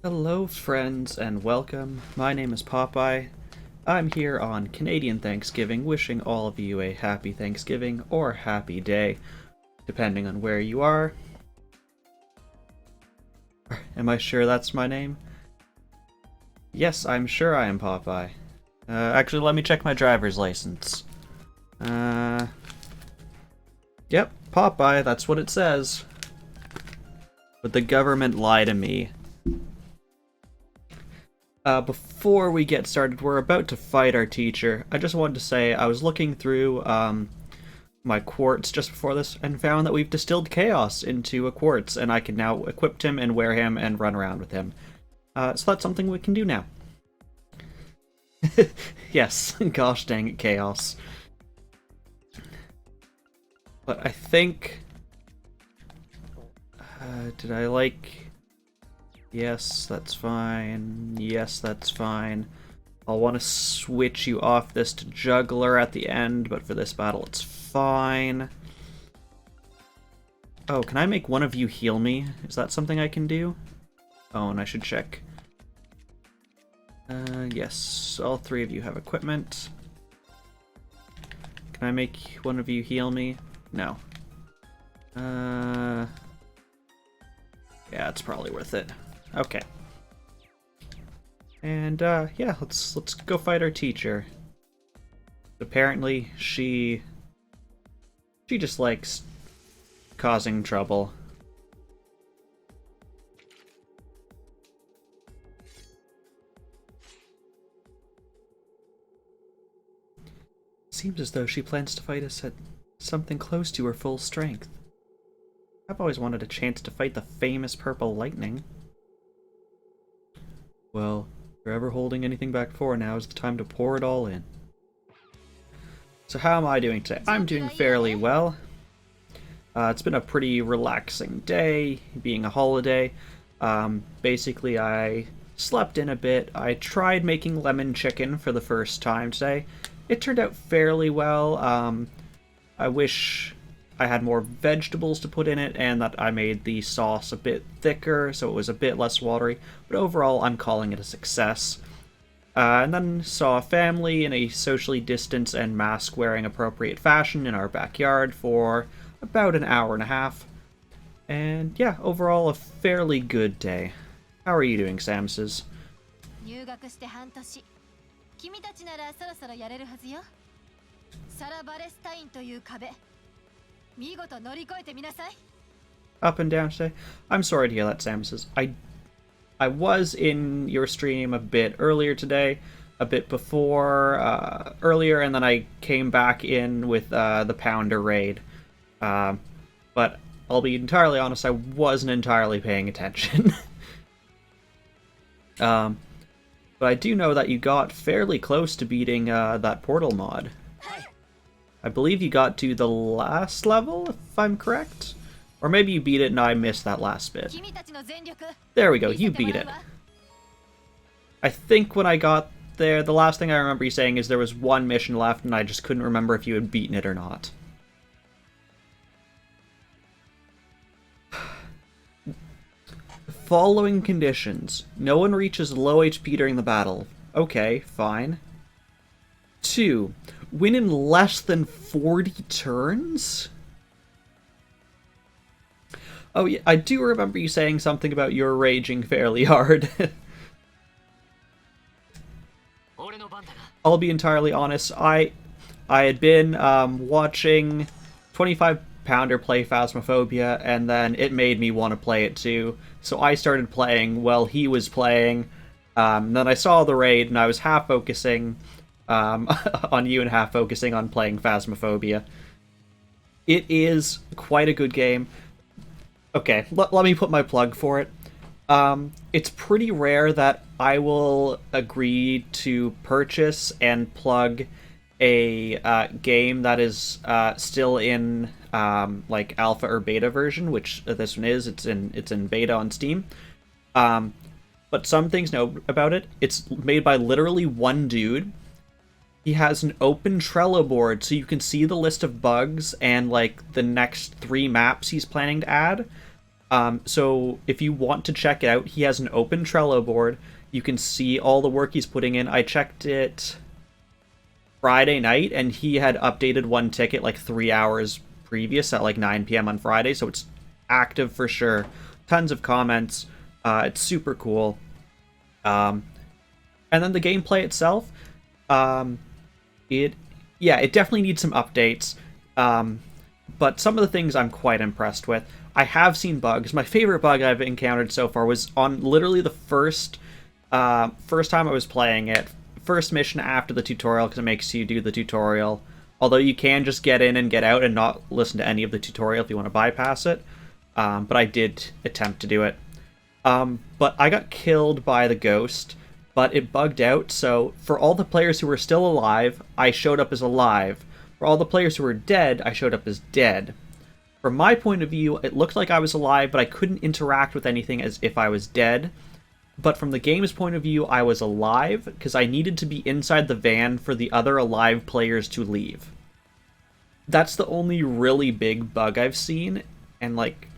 Hello, friends, and welcome. My name is Popeye. I'm here on Canadian Thanksgiving, wishing all of you a happy Thanksgiving or happy day, depending on where you are. Am I sure that's my name? Yes, I'm sure I am Popeye. Actually, let me check my driver's license. Yep, Popeye, that's what it says. But the government lied to me. Before we get started, we're about to fight our teacher. I just wanted to say I was looking through my quartz just before this and found that we've distilled Chaos into a quartz, and I can now equip him and wear him and run around with him. So that's something we can do now. Yes, gosh dang it, Chaos. But I think... did I like... Yes, that's fine. Yes, that's fine. I'll want to switch you off this to Juggler at the end, but for this battle it's fine. Oh, can I make one of you heal me? Is that something I can do? Oh, and I should check. Yes, all three of you have equipment. Can I make one of you heal me? No. Yeah, it's probably worth it. Okay. And yeah, let's go fight our teacher. Apparently, she just likes causing trouble. Seems as though she plans to fight us at something close to her full strength. I've always wanted a chance to fight the famous Purple Lightning. Well, if you're ever holding anything back for, now is the time to pour it all in. So how am I doing today? I'm doing fairly well. It's been a pretty relaxing day, being a holiday. Basically, I slept in a bit. I tried making lemon chicken for the first time today. It turned out fairly well. I wish I had more vegetables to put in it, and that I made the sauce a bit thicker, so it was a bit less watery, but overall I'm calling it a success. And then saw family in a socially distanced and mask-wearing appropriate fashion in our backyard for about an hour and a half. And yeah, overall a fairly good day. How are you doing, Samses? 入学して半年。君たちならそろそろやれるはずよ。サラ・バレスタインという壁。見事乗り越えてみなさい。 Up and down today? I'm sorry to hear that, Samses. I was in your stream a bit earlier today, a bit before earlier, and then I came back in with the Pounder raid. But I'll be entirely honest, I wasn't entirely paying attention. But I do know that you got fairly close to beating that portal mod. I believe you got to the last level, if I'm correct? Or maybe you beat it and I missed that last bit. There we go, you beat it. I think when I got there, the last thing I remember you saying is there was one mission left and I just couldn't remember if you had beaten it or not. Following conditions. No one reaches low HP during the battle. Okay, fine. 2. Win in less than 40 turns? Oh yeah, I do remember you saying something about you're raging fairly hard. I'll be entirely honest, I had been watching 25 Pounder play Phasmophobia, and then it made me want to play it too. So I started playing while he was playing. Then I saw the raid, and I was half focusing on you and half focusing on playing Phasmophobia. It is quite a good game. Okay, let me put my plug for it. It's pretty rare that I will agree to purchase and plug a game that is still in like alpha or beta version, which this one is. It's in beta on Steam. But some things know about it. It's made by literally one dude. He has an open Trello board, so you can see the list of bugs and like the next 3 maps he's planning to add. So if you want to check it out, he has an open Trello board. You can see all the work he's putting in. I checked it Friday night, and he had updated one ticket like 3 hours previous at like 9 p.m. on Friday, so it's active for sure. Tons of comments. It's super cool. And then the gameplay itself, it definitely needs some updates. But some of the things I'm quite impressed with. I have seen bugs. My favorite bug I've encountered so far was on literally the first time I was playing it. First mission after the tutorial, because it makes you do the tutorial. Although you can just get in and get out and not listen to any of the tutorial if you want to bypass it. But I did attempt to do it. But I got killed by the ghost, but it bugged out, so for all the players who were still alive, I showed up as alive. For all the players who were dead, I showed up as dead. From my point of view, it looked like I was alive, but I couldn't interact with anything as if I was dead. But from the game's point of view, I was alive, because I needed to be inside the van for the other alive players to leave. That's the only really big bug I've seen, and like,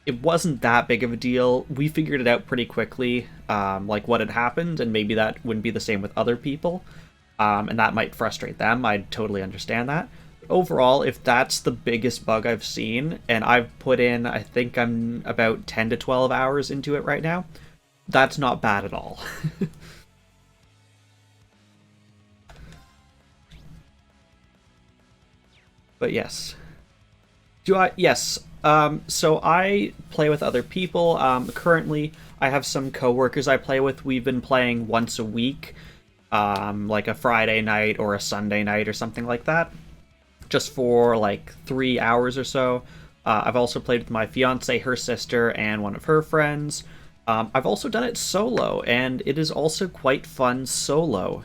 it wasn't that big of a deal. We figured it out pretty quickly, like what had happened, and maybe that wouldn't be the same with other people, and that might frustrate them. I totally understand that. Overall, if that's the biggest bug I've seen, and I've put in, I think I'm about 10 to 12 hours into it right now, that's not bad at all. But yes. Yes. So I play with other people. Currently, I have some coworkers I play with. We've been playing once a week, like a Friday night or a Sunday night or something like that, just for like 3 hours or so. I've also played with my fiance, her sister, and one of her friends. I've also done it solo, and it is also quite fun solo.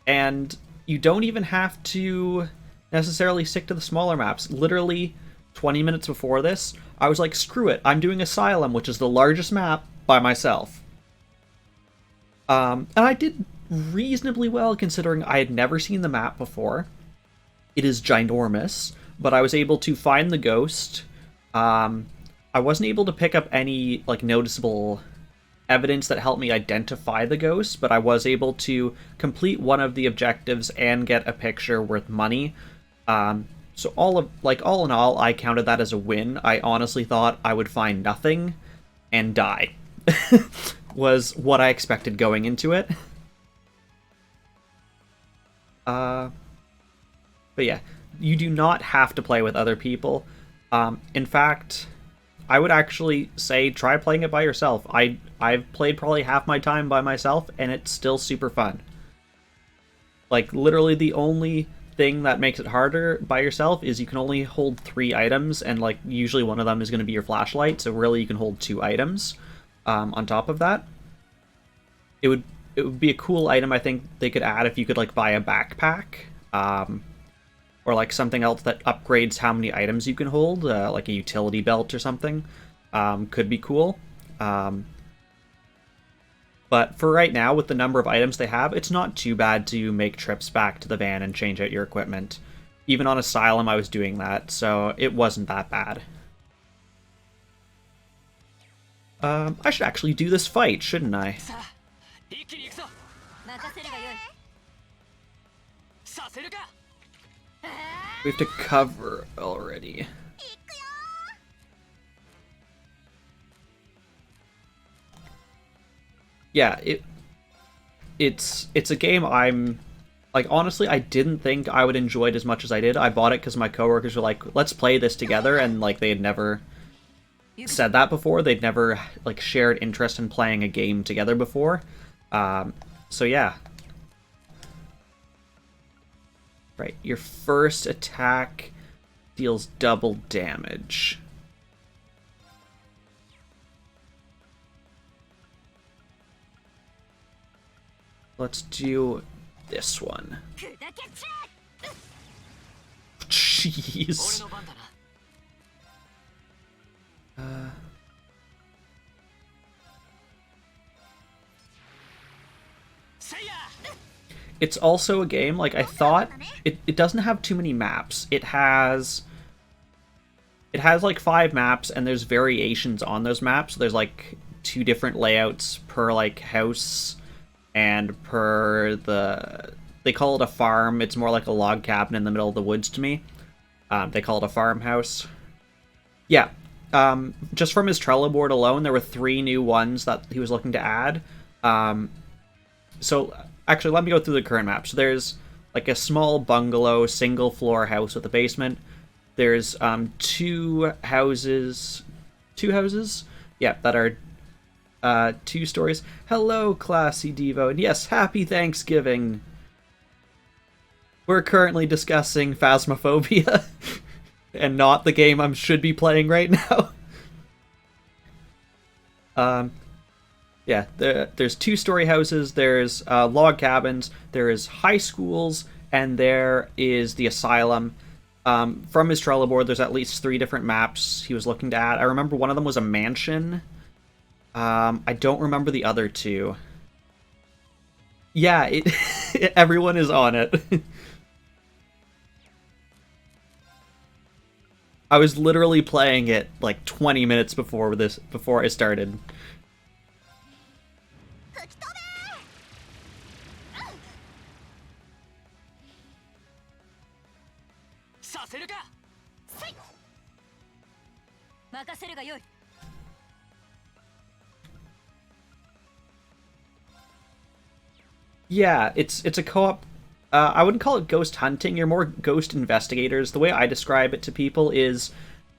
And you don't even have to necessarily stick to the smaller maps. Literally 20 minutes before this, I was like, screw it, I'm doing Asylum, which is the largest map, by myself. And I did reasonably well, considering I had never seen the map before. It is ginormous, but I was able to find the ghost. I wasn't able to pick up any like noticeable evidence that helped me identify the ghost, but I was able to complete one of the objectives and get a picture worth money. So all in all, I counted that as a win. I honestly thought I would find nothing and die. Was what I expected going into it. But yeah, you do not have to play with other people. In fact, I would actually say try playing it by yourself. I've played probably half my time by myself, and it's still super fun. Like, literally the only thing that makes it harder by yourself is you can only hold 3 items, and like usually one of them is going to be your flashlight, so really you can hold 2 items. On top of that, it would be a cool item I think they could add if you could like buy a backpack, or like something else that upgrades how many items you can hold, like a utility belt or something. Could be cool. But for right now, with the number of items they have, it's not too bad to make trips back to the van and change out your equipment. Even on Asylum, I was doing that, so it wasn't that bad. I should actually do this fight, shouldn't I? We have to cover already. Yeah, it's a game I'm like, honestly, I didn't think I would enjoy it as much as I did. I bought it because my coworkers were like, let's play this together, and like they had never said that before. They'd never like shared interest in playing a game together before. So yeah. Right, your first attack deals double damage. Let's do this one. Jeez. It's also a game, like, I thought, it doesn't have too many maps. It has it has like 5 maps, and there's variations on those maps. There's like 2 different layouts per like house, and per they call it a farm. It's more like a log cabin in the middle of the woods to me. They call it a farmhouse. Yeah. Just from his Trello board alone, there were 3 new ones that he was looking to add. So actually, let me go through the current map. So there's like a small bungalow, single floor house with a basement. There's 2 houses, yeah, that are 2 stories. Hello, classy Devo, and yes, happy Thanksgiving. We're currently discussing Phasmophobia, and not the game I should be playing right now. Yeah, there's 2-story houses, there's log cabins, there is high schools, and there is the asylum. From his Trello board, there's at least 3 different maps he was looking to add. I remember one of them was a mansion. I don't remember the other 2. Yeah, everyone is on it. I was literally playing it like 20 minutes before I started. Yeah, it's a co-op. I wouldn't call it ghost hunting. You're more ghost investigators. The way I describe it to people is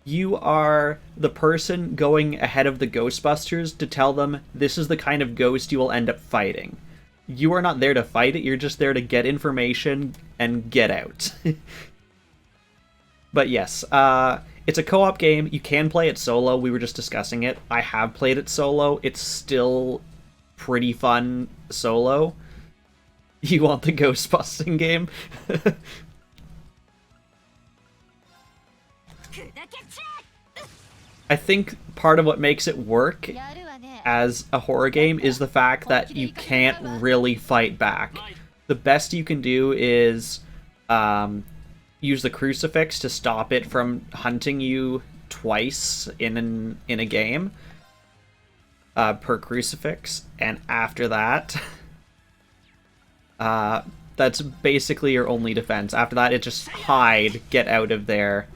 you are the person going ahead of the Ghostbusters to tell them this is the kind of ghost you will end up fighting. You are not there to fight it, you're just there to get information and get out. But yes, it's a co-op game. You can play it solo. We were just discussing it. I have played it solo. It's still pretty fun solo. You want the ghost busting game? I think part of what makes it work as a horror game is the fact that you can't really fight back. The best you can do is use the crucifix to stop it from hunting you twice in a game per crucifix, and after that, that's basically your only defense. After that, it just hide, get out of there.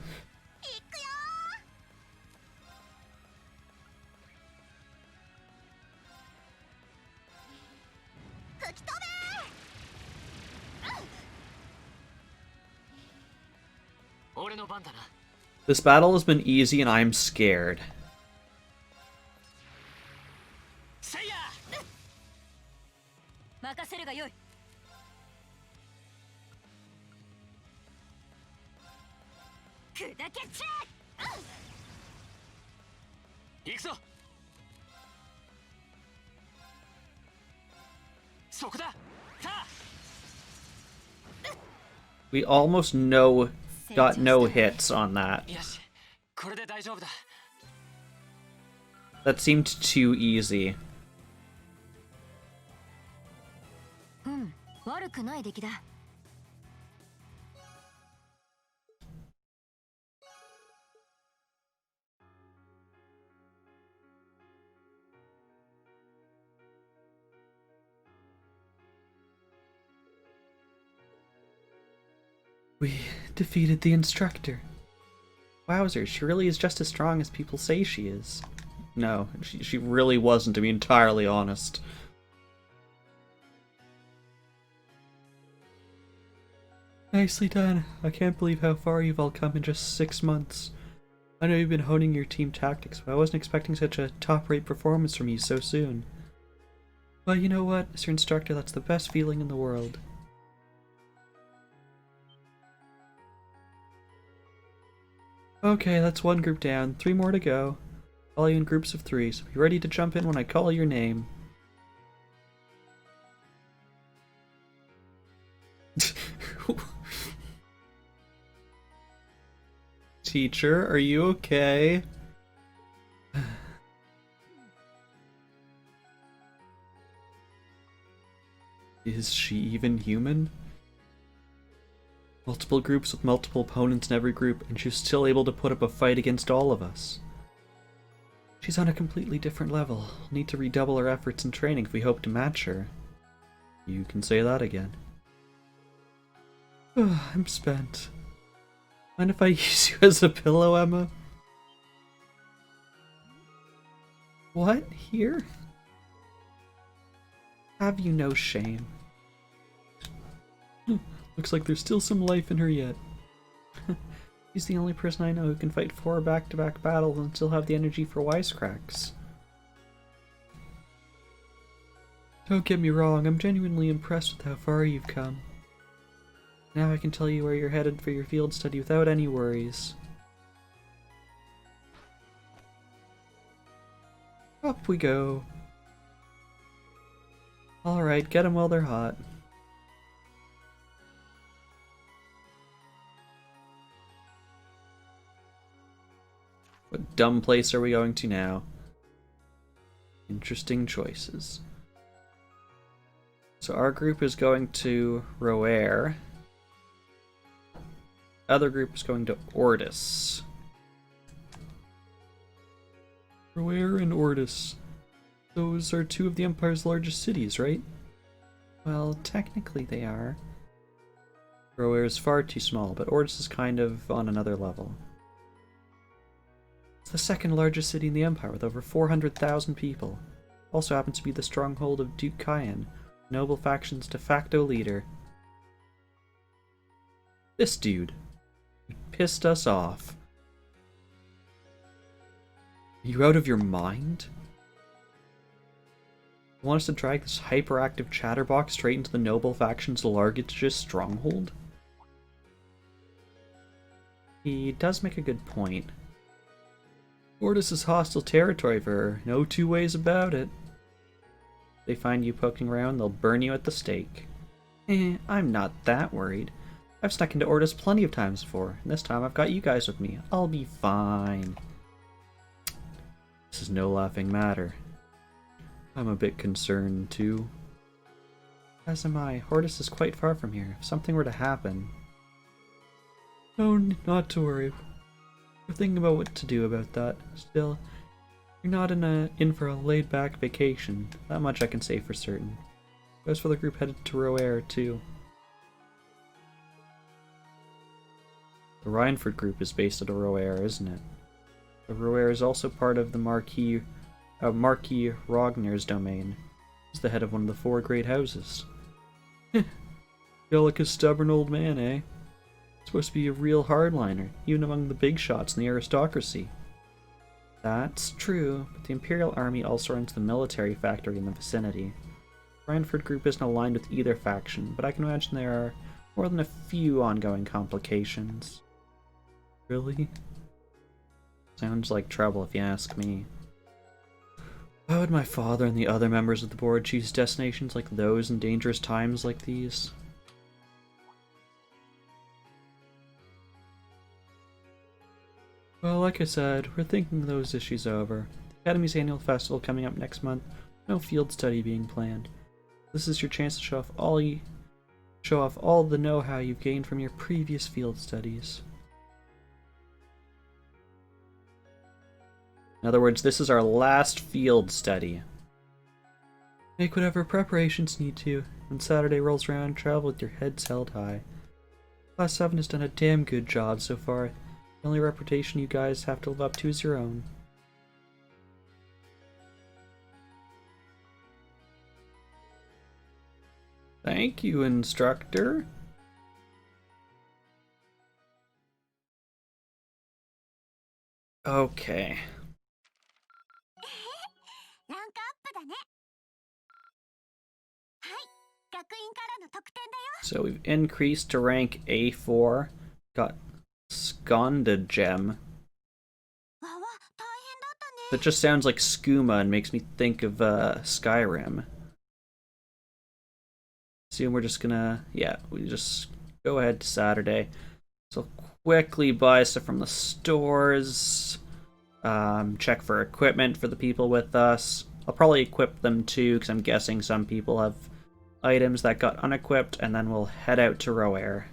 This battle has been easy and I'm scared. We almost got no hits on that. That seemed too easy. We defeated the instructor. Wowzer, she really is just as strong as people say she is. No, she really wasn't, to be entirely honest. Nicely done. I can't believe how far you've all come in just 6 months. I know you've been honing your team tactics, but I wasn't expecting such a top-rate performance from you so soon. Well, you know what, Mr. Instructor, that's the best feeling in the world. Okay, that's 1 group down. 3 more to go. All you in groups of 3, so be ready to jump in when I call your name. Teacher, are you okay? Is she even human? Multiple groups with multiple opponents in every group, and she was still able to put up a fight against all of us. She's on a completely different level. We'll need to redouble our efforts and training if we hope to match her. You can say that again. I'm spent. Mind if I use you as a pillow, Emma? What? Here? Have you no shame? Looks like there's still some life in her yet. He's the only person I know who can fight 4 back-to-back battles and still have the energy for wisecracks. Don't get me wrong, I'm genuinely impressed with how far you've come. Now I can tell you where you're headed for your field study without any worries. Up we go. Alright, get them while they're hot. What dumb place are we going to now? Interesting choices. So our group is going to Roer. Other group is going to Ordis. Roer and Ordis. Those are 2 of the Empire's largest cities, right? Well, technically they are. Roer is far too small, but Ordis is kind of on another level. It's the 2nd largest city in the Empire with over 400,000 people. Also happens to be the stronghold of Duke Kyan, noble faction's de facto leader. This dude. He pissed us off. Are you out of your mind? You want us to drag this hyperactive chatterbox straight into the noble faction's largest stronghold? He does make a good point. Ordis is hostile territory for her, no 2 ways about it. If they find you poking around, they'll burn you at the stake. I'm not that worried. I've snuck into Ordis plenty of times before, and this time I've got you guys with me. I'll be fine. This is no laughing matter. I'm a bit concerned, too. As am I. Ordis is quite far from here. If something were to happen... Oh, not to worry. We're thinking about what to do about that. Still, you're not in for a laid-back vacation. That much I can say for certain. Goes for the group headed to Roer, too. The Reinford group is based at Roer, isn't it? The Roer is also part of the Marquis Rogner's domain. He's the head of one of the 4 great houses. Feel like a stubborn old man, eh? Supposed to be a real hardliner, even among the big shots in the aristocracy. That's true, but the Imperial Army also runs the military factory in the vicinity. The Reinford group isn't aligned with either faction, but I can imagine there are more than a few ongoing complications. Really? Sounds like trouble if you ask me. Why would my father and the other members of the board choose destinations like those in dangerous times like these? Well, like I said, we're thinking those issues over. The Academy's annual festival coming up next month. No field study being planned. This is your chance to show off all the know-how you've gained from your previous field studies. In other words, this is our last field study. Make whatever preparations need to. When Saturday rolls around, travel with your heads held high. Class 7 has done a damn good job so far. The only reputation you guys have to live up to is your own. Thank you, instructor. Okay. So we've increased to rank A4. Got Skonda Gem. That just sounds like skooma and makes me think of Skyrim. Assume we're just gonna, yeah, we just go ahead to Saturday. So quickly buy stuff from the stores. Check for equipment for the people with us. I'll probably equip them too, because I'm guessing some people have items that got unequipped, and then we'll head out to Roer.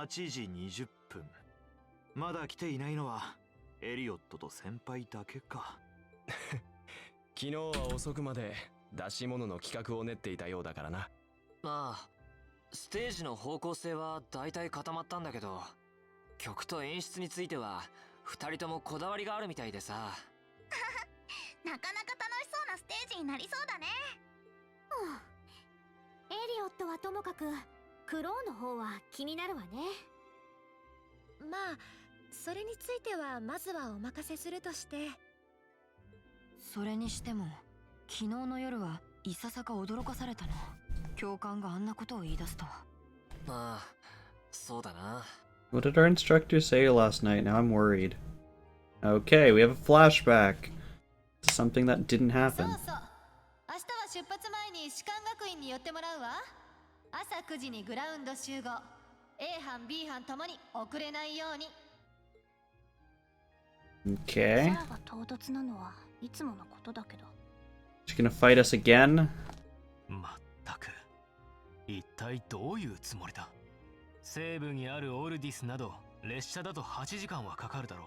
8時20分。まだ来ていないのはエリオットと先輩だけか。昨日は遅くまで出し物の企画を練っていたようだからな。まあステージの方向性は大体固まったんだけど、曲と演出については2人ともこだわりがあるみたいでさ。なかなか楽しそうなステージになりそうだね。エリオットはともかくクローの方は気になるわね。まあそれについてはまずはお任せするとして。それにしても昨日の夜はいささか驚かされたの。教官があんなことを言い出すとは。まあそうだな。 What did our instructor say last night? Now I'm worried. Okay, we have a flashback to something that didn't そう happen. そう、明日は出発前に士官学院に寄ってもらうわ。朝9時にグラウンド集合。A 班 B 班ともに遅れないように。Okay. 空が唐突なのはいつものことだけど。She's gonna fight us again? まったく、一体どういうつもりだ。西部にあるオルディスなど列車だと8時間はかかるだろう。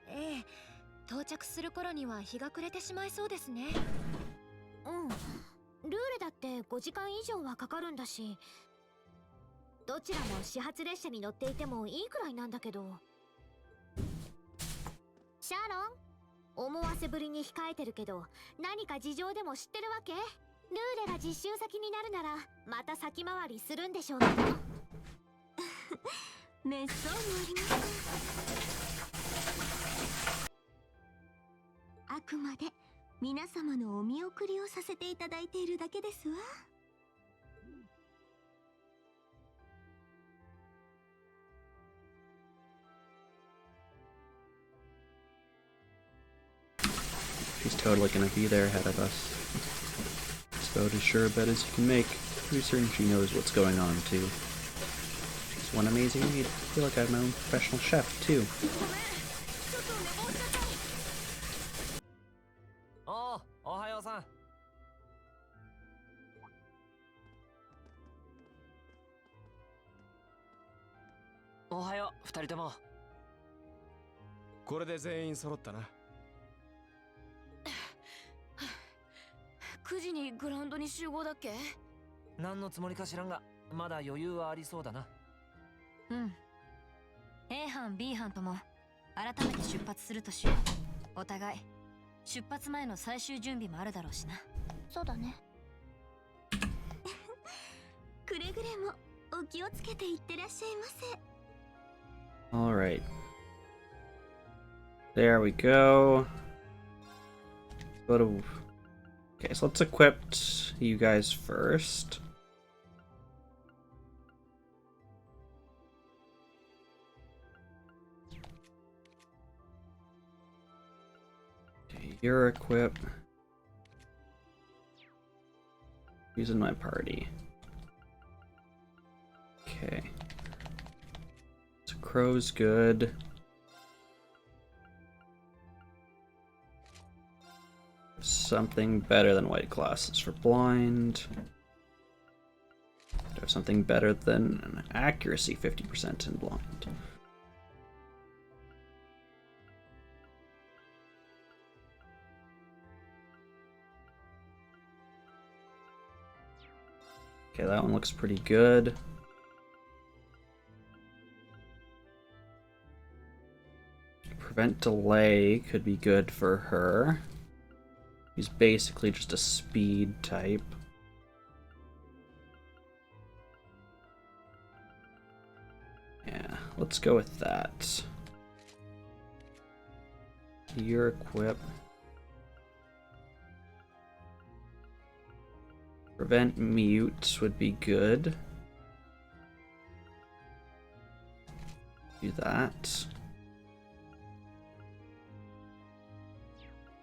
ええ、到着する頃には日が暮れてしまいそうですね。ルールだって5時間以上はかかるんだし、どちらも始発列車に乗っていてもいいくらいなんだけど。シャロン、思わせぶりに控えてるけど何か事情でも知ってるわけ？ルーレが実習先になるならまた先回りするんでしょうけど。めっそうもありません。あくまで皆様のお見送りをさせていただいているだけですわ。She's totally gonna be there ahead of us. This boat is sure a bet as you can make. Pretty certain she knows what's going on, too. She's one amazing maid. I feel like I'm my own professional chef, too. おう、おはようさん。おはよう2人とも。これで全員揃ったな。9時にグラウンドに集合だっけ？何のつもりか知らんが、まだ余裕はありそうだな。うん。A 班 B 班とも改めて出発するとしよう。お互い出発前の最終準備もあるだろうしな。そうだね。くれぐれもお気をつけていってらっしゃいませ。Alright. There we go. Go to... Okay, so let's equip you guys first. Okay, you're equipped. Who's in my party? Okay. So Crow's good. Something better than white glasses for blind. Do I have something better than an accuracy 50% in blind? Okay, that one looks pretty good. Prevent delay could be good for her. He's basically just a speed type. Yeah, let's go with that. You're equipped. Prevent mute would be good. Do that.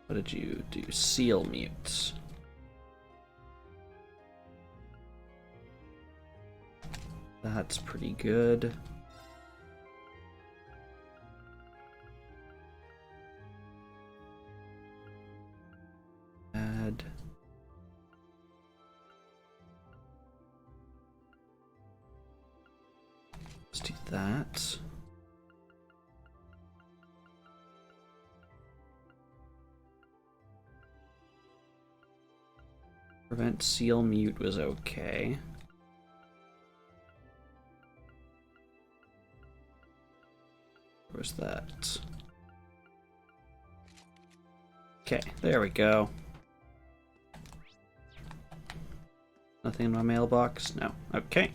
What did you do? Seal mute. That's pretty good. Add. Let's do that. Prevent seal mute was okay. Where was that? Okay, there we go. Nothing in my mailbox? No. Okay.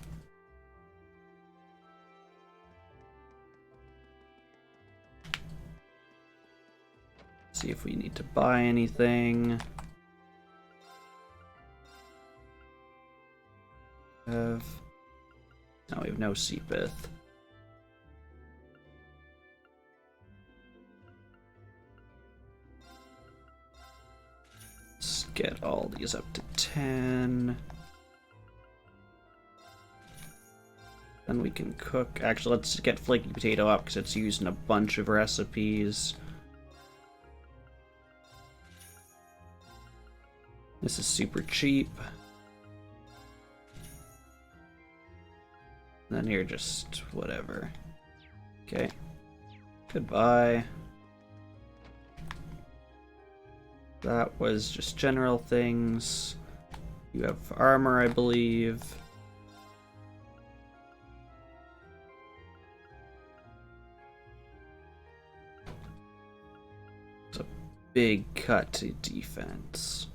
See if we need to buy anything. No, we have no Seepith. Let's get all these up to 10. Then we can cook. Actually, let's get flaky potato up because it's used in a bunch of recipes. This is super cheap. And then here, just whatever. Okay. Goodbye. That was just general things. You have armor, I believe. It's a big cut to defense.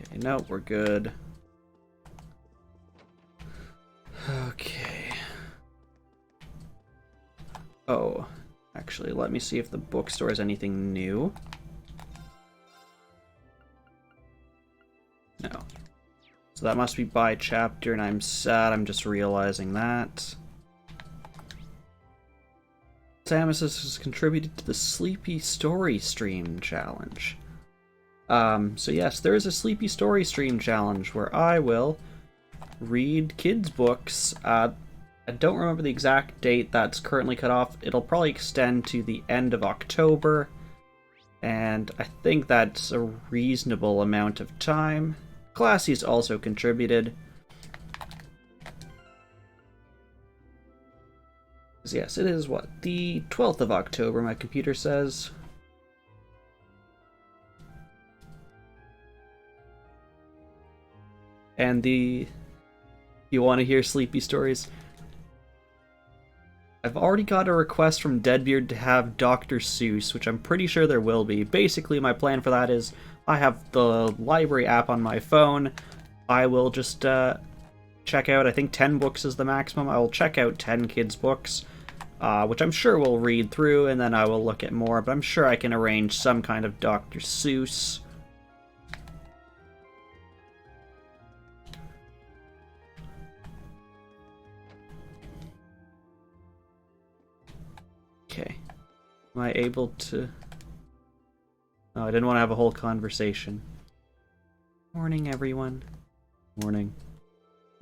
Okay, no, we're good. Okay. Oh, actually, let me see if the bookstore has anything new. No. So that must be by chapter, and I'm sad I'm just realizing that. Samus has contributed to the Sleepy Story Stream Challenge. So yes, there is a Sleepy Story Stream Challenge where I will read kids' books. I don't remember the exact date that's currently cut off. It'll probably extend to the end of October, and I think that's a reasonable amount of time. Classy's also contributed. Yes, it is, what, the 12th of October, my computer says. And you want to hear sleepy stories? I've already got a request from Deadbeard to have Dr. Seuss, which I'm pretty sure there will be. Basically, my plan for that is I have the library app on my phone. I will just check out, I think 10 books is the maximum. I will check out 10 kids' books, which I'm sure we'll read through, and then I will look at more, but I'm sure I can arrange some kind of Dr. Seuss. Okay. Am I able to... Oh, I didn't want to have a whole conversation. Morning, everyone. Morning.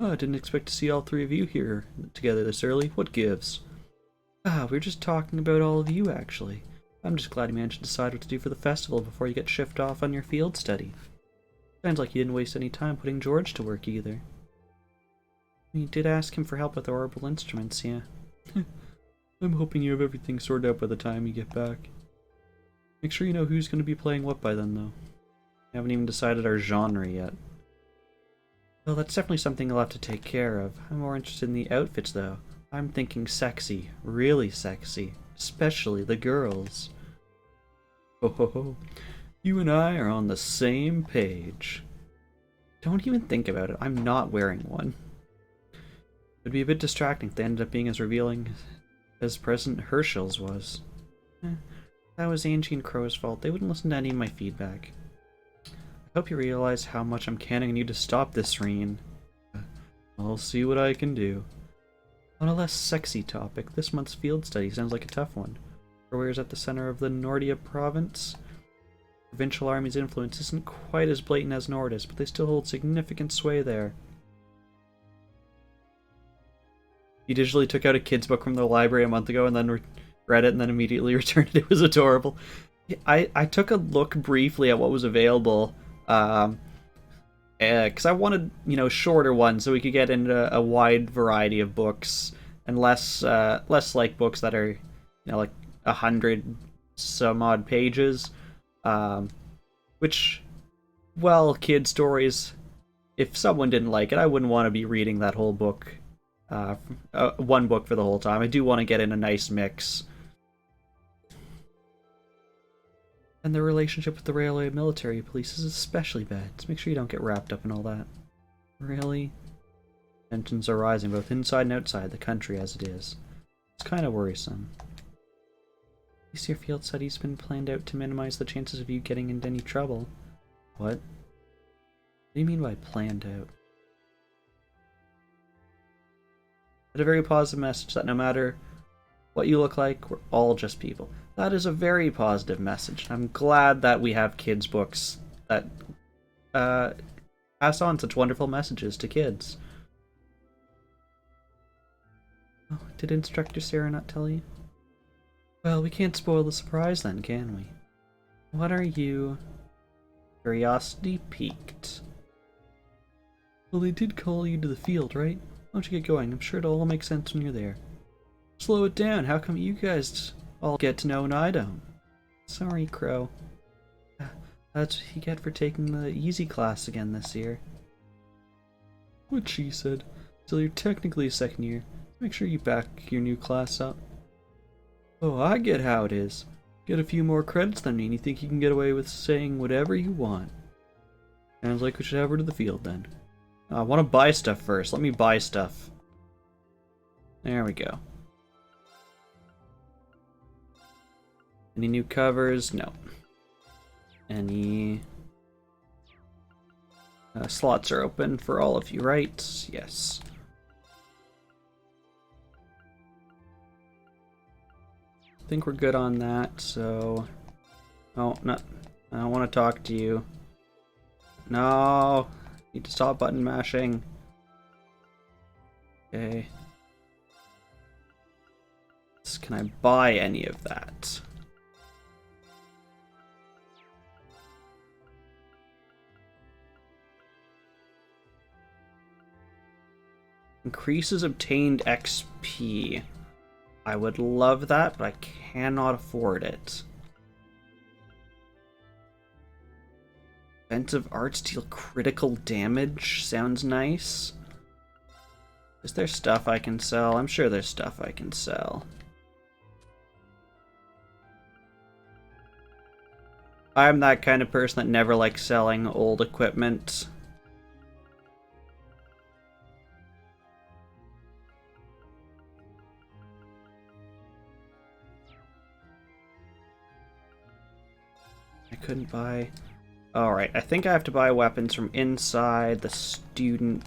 Oh, I didn't expect to see all three of you here together this early. What gives? Ah, we were just talking about all of you, actually. I'm just glad you managed to decide what to do for the festival before you get shipped off on your field study. Sounds like you didn't waste any time putting George to work, either. You did ask him for help with the orbital instruments, yeah. I'm hoping you have everything sorted out by the time you get back. Make sure you know who's going to be playing what by then, though. We haven't even decided our genre yet. Well, that's definitely something you'll have to take care of. I'm more interested in the outfits, though. I'm thinking sexy. Really sexy. Especially the girls. Ho ho ho. You and I are on the same page. Don't even think about it. I'm not wearing one. It'd be a bit distracting if they ended up being as revealing as President Herschel's was. That was Angie and Crow's fault. They wouldn't listen to any of my feedback. I hope you realize how much I'm counting on you to stop this, Reen. I'll see what I can do. On a less sexy topic, this month's field study sounds like a tough one. Norway is at the center of the Nordia province. The provincial army's influence isn't quite as blatant as Nordis, but they still hold significant sway there. He digitally took out a kid's book from the library a month ago and then read it and then immediately returned it. It was adorable. I took a look briefly at what was available. Because I wanted, shorter ones so we could get into a wide variety of books and less like books that are, like 100 some odd pages. Which, well, kid stories, if someone didn't like it, I wouldn't want to be reading that whole book, one book for the whole time. I do want to get in a nice mix. And the relationship with the railway military police is especially bad, so make sure you don't get wrapped up in all that. Really? Tensions are rising both inside and outside the country as it is. It's kind of worrisome. At least your field study's been planned out to minimize the chances of you getting into any trouble. What? What do you mean by planned out? But a very positive message that no matter what you look like, we're all just people. That is a very positive message. I'm glad that we have kids' books that pass on such wonderful messages to kids. Oh, did Instructor Sarah not tell you? Well, we can't spoil the surprise then, can we? What are you? Curiosity piqued. Well, they did call you to the field, right? Why don't you get going? I'm sure it'll all make sense when you're there. Slow it down. How come you guys all get to know and I don't? Sorry, Crow. That's what you get for taking the easy class again this year. What she said. So you're technically a second year. Make sure you back your new class up. Oh, I get how it is. Get a few more credits than me and you think you can get away with saying whatever you want. Sounds like we should have her to the field then. I want to buy stuff first. Let me buy stuff. There we go. Any new covers? No. Any slots are open for all of you, right? Yes. I think we're good on that, so... Oh, no. I don't want to talk to you. No! Need to stop button mashing. Okay. Can I buy any of that? Increases obtained XP. I would love that, but I cannot afford it. Offensive arts deal critical damage. Sounds nice. Is there stuff I can sell? I'm sure there's stuff I can sell. I'm that kind of person that never likes selling old equipment. I couldn't buy... Alright, I think I have to buy weapons from inside the student...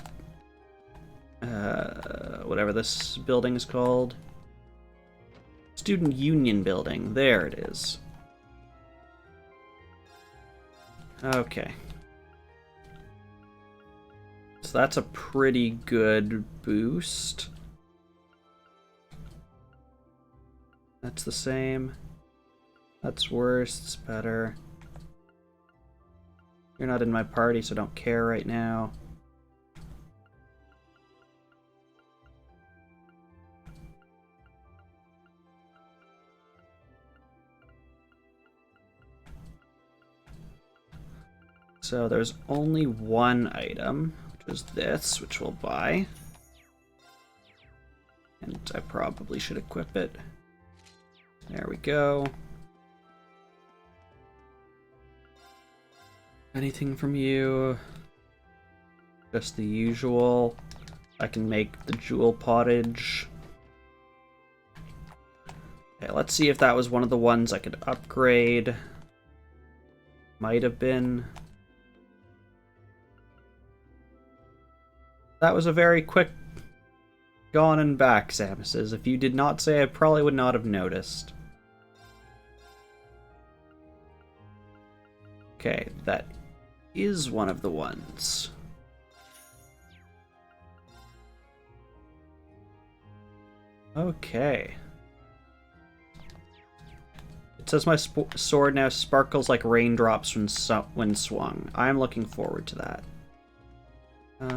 whatever this building is called. Student Union Building. There it is. Okay. So that's a pretty good boost. That's the same. That's worse. It's better. You're not in my party, so don't care right now. So there's only one item, which was this, which we'll buy. And I probably should equip it. There we go. Anything from you? Just the usual. I can make the jewel pottage. Okay, let's see if that was one of the ones I could upgrade. Might have been. That was a very quick gone and back, Samus. If you did not say, I probably would not have noticed. Okay, that is one of the ones. Okay. It says my sword now sparkles like raindrops when swung. I'm looking forward to that. We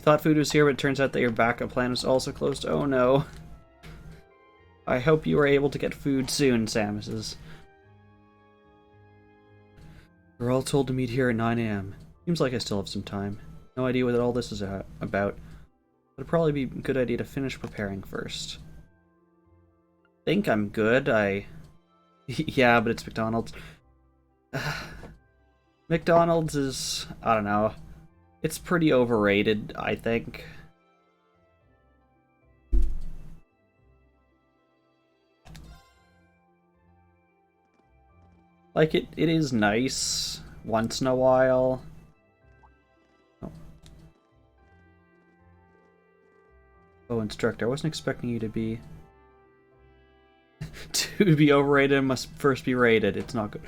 thought food was here, but it turns out that your backup plan was also closed. Oh no. I hope you are able to get food soon, Samus. We're all told to meet here at 9 a.m. Seems like I still have some time. No idea what all this is about. It'd probably be a good idea to finish preparing first. Think I'm good. Yeah, but it's McDonald's. McDonald's is... I don't know. It's pretty overrated, I think. Like, it is nice once in a while. Oh, instructor, I wasn't expecting you to be... to be overrated and must first be rated. It's not good.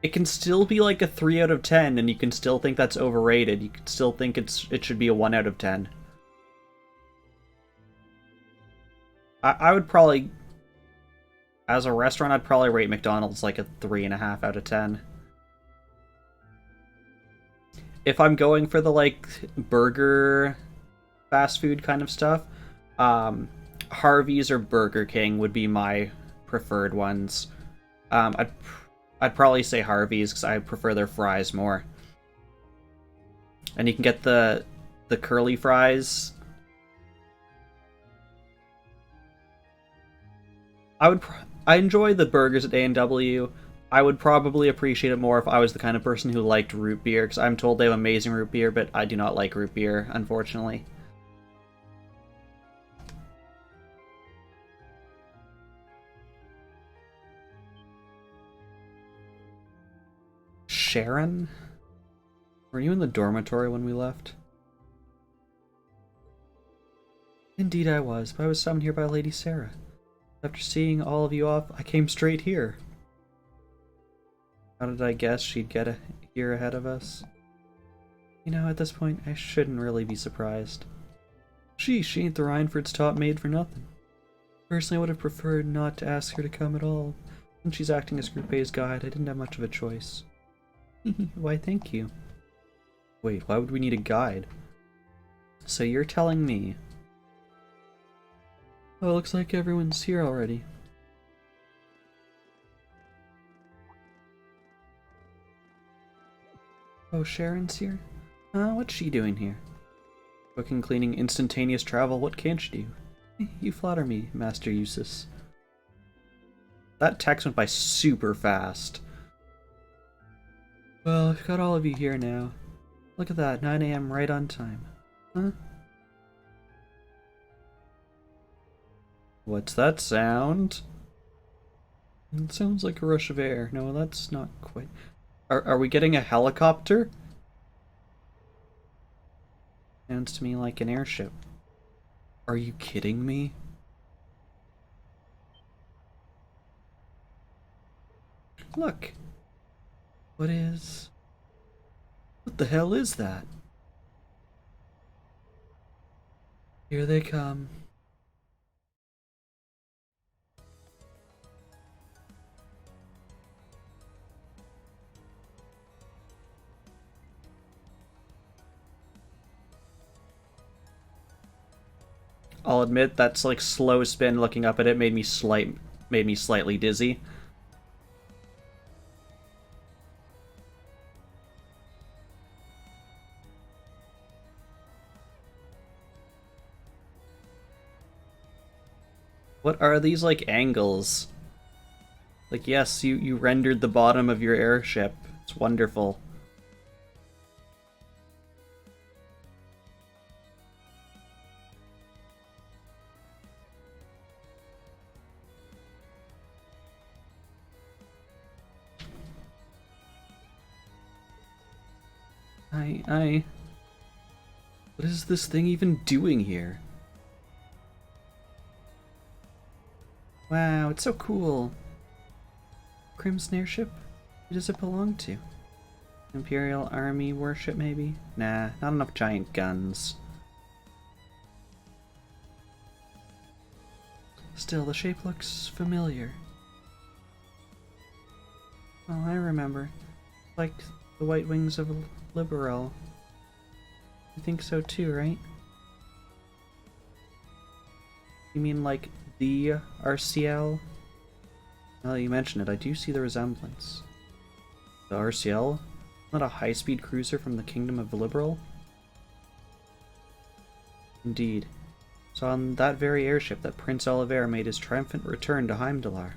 It can still be like a 3 out of 10, and you can still think that's overrated. You can still think it should be a 1 out of 10. I would probably... As a restaurant, I'd probably rate McDonald's like a 3.5 out of 10. If I'm going for the, like, burger fast food kind of stuff, Harvey's or Burger King would be my preferred ones. I'd probably say Harvey's because I prefer their fries more. And you can get the curly fries. I enjoy the burgers at A&W. I would probably appreciate it more if I was the kind of person who liked root beer, because I'm told they have amazing root beer, but I do not like root beer, unfortunately. Sharon? Were you in the dormitory when we left? Indeed I was, but I was summoned here by Lady Sarah. After seeing all of you off, I came straight here. How did I guess she'd get here ahead of us? You know, at this point, I shouldn't really be surprised. She ain't the Reinford's top maid for nothing. Personally, I would have preferred not to ask her to come at all. Since she's acting as Group A's guide, I didn't have much of a choice. Why, thank you. Wait, why would we need a guide? So you're telling me... Oh, looks like everyone's here already. Oh, Sharon's here? What's she doing here? Cooking, cleaning, instantaneous travel, what can't she do? You flatter me, Master Eustace. That text went by super fast. Well, I've got all of you here now. Look at that, 9 a.m. right on time. Huh? What's that sound? It sounds like a rush of air. No, that's not quite... Are we getting a helicopter? Sounds to me like an airship. Are you kidding me? Look. What the hell is that? Here they come. I'll admit that's like slow spin looking up at it made me slightly dizzy. What are these like angles? Like, yes, you rendered the bottom of your airship. It's wonderful. What is this thing even doing here? Wow, it's so cool. Crimson airship? Who does it belong to? Imperial Army warship, maybe? Nah, not enough giant guns. Still, the shape looks familiar. Oh, I remember. Like The White Wings of Liberal. I think so too, right? You mean like the RCL? Now that you mention it, I do see the resemblance. The RCL? Not a high-speed cruiser from the Kingdom of Liberal? Indeed. It's on that very airship that Prince Oliver made his triumphant return to Heimdallr.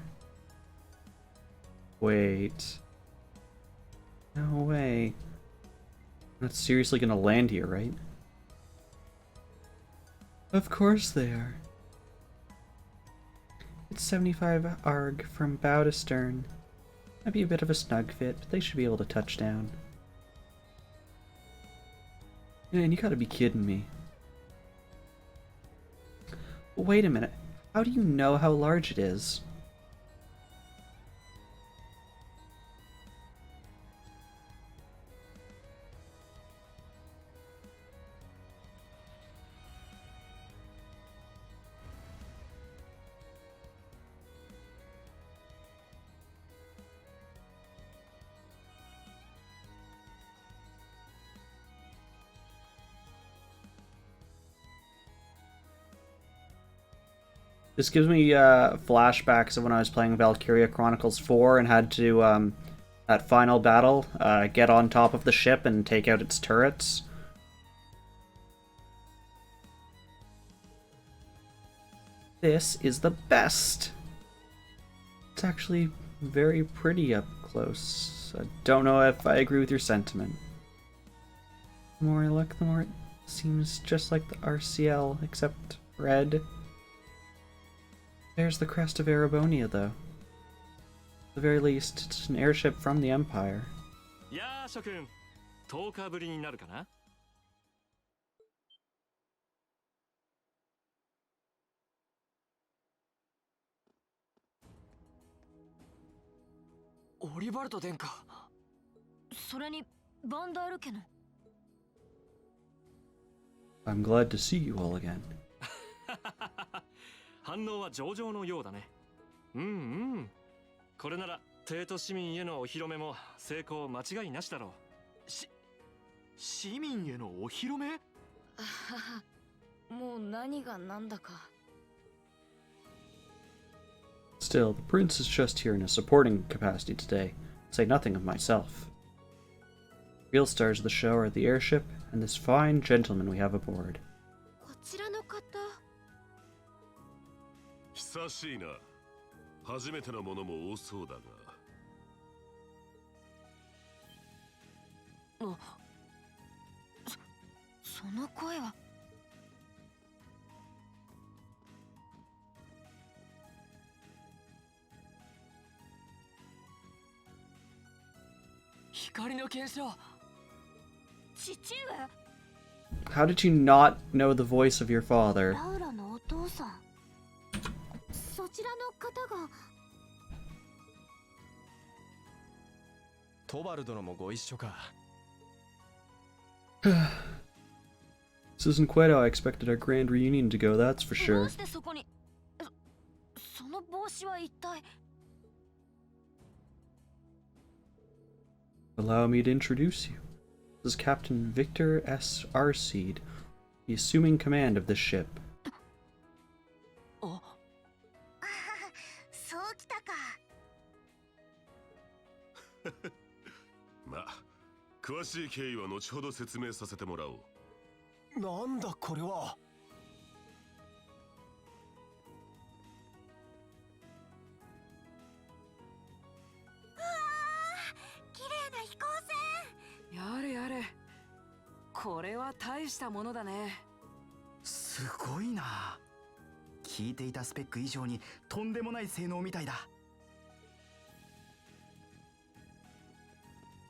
Wait. No way. Not seriously gonna land here, right? Of course they are. It's 75 ARG from bow to stern. Might be a bit of a snug fit, but they should be able to touch down. Man, you gotta be kidding me. Wait a minute. How do you know how large it is? This gives me flashbacks of when I was playing Valkyria Chronicles 4 and had to, that final battle, get on top of the ship and take out its turrets. This is the best! It's actually very pretty up close. I don't know if I agree with your sentiment. The more I look, the more it seems just like the RCL, except red. There's the crest of Erebonia, though. At the very least, it's an airship from the Empire. Yeah, Shokun. 10日ぶりになるかな? Olivaldo 殿下。それにバンダール家の。I'm glad to see you all again. 反応は上々のようだね。これなら帝都市民へのお披露目も成功間違いなしだろう。市民へのお披露目？もう何が何だか。Still, the prince is just here in a supporting capacity today, to say nothing of myself. Real stars of the show are the airship and this fine gentleman we have aboard. こちらの方。久しいな。初めてのものも多そうだが。その声は。光の結晶。父上。How did you not know the voice of your father? ラウラのお父さん。そちらの方が。トバル殿もご一緒か。This isn't quite how I expected our grand reunion to go, that's for ど sure. うしてそこに。その帽子は一体。Allow me to introduce you. This is Captain Victor S. Arseed, the assuming command of this ship. そうきたか。まあ、詳しい経緯は後ほど説明させてもらおう。なんだこれは。綺麗な飛行船。やれやれ。これは大したものだね。すごいな。聞いていたスペック以上にとんでもない性能みたいだ。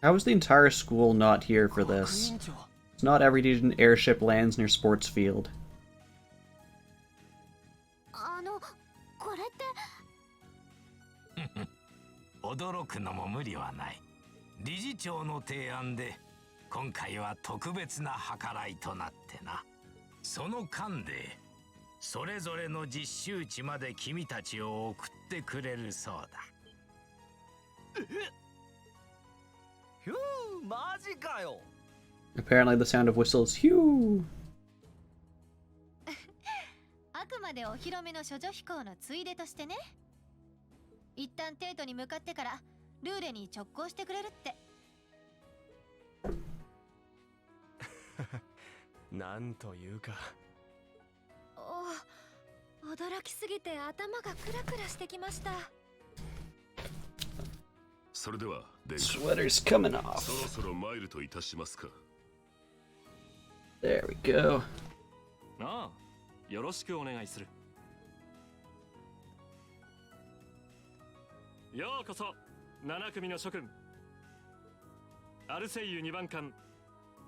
How is the entire school not here for this? It's not every day an airship lands near sports field. これって。驚くのも無理はない。理事長の提案で今回は特別な計らいとなってな。その間でそれぞれの実習地まで君たちを送ってくれるそうだ。ひゅー、マジかよ。 Apparently the sound of whistles, Hugh! あくまでお披露目の処女飛行のついでとしてね。一旦テートに向かってからルーレに直行してくれるって。なんというか。お、驚きすぎて頭がクラクラしてきました。それでは殿下、 Sweater's coming off. そろそろ参るといたしますか。 There we go. ああ、よろしくお願いする。ようこそ7組の諸君。アルセイユ2番艦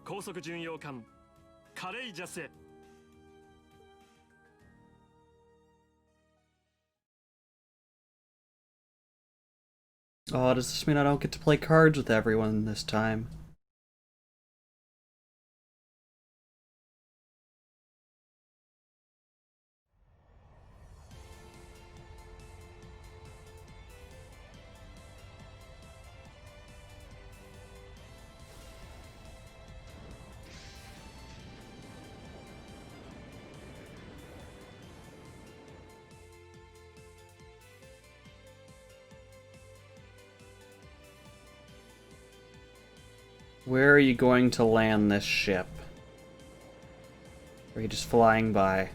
高速巡洋艦カレイジャスへ。 Oh, does this mean I don't get to play cards with everyone this time? Where are you going to land this ship? Or are you just flying by?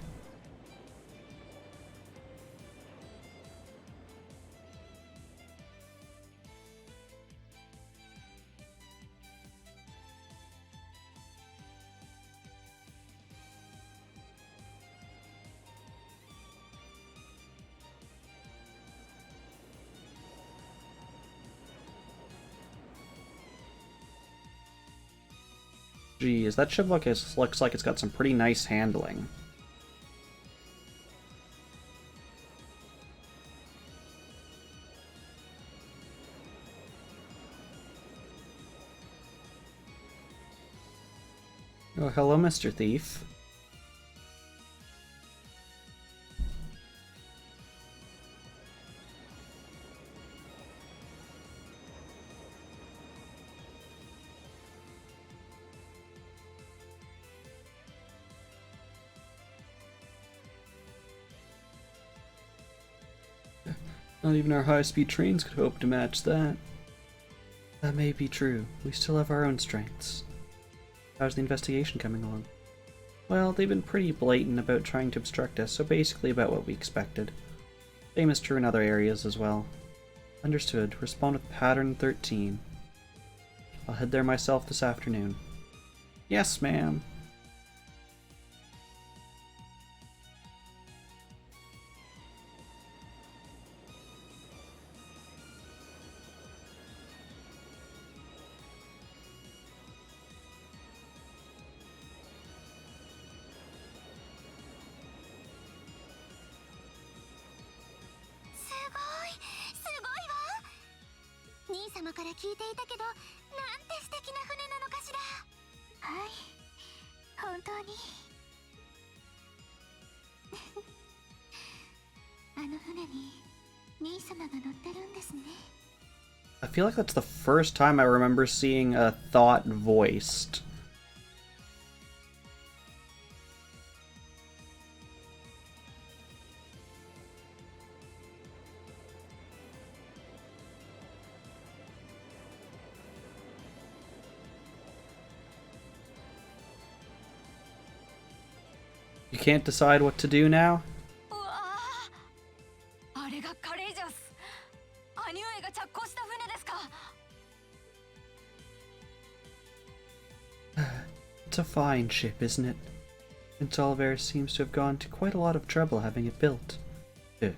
Geez, that ship looks like it's got some pretty nice handling. Oh, hello, Mr. Thief. Not even our high-speed trains could hope to match that. That may be true. We still have our own strengths. How's the investigation coming along? Well, they've been pretty blatant about trying to obstruct us, so basically about what we expected. Same is true in other areas as well. Understood. Respond with pattern 13. I'll head there myself this afternoon. Yes, ma'am. I feel like that's the first time I remember seeing a thought voiced. You can't decide what to do now? It's a fine ship, isn't it? Prince Oliver seems to have gone to quite a lot of trouble having it built. Is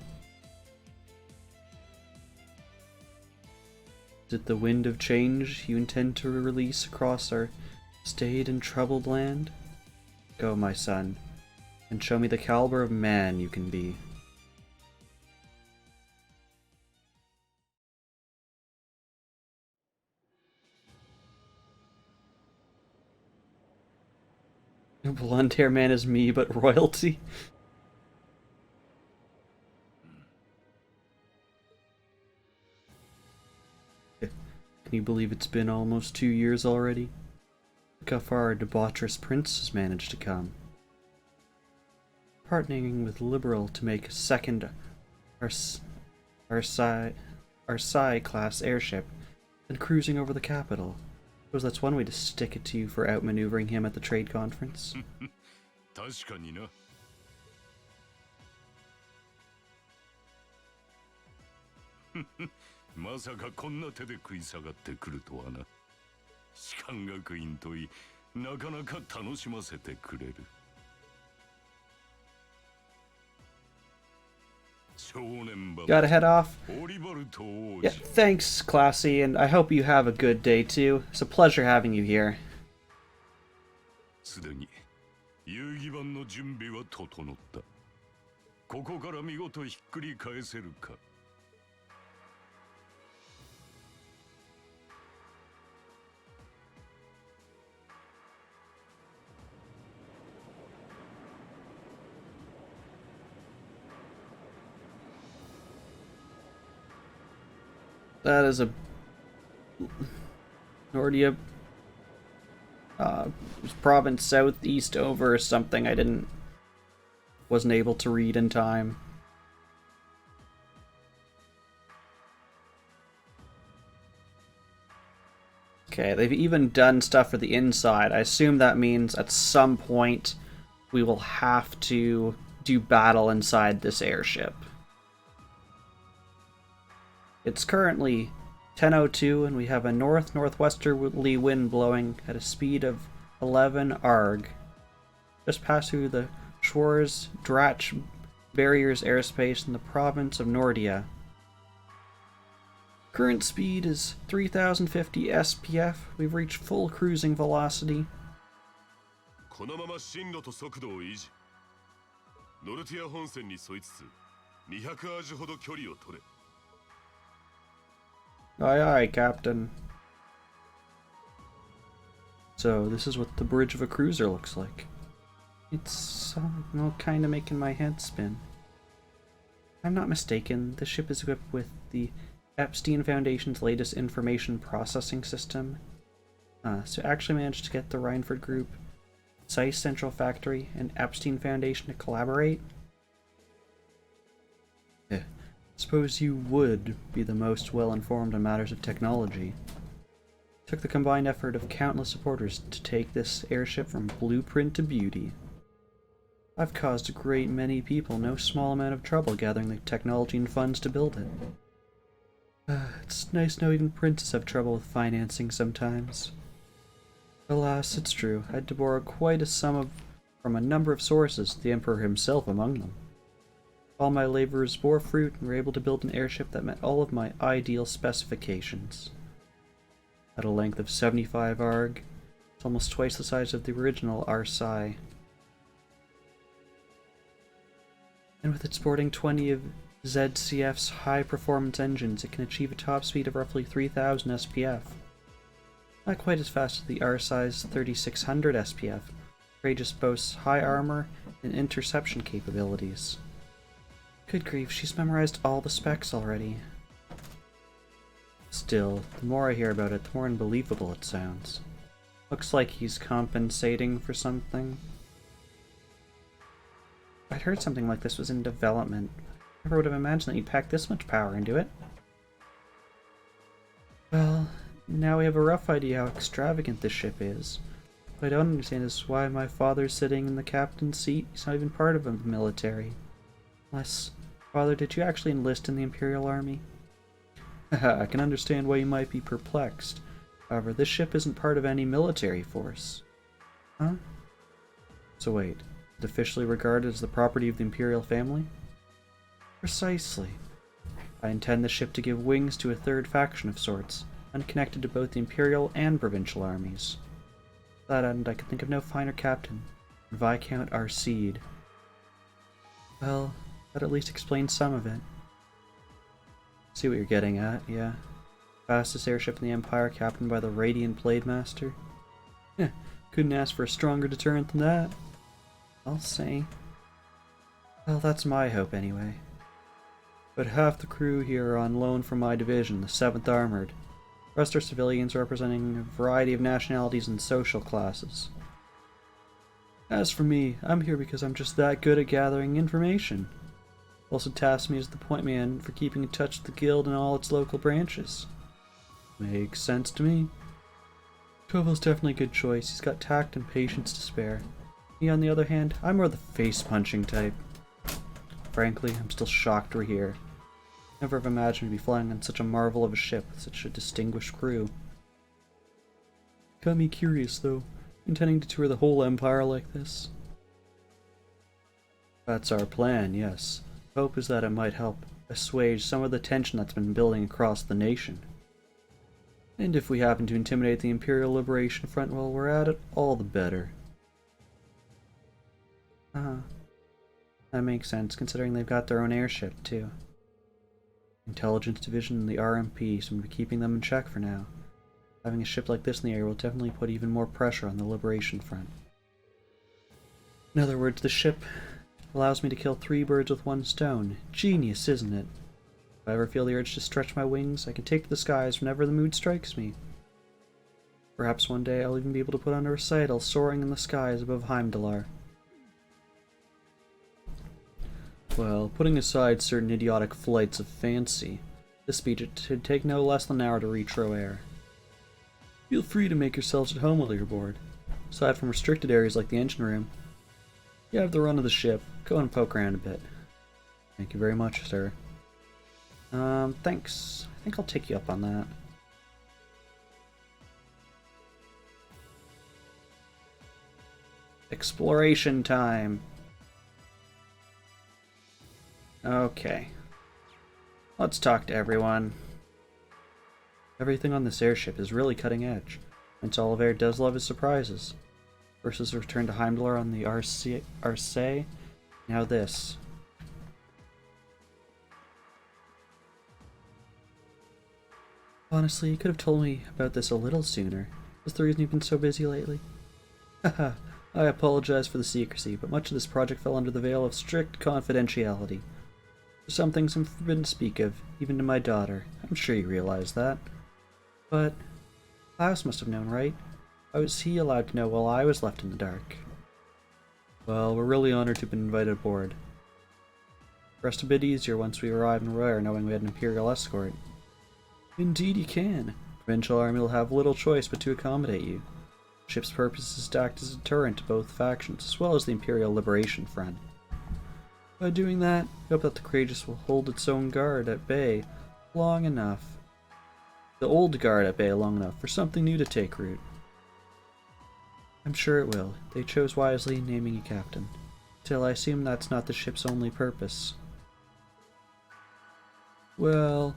it the wind of change you intend to release across our staid and troubled land? Go, my son, and show me the caliber of man you can be. Blonde hair man is me, but royalty. Can you believe it's been almost 2 years already? Look how far our debaucherous prince has managed to come. Partnering with Liberal to make a second Arsai class airship and cruising over the capital. Suppose that's one way to stick it to you for outmaneuvering him at the trade conference. 確かにな。まさかこんな手で食い下がってくるとはな。士官学院といい、なかなか楽しませてくれる。Gotta head off. Yeah, thanks, Classy, and I hope you have a good day too. It's a pleasure having you here. すでに遊戯版の準備は整った。ここから見事ひっくり返せるか。That is a Nordia province southeast over or something. I wasn't able to read in time. Okay, they've even done stuff for the inside. I assume that means at some point we will have to do battle inside this airship. It's currently 10:02 and we have a northwesterly wind blowing at a speed of 11 ARG. Just passed through the Schwarz-Drach barriers airspace in the province of Nordia. Current speed is 3050 SPF. We've reached full cruising velocity. このまま進路と速度を維持。ノルティア本線に沿いつつ200アージュほど距離を取れ。Aye aye, Captain. So, this is what the bridge of a cruiser looks like. It's kind of making my head spin. If I'm not mistaken, the ship is equipped with the Epstein Foundation's latest information processing system. So actually managed to get the Reinford Group, Zeiss Central Factory, and Epstein Foundation to collaborate? Suppose you would be the most well-informed on matters of technology. It took the combined effort of countless supporters to take this airship from blueprint to beauty. I've caused a great many people no small amount of trouble gathering the technology and funds to build it. It's nice to know even princes have trouble with financing sometimes. Alas, it's true. I had to borrow quite a sum from a number of sources, the Emperor himself among them. All my laborers bore fruit and were able to build an airship that met all of my ideal specifications. At a length of 75 ARG, it's almost twice the size of the original Arsai. And with it sporting 20 of ZCF's high-performance engines, it can achieve a top speed of roughly 3000 SPF. Not quite as fast as the Arsai's 3600 SPF, Courageous boasts high armor and interception capabilities. Good grief, she's memorized all the specs already. Still, the more I hear about it, the more unbelievable it sounds. Looks like he's compensating for something. I'd heard something like this was in development. I never would have imagined that you'd pack this much power into it. Well, now we have a rough idea how extravagant this ship is. What I don't understand is why my father's sitting in the captain's seat. He's not even part of the military. Unless, Father, did you actually enlist in the Imperial Army? I can understand why you might be perplexed. However, this ship isn't part of any military force. Huh? So wait, is it officially regarded as the property of the Imperial family? Precisely. I intend the ship to give wings to a third faction of sorts, unconnected to both the Imperial and Provincial armies. To that end, I could think of no finer captain than Viscount Arseed. Well, that at least explains some of it. See what you're getting at, yeah. Fastest airship in the Empire, captained by the Radiant Blade Master. Couldn't ask for a stronger deterrent than that. I'll say. Well, that's my hope anyway. But half the crew here are on loan from my division, the 7th Armored. The rest are civilians representing a variety of nationalities and social classes. As for me, I'm here because I'm just that good at gathering information. Also tasked me as the point man for keeping in touch with the guild and all its local branches. Makes sense to me. Koval's definitely a good choice. He's got tact and patience to spare. Me, on the other hand, I'm more the face-punching type. Frankly, I'm still shocked we're here. Never have imagined to be flying on such a marvel of a ship with such a distinguished crew. Got me curious, though. Intending to tour the whole Empire like this? That's our plan, yes. Hope is that it might help assuage some of the tension that's been building across the nation. And if we happen to intimidate the Imperial Liberation Front while we're at it, all the better. That makes sense, considering they've got their own airship, too. Intelligence Division and the RMP seem to be keeping them in check for now. Having a ship like this in the air will definitely put even more pressure on the Liberation Front. In other words, the ship allows me to kill 3 birds with 1 stone. Genius, isn't it? If I ever feel the urge to stretch my wings, I can take to the skies whenever the mood strikes me. Perhaps one day I'll even be able to put on a recital soaring in the skies above Heimdallr. Well, putting aside certain idiotic flights of fancy, this speech should take no less than an hour to reach Roair. Feel free to make yourselves at home while you're aboard. Aside from restricted areas like the engine room, you have the run of the ship. Go and poke around a bit. Thank you very much, sir. Thanks. I think I'll take you up on that. Exploration time. Okay. Let's talk to everyone. Everything on this airship is really cutting edge. Prince Oliver does love his surprises. First his return to Heimdallr on the Arcee, now this. Honestly, you could have told me about this a little sooner. Is the reason you've been so busy lately? Haha, I apologize for the secrecy, but much of this project fell under the veil of strict confidentiality. There's some things I'm forbidden to speak of, even to my daughter. I'm sure you realize that. But Klaus must have known, right? How was he allowed to know while I was left in the dark? Well, we're really honored to have been invited aboard. Rest a bit easier once we arrive in Roair knowing we had an Imperial escort. Indeed you can. The Provincial Army will have little choice but to accommodate you. The ship's purpose is to act as a deterrent to both factions, as well as the Imperial Liberation Front. By doing that, we hope that the Courageous will hold its own guard at bay long enough. The old guard at bay long enough for something new to take root. I'm sure it will. They chose wisely in naming you captain. Still, I assume that's not the ship's only purpose. Well,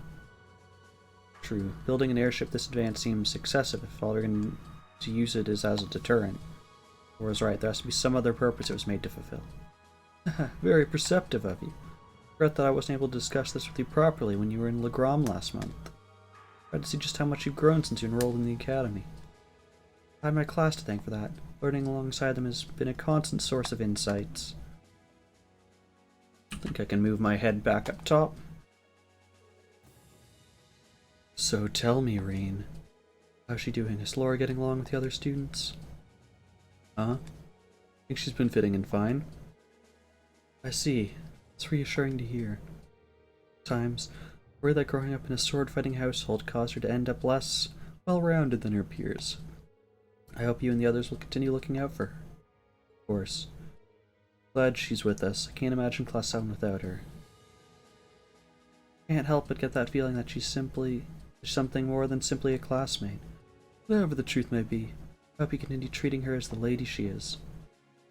true. Building an airship this advanced seems excessive if all we're going to use it is as a deterrent. Or is right, there has to be some other purpose it was made to fulfill. Very perceptive of you. Regret that I wasn't able to discuss this with you properly when you were in Legram last month. Glad to see just how much you've grown since you enrolled in the academy. I had my class to thank for that. Learning alongside them has been a constant source of insights. I think I can move my head back up top. So tell me, Rain, how's she doing? Is Laura getting along with the other students? Huh? I think she's been fitting in fine. I see. It's reassuring to hear. Sometimes, I worry that growing up in a sword-fighting household caused her to end up less well-rounded than her peers. I hope you and the others will continue looking out for her. Of course. Glad she's with us. I can't imagine Class 7 without her. Can't help but get that feeling that she's something more than simply a classmate. Whatever the truth may be, I hope you continue treating her as the lady she is.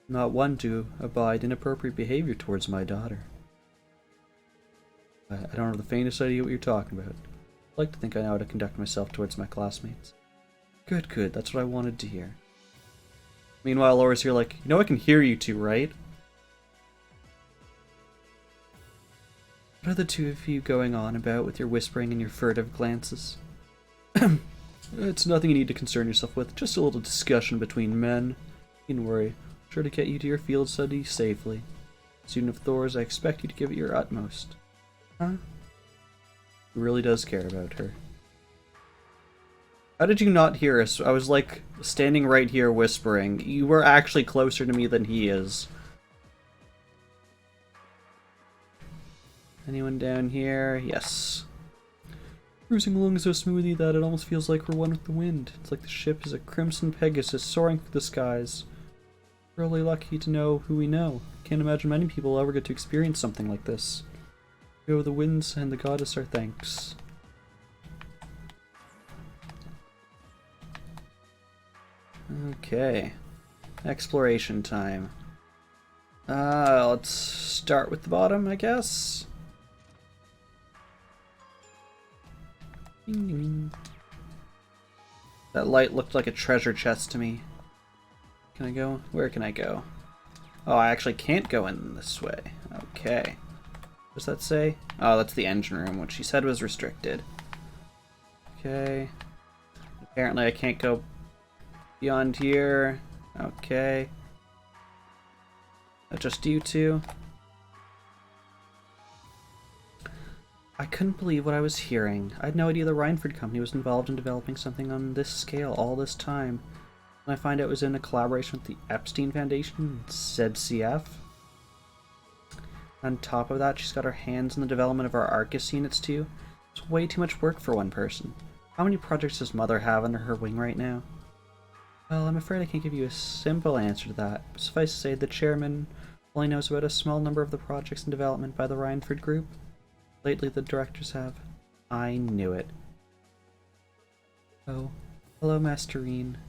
I'm not one to abide inappropriate behavior towards my daughter. I don't have the faintest idea what you're talking about. I'd like to think I know how to conduct myself towards my classmates. Good, good, that's what I wanted to hear. Meanwhile, Laura's here like, you know I can hear you two, right? What are the two of you going on about with your whispering and your furtive glances? It's nothing you need to concern yourself with, just a little discussion between men. Don't worry, I'm sure to get you to your field study safely. Student of Thor's, I expect you to give it your utmost. Huh? He really does care about her. How did you not hear us? I was like standing right here whispering. You were actually closer to me than he is. Anyone down here? Yes. Cruising along so smoothly that it almost feels like we're one with the wind. It's like the ship is a crimson Pegasus soaring through the skies. We're really lucky to know who we know. Can't imagine many people will ever get to experience something like this. We owe the winds and the goddess our thanks. Okay. Exploration time. Let's start with the bottom, I guess. Ding, ding, ding. That light looked like a treasure chest to me. Can I go? Where can I go? Oh, I actually can't go in this way. Okay. What does that say? Oh, that's the engine room, which she said was restricted. Okay. Apparently I can't go beyond here. Okay. Just you two. I couldn't believe what I was hearing. I had no idea the Reinford Company was involved in developing something on this scale all this time. And I find out it was in a collaboration with the Epstein Foundation, ZCF. On top of that, she's got her hands in the development of our Arcus units too. It's way too much work for one person. How many projects does Mother have under her wing right now? Well, I'm afraid I can't give you a simple answer to that. Suffice to say, the chairman only knows about a small number of the projects in development by the Reinford Group. Lately, the directors have. I knew it. Oh, hello, Masterine.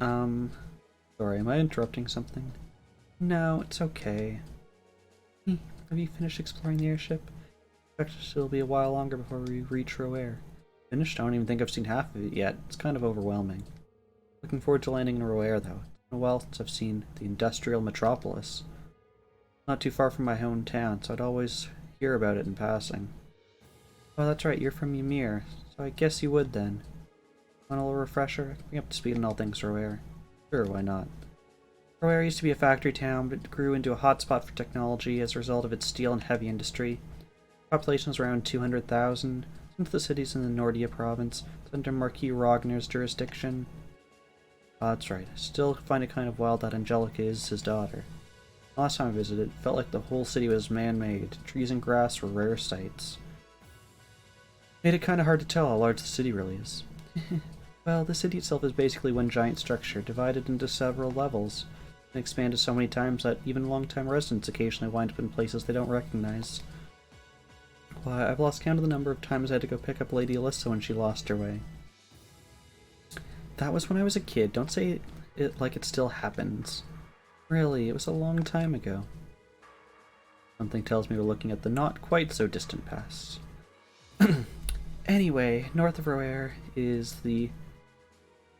Sorry, am I interrupting something? No, it's okay. Have you finished exploring the airship? I expect it'll be a while longer before we reach Roer. Finished? I don't even think I've seen half of it yet. It's kind of overwhelming. Looking forward to landing in Roer, though. It's been a while since I've seen the industrial metropolis. Not too far from my hometown, so I'd always hear about it in passing. Oh, that's right, you're from Ymir, so I guess you would then. Want a little refresher? Bring up to speed on all things Roer. Sure, why not? Roer used to be a factory town, but it grew into a hotspot for technology as a result of its steel and heavy industry. Population is around 200,000. Some of the cities in the Nordia province. It's under Marquis Ragnar's jurisdiction. That's right. I still find it kind of wild that Angelica is his daughter. Last time I visited, it felt like the whole city was man-made. Trees and grass were rare sights. Made it kind of hard to tell how large the city really is. Well, the city itself is basically one giant structure, divided into several levels, and expanded so many times that even long-time residents occasionally wind up in places they don't recognize. Why, I've lost count of the number of times I had to go pick up Lady Alyssa when she lost her way. That was when I was a kid. Don't say it like it still happens. Really, it was a long time ago. Something tells me we're looking at the not quite so distant past. Anyway, north of Roer is the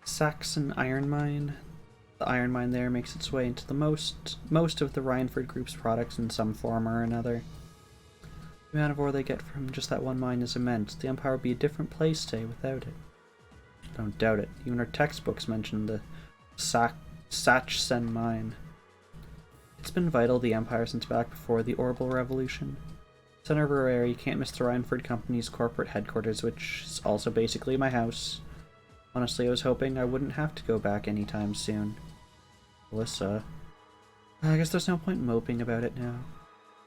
Saxon iron mine. The iron mine there makes its way into the most of the Reinford Group's products in some form or another. The amount of ore they get from just that one mine is immense. The Empire would be a different place today without it. Don't doubt it. Even our textbooks mention the Sachsen mine. It's been vital to the Empire since back before the Orbital Revolution. Center of Roer, you can't miss the Reinford Company's corporate headquarters, which is also basically my house. Honestly, I was hoping I wouldn't have to go back anytime soon. Alyssa. I guess there's no point moping about it now.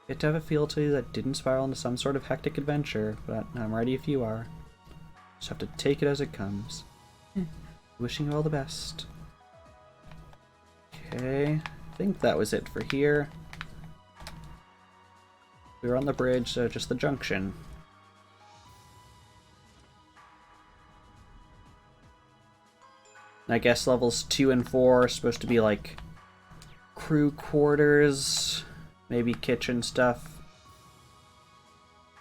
You have to have a feel to you that didn't spiral into some sort of hectic adventure, but I'm ready if you are. Just have to take it as it comes. Wishing you all the best. Okay, I think that was it for here. We were on the bridge, so just the junction. I guess levels 2 and 4 are supposed to be like crew quarters, maybe kitchen stuff.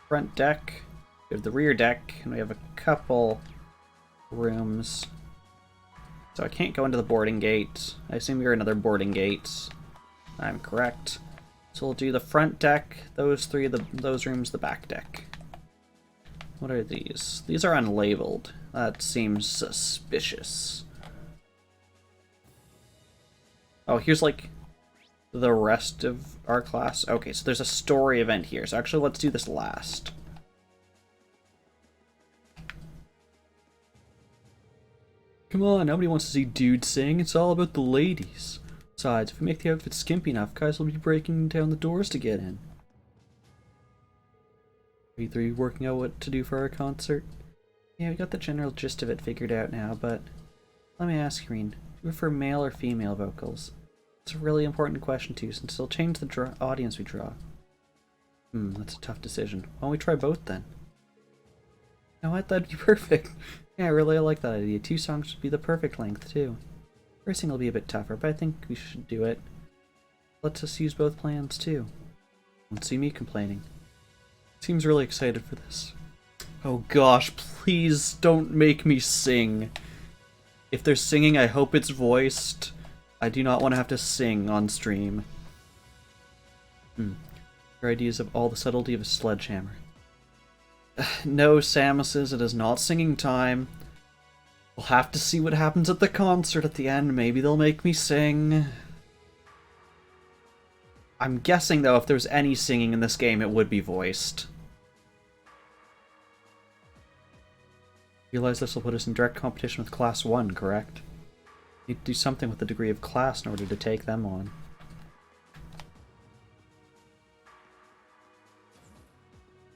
Front deck, we have the rear deck, and we have a couple rooms. So I can't go into the boarding gate. I assume you're another boarding gate. I'm correct. So we'll do the front deck, those three, those rooms, the back deck. What are these? These are unlabeled. That seems suspicious. Oh, here's like the rest of our class. Okay, so there's a story event here. So actually, let's do this last. Come on, nobody wants to see dudes sing. It's all about the ladies. Besides, if we make the outfit skimpy enough, guys will be breaking down the doors to get in. Are you three working out what to do for our concert? Yeah, we got the general gist of it figured out now, but let me ask you, Reen, do you prefer male or female vocals? It's a really important question too, since it'll change the audience we draw. That's a tough decision. Why don't we try both then? You know what? That'd be perfect. Yeah, I really like that idea. 2 songs would be the perfect length too. First thing will be a bit tougher, but I think we should do it. Let's just use both plans too. Won't see me complaining. Seems really excited for this. Oh gosh, please don't make me sing. If there's singing, I hope it's voiced. I do not want to have to sing on stream. Your ideas of all the subtlety of a sledgehammer. No, Samuses, it is not singing time. We'll have to see what happens at the concert at the end. Maybe they'll make me sing. I'm guessing, though, if there's any singing in this game, it would be voiced. Realize this will put us in direct competition with Class 1, correct? Need to do something with the degree of class in order to take them on.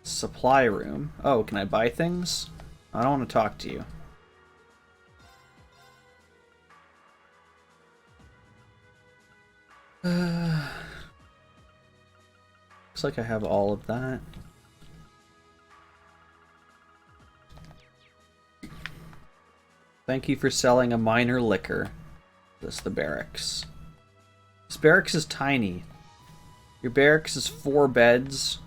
Supply room. Oh, can I buy things? I don't want to talk to you. Looks like I have all of that. Thank you for selling a minor liquor. This is the barracks. This barracks is tiny. Your barracks is 4 beds.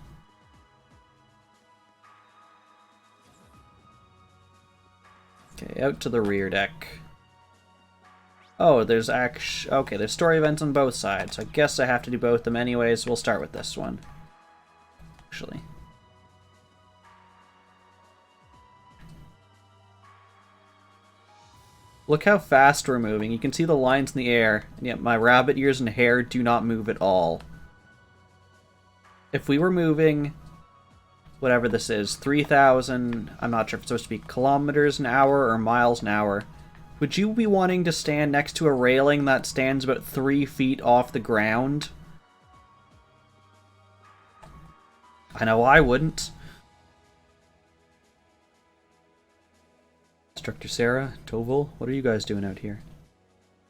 Okay, out to the rear deck. Oh, there's okay, there's story events on both sides. I guess I have to do both of them anyways. We'll start with this one. Actually. Look how fast we're moving. You can see the lines in the air, and yet my rabbit ears and hair do not move at all. If we were moving, whatever this is, 3,000, I'm not sure if it's supposed to be kilometers an hour or miles an hour, would you be wanting to stand next to a railing that stands about 3 feet off the ground? I know I wouldn't. Instructor Sarah, Toval, what are you guys doing out here?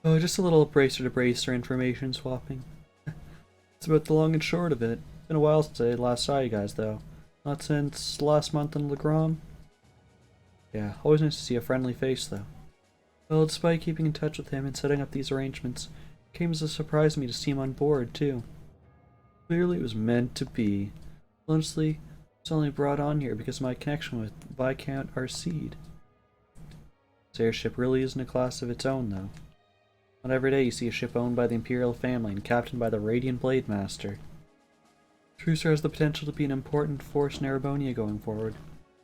Oh, just a little bracer-to-bracer information swapping. That's about the long and short of it. Been a while since I last saw you guys, though. Not since last month in Legram. Yeah, always nice to see a friendly face, though. Well, despite keeping in touch with him and setting up these arrangements, it came as a surprise to me to see him on board, too. Clearly it was meant to be. Honestly, I was only brought on here because of my connection with Viscount Arseed. This airship really isn't a class of its own, though. Not every day you see a ship owned by the Imperial family and captained by the Radiant Blade Master. Trucer has the potential to be an important force in Erebonia going forward.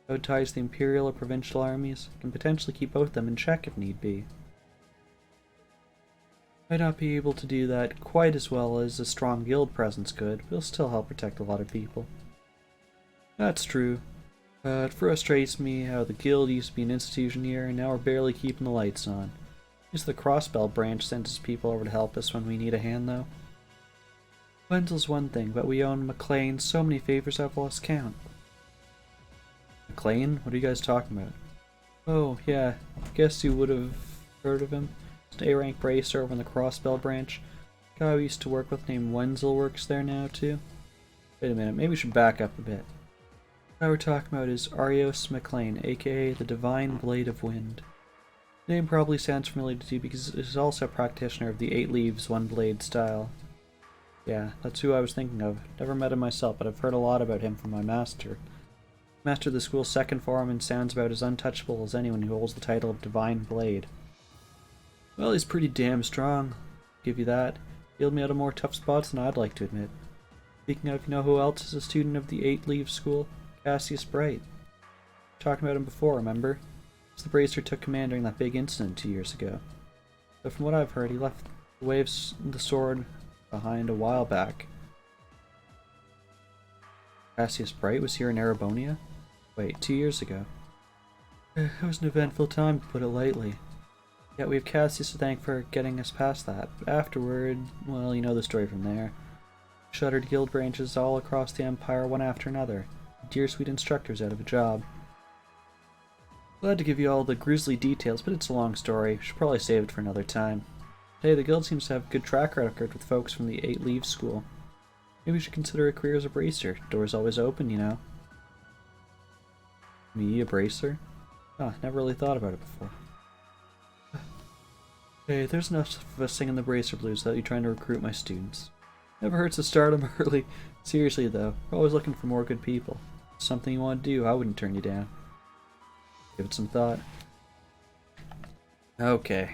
Without ties to the Imperial or Provincial armies, can potentially keep both of them in check if need be. Might not be able to do that quite as well as a strong guild presence could, but it'll still help protect a lot of people. That's true. It frustrates me how the guild used to be an institution here, and now we're barely keeping the lights on. Just the Crossbell branch sends its people over to help us when we need a hand, though. Wenzel's one thing, but we own McLean so many favors I've lost count. McLean? What are you guys talking about? Oh, yeah, I guess you would have heard of him. Just an A-rank bracer over in the Crossbell branch. The guy we used to work with named Wenzel works there now, too. Wait a minute, maybe we should back up a bit. What we're talking about is Arios McLean, aka the Divine Blade of Wind. The name probably sounds familiar to you because he's also a practitioner of the 8 Leaves, 1 Blade style. Yeah, that's who I was thinking of. Never met him myself, but I've heard a lot about him from my master. Master of the school's second form and sounds about as untouchable as anyone who holds the title of Divine Blade. Well, he's pretty damn strong. I'll give you that. Healed me out of more tough spots than I'd like to admit. Speaking of, you know who else is a student of the 8 Leaves school? Cassius Bright. Talking about him before, remember? It's the bracer took command during that big incident 2 years ago. But from what I've heard, he left the waves of the sword behind a while back. Cassius Bright was here in Erebonia? Wait, 2 years ago. It was an eventful time, to put it lightly. Yeah, we have Cassius to thank for getting us past that. Afterward, well, you know the story from there. Shuttered guild branches all across the Empire, one after another. Dear sweet instructors out of a job. Glad to give you all the grisly details, but it's a long story. Should probably save it for another time. Hey, the guild seems to have a good track record with folks from the 8 Leaves School. Maybe we should consider a career as a bracer. Door's always open, you know. Me, a bracer? Oh, never really thought about it before. Hey, there's enough of us singing the bracer blues without you trying to recruit my students. Never hurts to start them early. Seriously though, we're always looking for more good people. If it's something you want to do, I wouldn't turn you down. Give it some thought. Okay,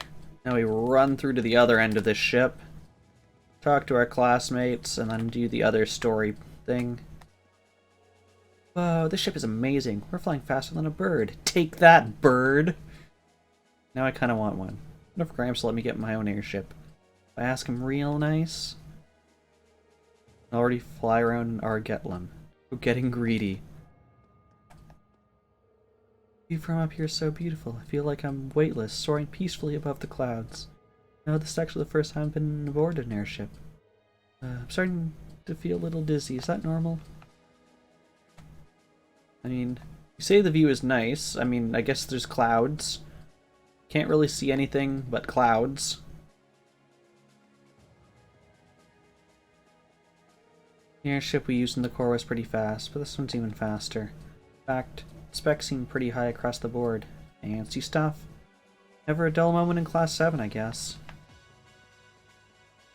now we run through to the other end of this ship, talk to our classmates, and then do the other story thing. Whoa, this ship is amazing. We're flying faster than a bird. Take that, bird! Now I kind of want one. What if Gramps let me get my own airship? If I ask him real nice? I already fly around in Argetlam. We're getting greedy. View from up here is so beautiful. I feel like I'm weightless, soaring peacefully above the clouds. No, this is actually the first time I've been aboard an airship. I'm starting to feel a little dizzy. Is that normal? I mean, you say the view is nice. I mean, I guess there's clouds. Can't really see anything but clouds. The airship we used in the core was pretty fast, but this one's even faster. In fact, specs seem pretty high across the board. Fancy stuff. Never a dull moment in Class 7, I guess.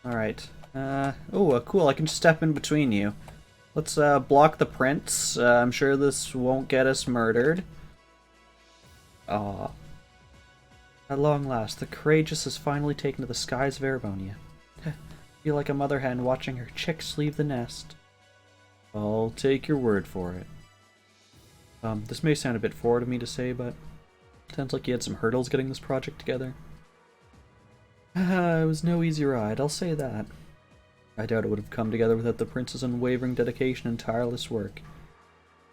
Alright. Oh, cool, I can just step in between you. Let's block the prince. I'm sure this won't get us murdered. Aw. At long last, the Courageous has finally taken to the skies of Erebonia. Feel like a mother hen watching her chicks leave the nest. I'll take your word for it. This may sound a bit forward of me to say, but it sounds like you had some hurdles getting this project together. It was no easy ride, I'll say that. I doubt it would have come together without the prince's unwavering dedication and tireless work.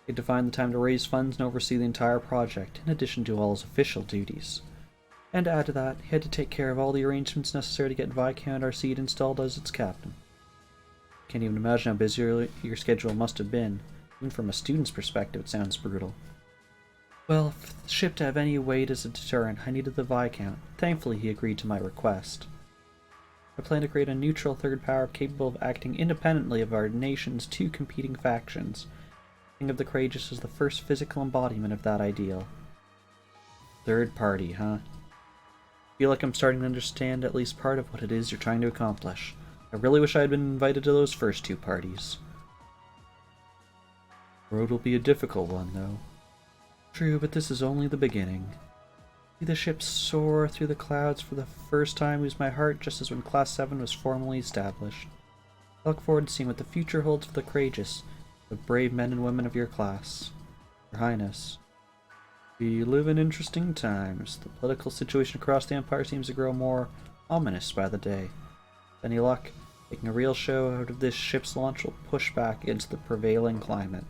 He had to find the time to raise funds and oversee the entire project, in addition to all his official duties. And to add to that, he had to take care of all the arrangements necessary to get Viscount Arcide installed as its captain. Can't even imagine how busy your schedule must have been. Even from a student's perspective, it sounds brutal. Well, for the ship to have any weight as a deterrent, I needed the Viscount. Thankfully, he agreed to my request. I plan to create a neutral third power capable of acting independently of our nation's 2 competing factions. King of the Courageous is the first physical embodiment of that ideal. Third party, huh? Feel like I'm starting to understand at least part of what it is you're trying to accomplish. I really wish I had been invited to those first 2 parties. The road will be a difficult one, though. True, but this is only the beginning. See the ship soar through the clouds for the first time lose my heart just as when Class 7 was formally established. I look forward to seeing what the future holds for the Courageous, the brave men and women of your class. Your Highness. We live in interesting times. The political situation across the Empire seems to grow more ominous by the day. With any luck, making a real show out of this ship's launch will push back against the prevailing climate.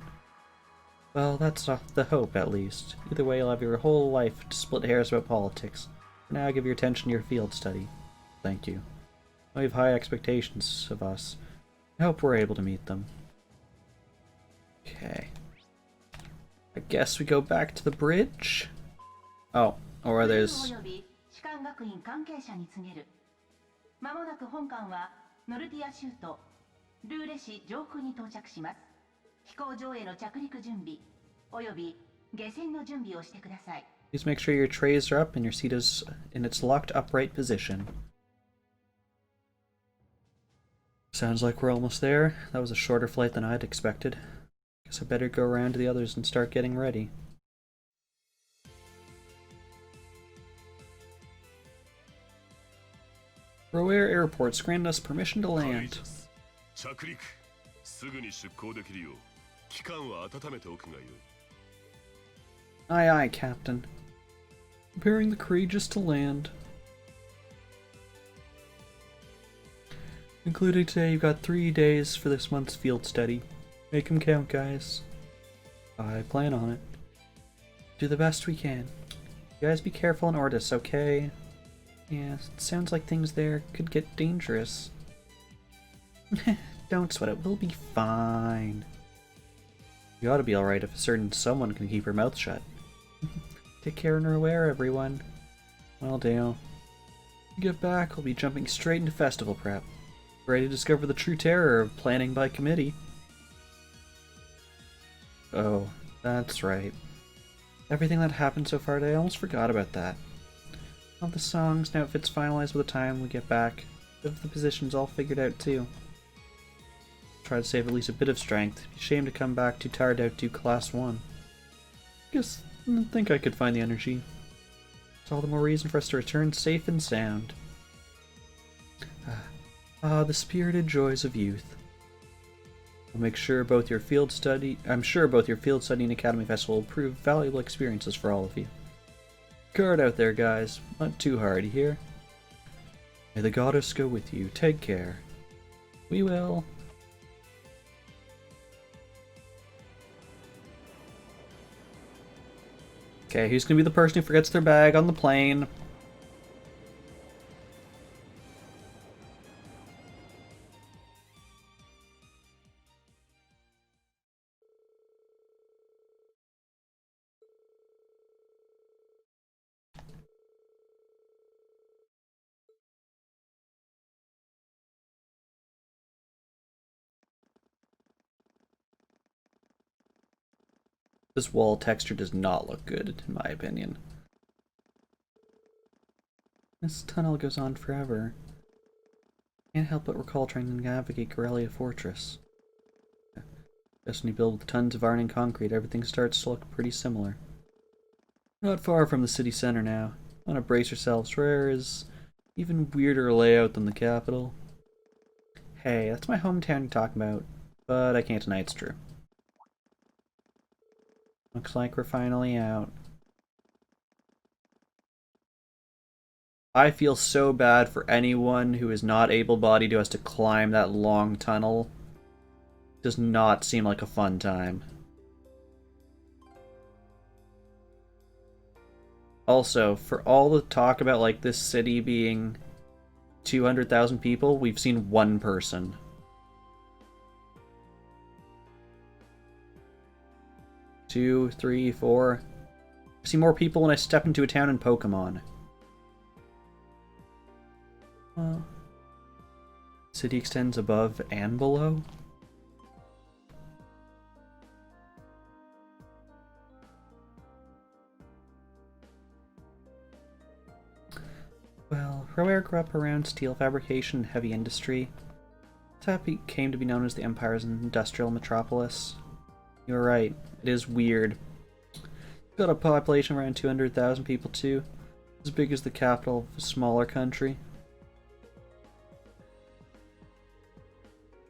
Well, that's the hope, at least. Either way, you'll have your whole life to split hairs about politics. For now, give your attention to your field study. Thank you. We have high expectations of us. I hope we're able to meet them. Okay. I guess we go back to the bridge? Oh, or there's... まもなく本艦はノルティア州都ルーレ市上空に到着します。飛行場への着陸準備および下船の準備をしてください。Please make sure your trays are up and your seat is in its locked upright position. Sounds like we're almost there. That was a shorter flight than I'd expected. Guess I better go around to the others and start getting ready. Roair Airport's granted us permission to land. Aye aye, Captain. Preparing the Courageous to land. Including today, you've got 3 days for this month's field study. Make 'em count, guys. I plan on it. Do the best we can. You guys be careful in Ortis, okay? Yeah, it sounds like things there could get dangerous. Don't sweat it, we'll be fine. You ought to be alright if a certain someone can keep her mouth shut. Take care and aware, everyone. Will do. When we get back, we'll be jumping straight into festival prep. Ready to discover the true terror of planning by committee. Oh, that's right. Everything that happened so far today, I almost forgot about that. All the songs and outfits finalized by the time we get back. Have the positions all figured out too. Try to save at least a bit of strength. Be ashamed to come back too tired to outdo Class 1. Guess I think I could find the energy. It's all the more reason for us to return safe and sound. The spirited joys of youth. I'll make sure both your field study and Academy Festival will prove valuable experiences for all of you. Guard out there, guys. Not too hard, you hear? May the goddess go with you. Take care. We will. Okay, who's gonna be the person who forgets their bag on the plane? This wall texture does not look good, in my opinion. This tunnel goes on forever. Can't help but recall trying to navigate Corellia Fortress. Just when you build with tons of iron and concrete, everything starts to look pretty similar. Not far from the city center now. Want to brace yourselves, Rare is even weirder layout than the capital. Hey, that's my hometown you're talking about, but I can't deny it's true. Looks like we're finally out. I feel so bad for anyone who is not able-bodied who has to climb that long tunnel. Does not seem like a fun time. Also, for all the talk about like this city being 200,000 people, we've seen one person. Two, three, four. I see more people when I step into a town in Pokemon. Well, city extends above and below. Well, Roer grew up around steel fabrication and heavy industry. That came to be known as the Empire's industrial metropolis. You were right, it is weird. It's got a population around 200,000 people too, as big as the capital of a smaller country.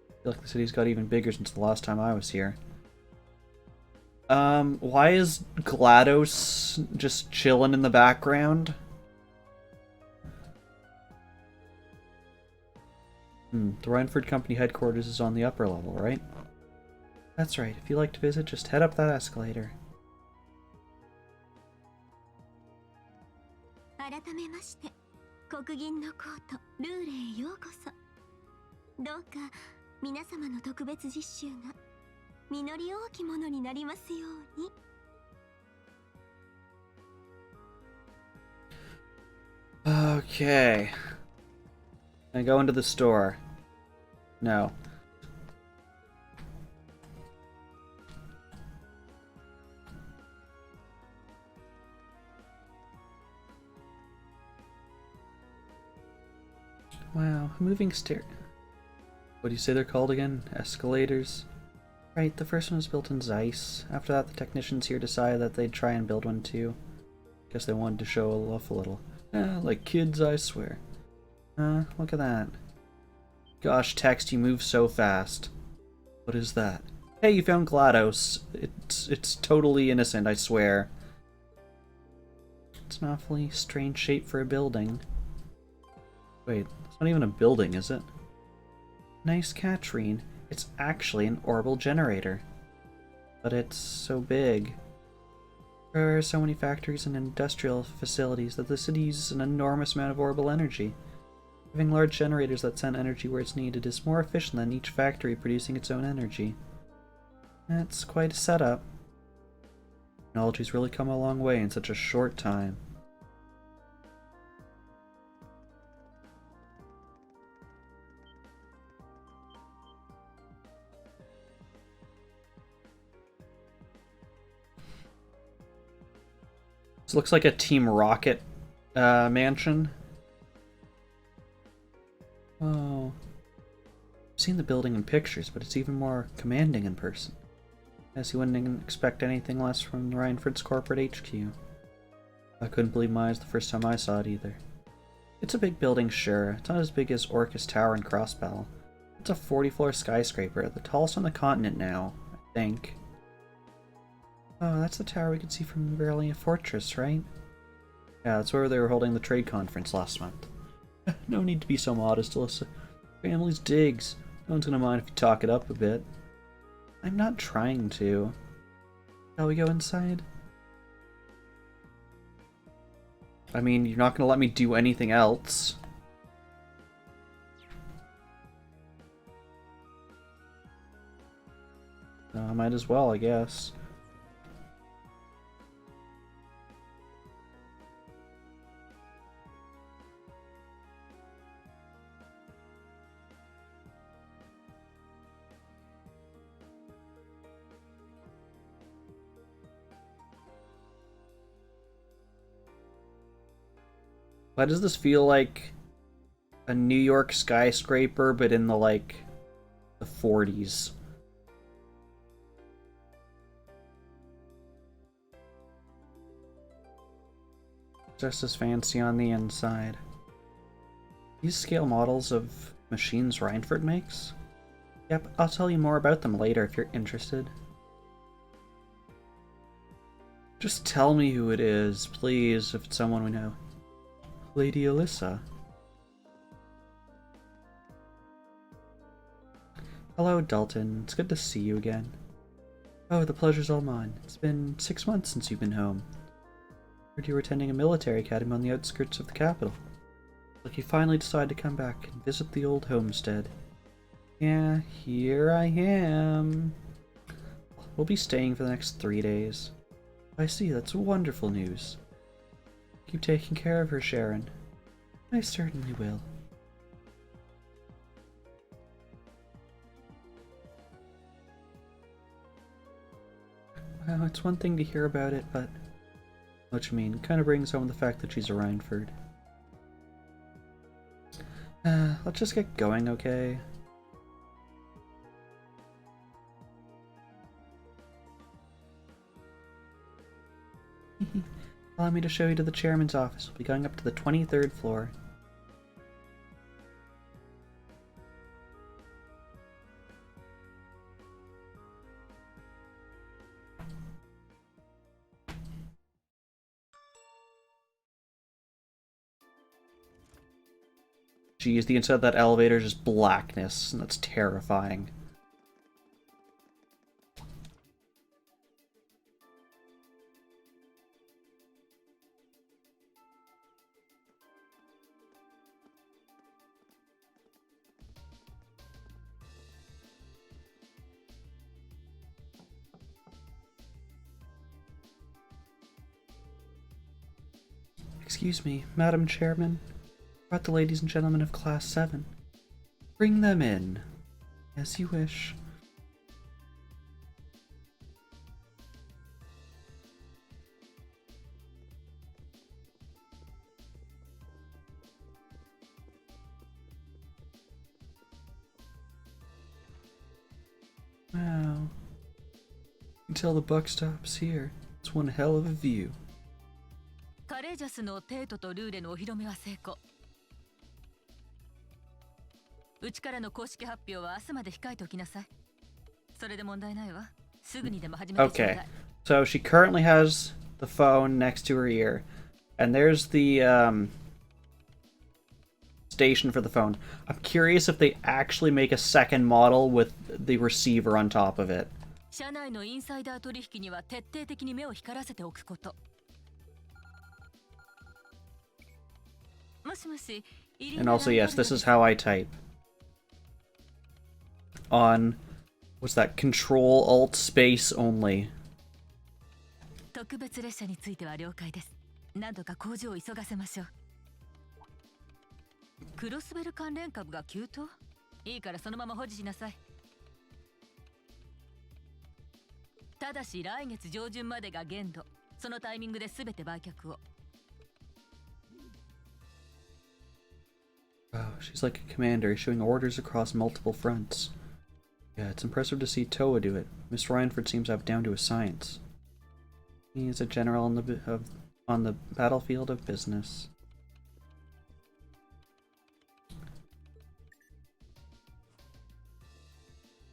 I feel like the city's got even bigger since the last time I was here. Why is GLaDOS just chilling in the background? The Rhineford Company headquarters is on the upper level, right? That's right, if you like to visit, just head up that escalator. 改めまして、国銀のコート、ルーレへようこそ。どうか皆様の特別実習が実り多きものになりますように。Okay. I go into the store. No. Wow, moving stair. What do you say they're called again? Escalators? Right, the first one was built in Zeiss. After that, the technicians here decided that they'd try and build one too. Guess they wanted to show off a little. Like kids, I swear. Look at that. Gosh, Text, you move so fast. What is that? Hey, you found GLaDOS. It's totally innocent, I swear. It's an awfully strange shape for a building. Wait, it's not even a building, is it? Nice catch, Reen. It's actually an orbital generator. But it's so big. There are so many factories and industrial facilities that the city uses an enormous amount of orbital energy. Having large generators that send energy where it's needed is more efficient than each factory producing its own energy. That's quite a setup. Technology's really come a long way in such a short time. This looks like a Team Rocket mansion. Oh. I've seen the building in pictures, but it's even more commanding in person. Guess you wouldn't expect anything less from Reinford's corporate HQ. I couldn't believe my eyes the first time I saw it either. It's a big building, sure. It's not as big as Orcus Tower and Crossbell. It's a 40-floor skyscraper, the tallest on the continent now, I think. Oh, that's the tower we could see from Verilian Fortress, right? Yeah, that's where they were holding the trade conference last month. No need to be so modest, Alyssa. Family's digs. No one's gonna mind if you talk it up a bit. I'm not trying to. Shall we go inside? I mean, you're not gonna let me do anything else. I might as well, I guess. Why does this feel like a New York skyscraper, but in the, like, the 40s? Just as fancy on the inside. These scale models of machines Reinford makes? Yep, I'll tell you more about them later if you're interested. Just tell me who it is, please, if it's someone we know. Lady Alyssa. Hello, Dalton. It's good to see you again. Oh, the pleasure's all mine. It's been 6 months since you've been home. Heard you were attending a military academy on the outskirts of the capital. Like you finally decided to come back and visit the old homestead. Yeah, here I am. We'll be staying for the next 3 days. I see, that's wonderful news. Keep taking care of her, Sharon. I certainly will. Well, it's one thing to hear about it, but... what you mean? Kind of brings home the fact that she's a Reinford. Let's just get going, okay? Allow me to show you to the chairman's office. We'll be going up to the 23rd floor. Geez, the inside of that elevator is just blackness, and that's terrifying. Excuse me, Madam Chairman. Brought the ladies and gentlemen of Class 7. Bring them in. As you wish. Wow. You can tell the buck stops here. It's one hell of a view. カレージャスのテートとルーレのお披露目は成功。うちからの公式発表は明日まで控えておきなさい。それで問題ないわ。すぐにでも始めてちょうだい。Okay, so she currently has the phone next to her ear, and there's the station for the phone. I'm curious if they actually make a second model with the receiver on top of it. 社内のインサイダー取引には徹底的に目を光らせておくこと。もしもし、 And also, yes, this is how I type. On, what's that? Control Alt Space only. 特別列車については了解です。何度か工場を急がせましょう。クロスベル関連株が急騰？いいからそのまま保持しなさい。ただし来月上旬までが限度。そのタイミングで全て売却を。Wow, she's like a commander, issuing orders across multiple fronts. Yeah, it's impressive to see Toa do it. Miss Ryanford seems to have down to a science. He is a general on the battlefield of business.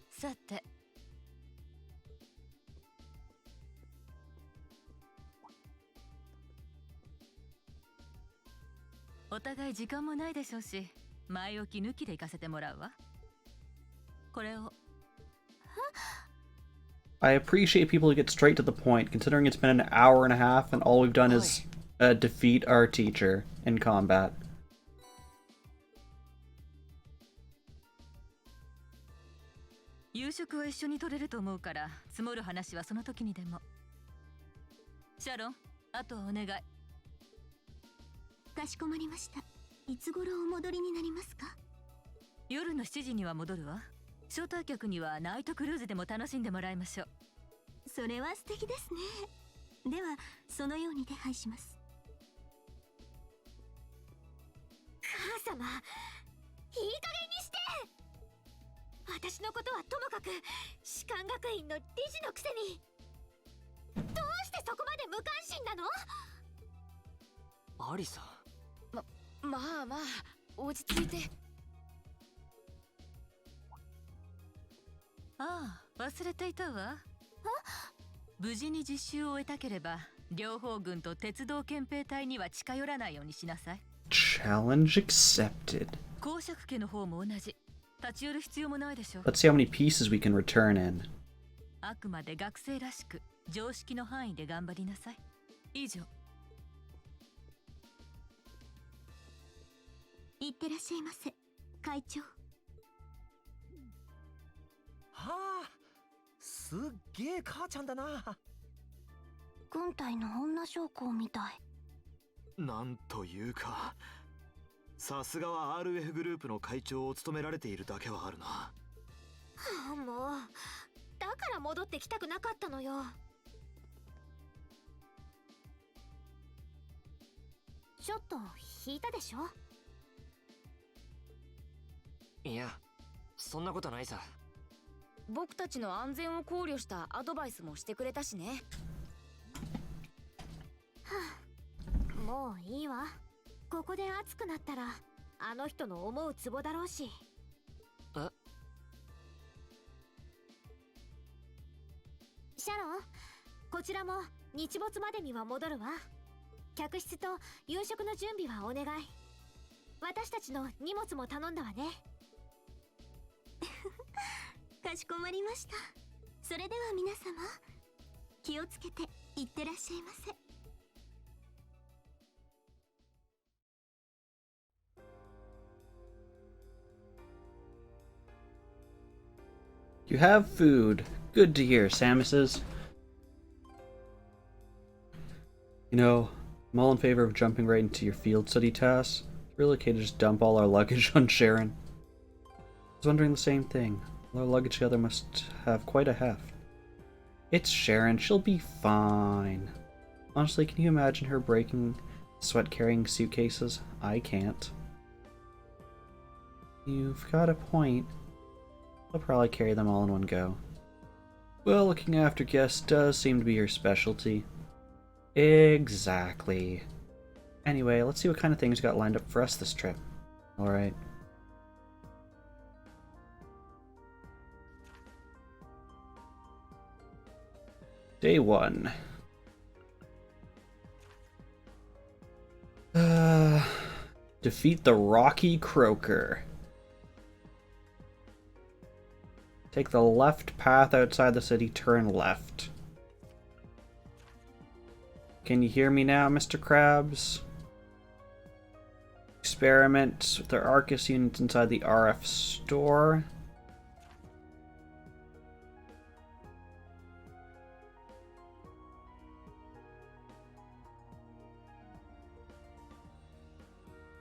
さて。お互い時間もないでしょうし、前置き抜きで行かせてもらうわ。これを。I appreciate people who get straight to the point, considering it's been an hour and a half and all we've done is defeat our teacher in combat. 夕食は一緒に取れると思うから、積もる話はその時にでも。シャロン、あとはお願い。かしこまりました。いつ頃お戻りになりますか？夜の7時には戻るわ。招待客にはナイトクルーズでも楽しんでもらいましょう。それは素敵ですね。ではそのように手配します。母様、いい加減にして。私のことはともかく士官学院の理事のくせに、どうしてそこまで無関心なの？アリサ。まあまあ、落ち着いて。ああ、忘れていたわ。無事に実習を終えたければ、両方軍と鉄道憲兵隊には近寄らないようにしなさい。Challenge accepted. 公爵家の方も同じ。立ち寄る必要もないでしょ。Let's see how many pieces we can return in. あくまで学生らしく、常識の範囲で頑張りなさい。以上。いってらっしゃいませ、会長。はあ、すっげえ母ちゃんだな。軍隊の女将校みたい。なんというか、さすがは RF グループの会長を務められているだけはあるな。はあ、もうだから戻ってきたくなかったのよ。ちょっと引いたでしょ？いや、そんなことないさ。僕たちの安全を考慮したアドバイスもしてくれたしね。はあ、もういいわ。ここで熱くなったらあの人の思うツボだろうし。シャロン、こちらも日没までには戻るわ。客室と夕食の準備はお願い。私たちの荷物も頼んだわね。かしこまりました。それでは皆様、気をつけていってらっしゃいませ。You have food. Good to hear, Samuses. You know, I'm all in favor of jumping right into your field study tasks. It's really okay to just dump all our luggage on Sharon. I was wondering the same thing. All our luggage together must have quite a heft. It's Sharon. She'll be fine. Honestly, can you imagine her breaking sweat carrying suitcases? I can't. You've got a point. I'll probably carry them all in one go. Well, looking after guests does seem to be your specialty. Exactly. Anyway, let's see what kind of things got lined up for us this trip. Alright. Day 1. Defeat the Rocky Croaker. Take the left path outside the city, turn left. Can you hear me now, Mr. Krabs? Experiment with their Arcus units inside the RF store.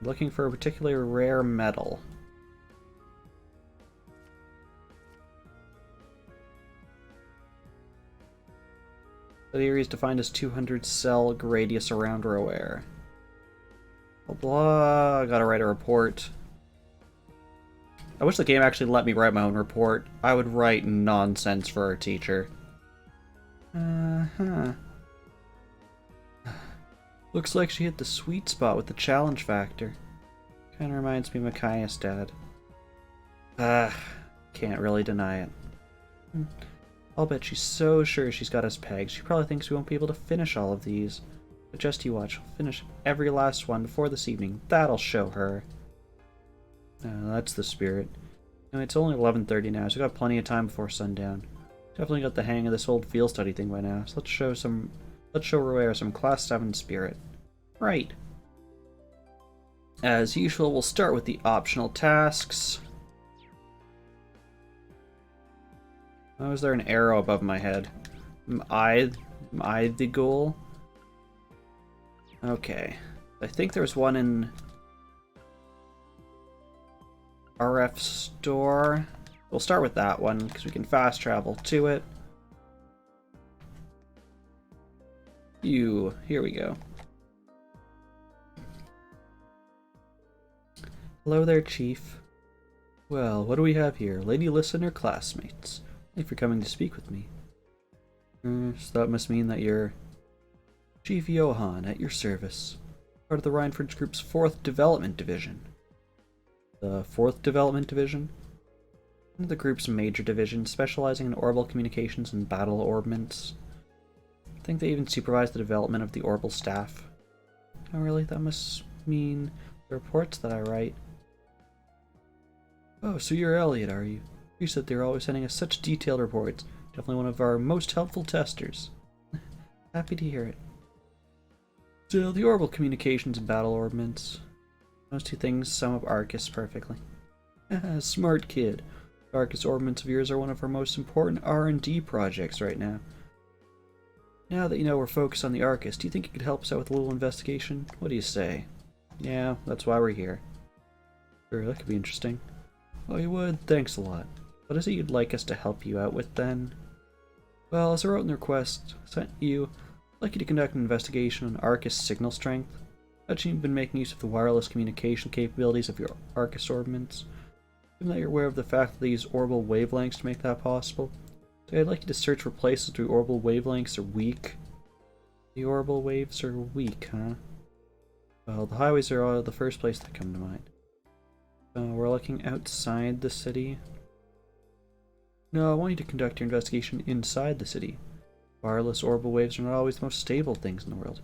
Looking for a particularly rare metal. The area is defined as 200 cell radius around Roer. Blah blah, I gotta write a report. I wish the game actually let me write my own report. I would write nonsense for our teacher. Looks like she hit the sweet spot with the challenge factor. Kinda reminds me of Micaiah's dad. Can't really deny it. I'll bet she's so sure she's got us pegged. She probably thinks we won't be able to finish all of these. But just you watch, we'll finish every last one before this evening. That'll show her. That's the spirit. Anyway, it's only 11:30 now, so we've got plenty of time before sundown. Definitely got the hang of this old field study thing by now, so let's show Roer some Class 7 spirit. Right. As usual, we'll start with the optional tasks. Why was there an arrow above my head? Am I the goal? Okay. I think there's one in RF store. We'll start with that one, because we can fast travel to it. Here we go. Hello there, Chief. Well, what do we have here? Lady Listener, classmates. Thank you for coming to speak with me. So that must mean that you're Chief Johann, at your service. Part of the Rhineford Group's 4th Development Division. The 4th Development Division? One of the group's major divisions, specializing in orbital communications and battle orbments. I think they even supervise the development of the orbital staff. Oh really? That must mean the reports that I write. Oh, so you're Elliot, are you? You said they were always sending us such detailed reports. Definitely one of our most helpful testers. Happy to hear it. So, the orbital communications and battle orbments. Those two things sum up Arcus perfectly. Smart kid. The Arcus orbments of yours are one of our most important R&D projects right now. Now that you know we're focused on the Arcus, do you think you could help us out with a little investigation? What do you say? Yeah, that's why we're here. Sure, that could be interesting. Oh, you would? Thanks a lot. What is it you'd like us to help you out with, then? Well, as I wrote in the request sent you, I'd like you to conduct an investigation on Arcus signal strength. Imagine you've been making use of the wireless communication capabilities of your Arcus orbments. Given that you're aware of the fact that they use orbital wavelengths to make that possible, so I'd like you to search for places where orbital wavelengths are weak. The orbital waves are weak, huh? Well, the highways are the first place that come to mind. We're looking outside the city. No, I want you to conduct your investigation inside the city. Wireless orbital waves are not always the most stable things in the world.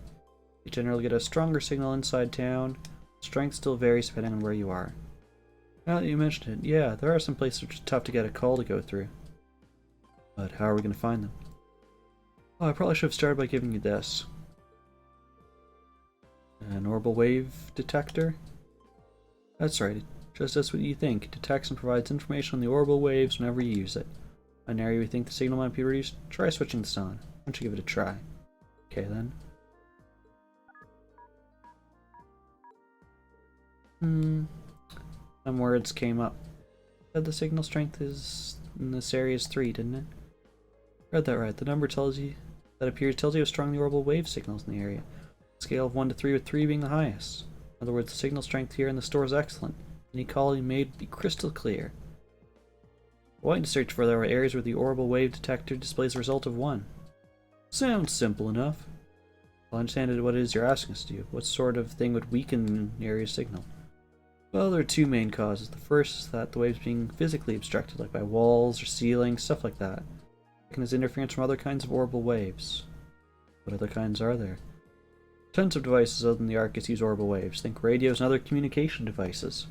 You generally get a stronger signal inside town. Strength still varies depending on where you are. Now that you mentioned it, yeah, there are some places which are tough to get a call to go through. But how are we going to find them? Oh, I probably should have started by giving you this. An orbital wave detector? That's right. Just as what you think. It detects and provides information on the orbital waves whenever you use it. An area we think the signal might be reduced, try switching this on. Why don't you give it a try? Okay then. Some words came up. Said the signal strength is in this area is 3, didn't it? Read that right. The number tells you tells you how strong the orbital wave signals in the area. Scale of 1 to 3 with 3 being the highest. In other words, the signal strength here in the store is excellent. Any call you made would be crystal clear. I want you to search for there are areas where the orbital wave detector displays a result of 1. Sounds simple enough. Well, I understand what it is you're asking us to do. What sort of thing would weaken the area's signal? Well, there are 2 main causes. The first is that the wave's being physically obstructed, like by walls or ceilings, stuff like that. Second is interference from other kinds of orbital waves. What other kinds are there? Tons of devices other than the Arcus use orbital waves. Think radios and other communication devices.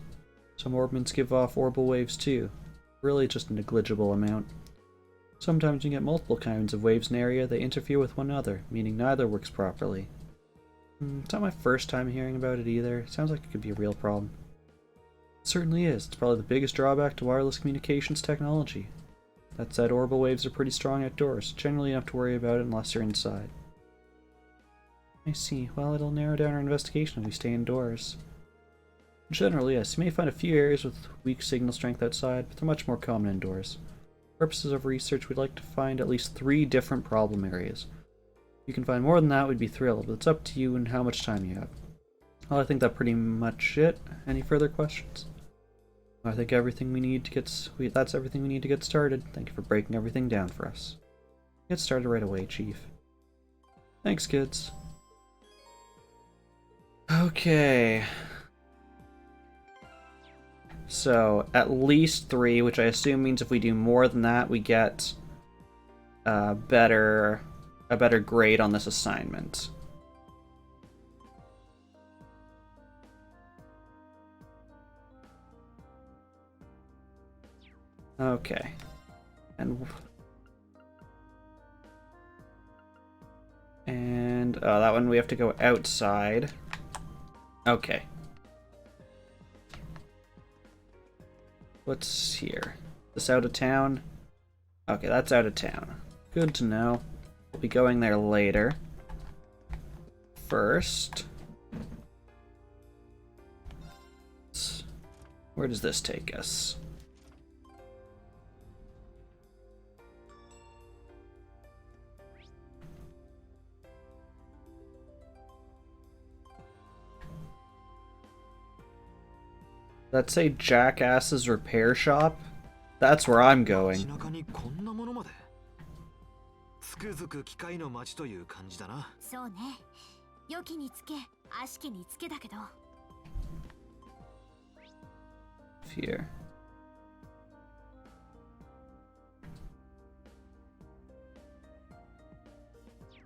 Some orbments give off orbital waves too. Really just a negligible amount. Sometimes you get multiple kinds of waves in an area that interfere with one another, meaning neither works properly. It's not my first time hearing about it either. Sounds like it could be a real problem. It certainly is. It's probably the biggest drawback to wireless communications technology. That said, orbital waves are pretty strong outdoors, generally enough to worry about it unless you're inside. I see. Well, it'll narrow down our investigation if we stay indoors. In general, yes, you may find a few areas with weak signal strength outside, but they're much more common indoors. For purposes of research, we'd like to find at least 3 different problem areas. If you can find more than that, we'd be thrilled, but it's up to you and how much time you have. Well, I think that's pretty much it. Any further questions? I think everything we need to that's everything we need to get started. Thank you for breaking everything down for us. Get started right away, Chief. Thanks, kids. Okay. So, at least 3, which I assume means if we do more than that, we get a better grade on this assignment. Okay. And that one we have to go outside. Okay. What's here? This out of town? Okay, that's out of town. Good to know. We'll be going there later. First, where does this take us? Let's say Jackass's repair shop. That's where I'm going. つくづく機械の街という感じだな。そうね。良きにつけ、悪しきにつけだけど。Here.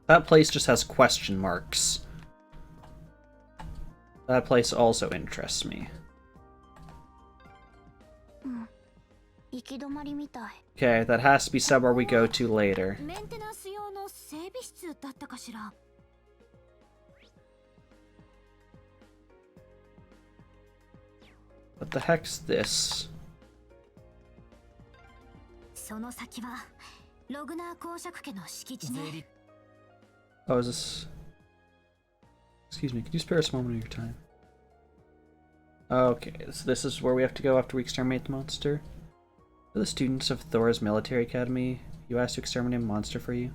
That place just has question marks. That place also interests me. Okay, that has to be somewhere we go to later. What the heck's this? Oh, is this... Excuse me, could you spare us a moment of your time? Okay, so this is where we have to go after we exterminate the monster. For the students of Thor's military academy, you asked to exterminate a monster for you?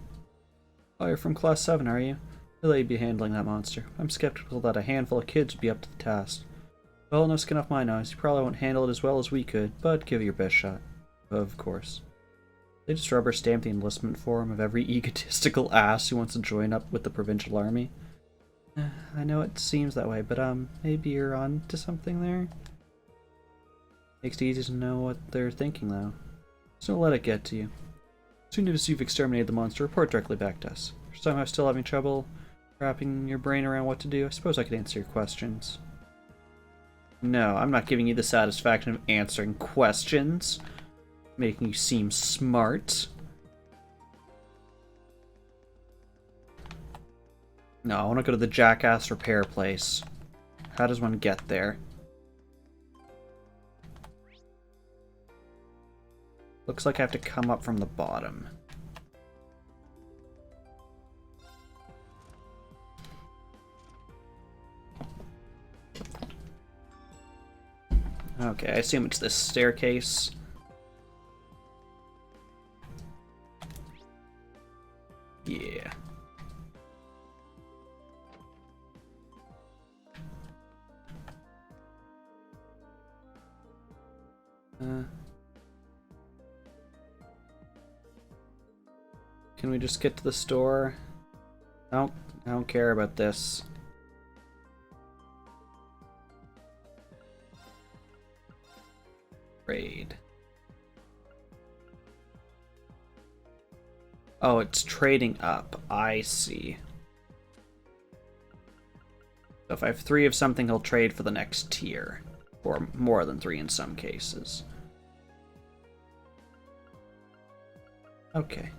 Oh, you're from Class 7, are you? I'll let you be handling that monster. I'm skeptical that a handful of kids would be up to the task. Well, no skin off my nose. You probably won't handle it as well as we could, but give it your best shot. Of course. They just rubber stamp the enlistment form of every egotistical ass who wants to join up with the provincial army. I know it seems that way, but maybe you're on to something there? Makes it easy to know what they're thinking, though. So don't let it get to you. As soon as you've exterminated the monster, report directly back to us. If somehow still having trouble wrapping your brain around what to do, I suppose I could answer your questions. No, I'm not giving you the satisfaction of answering questions. Making you seem smart. No, I want to go to the Jackass repair place. How does one get there? Looks like I have to come up from the bottom. Okay, I assume it's this staircase. Yeah. Can we just get to the store? Nope, I don't care about this. Trade. Oh, it's trading up. I see. So if I have 3 of something, he'll trade for the next tier. Or more than 3 in some cases. Okay.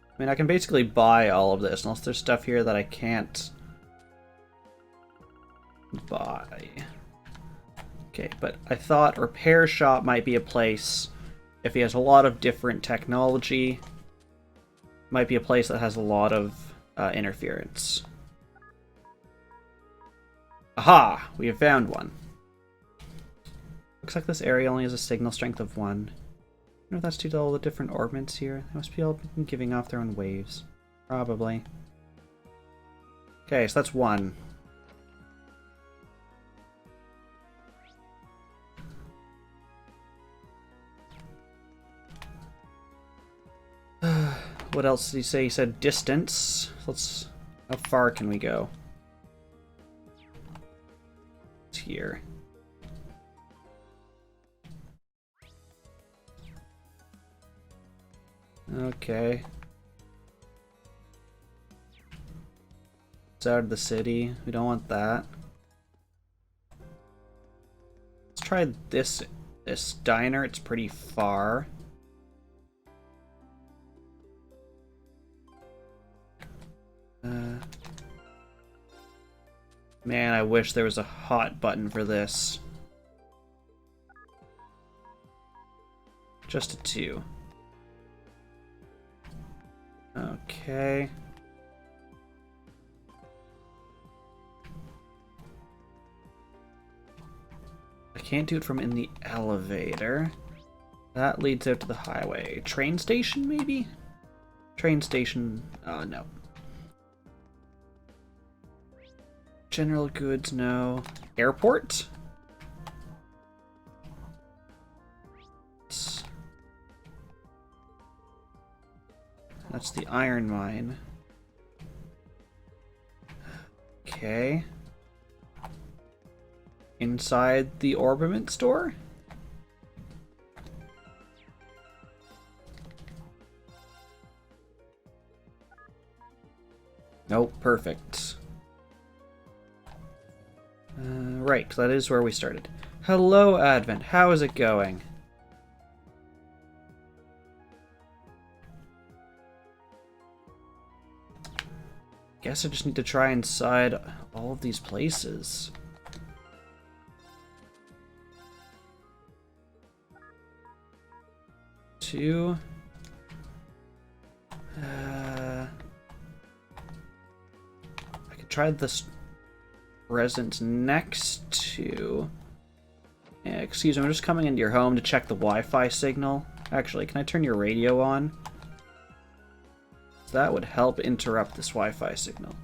I mean, I can basically buy all of this, unless there's stuff here that I can't buy. Okay, but I thought repair shop might be a place, if he has a lot of different technology, might be a place that has a lot of interference. Aha! We have found one. Looks like this area only has a signal strength of 1. I wonder if that's due to all the different orbits here. They must be all giving off their own waves. Probably. Okay, so that's 1. What else did he say? He said distance. Let's... How far can we go? It's here. Okay. It's out of the city. We don't want that. Let's try this diner. It's pretty far. Man, I wish there was a hot button for this. Just a 2. Okay. I can't do it from in the elevator. That leads out to the highway. Train station, maybe? Train station, no. General goods, no. Airport? That's the iron mine. Okay. Inside the Orbiment store? Nope, perfect. Right, that is where we started. Hello, Advent. How is it going? Guess I just need to try inside all of these places. Two. I could try this resident next to... Yeah, excuse me, I'm just coming into your home to check the Wi-Fi signal. Actually, can I turn your radio on? That would help interrupt this Wi-Fi signal.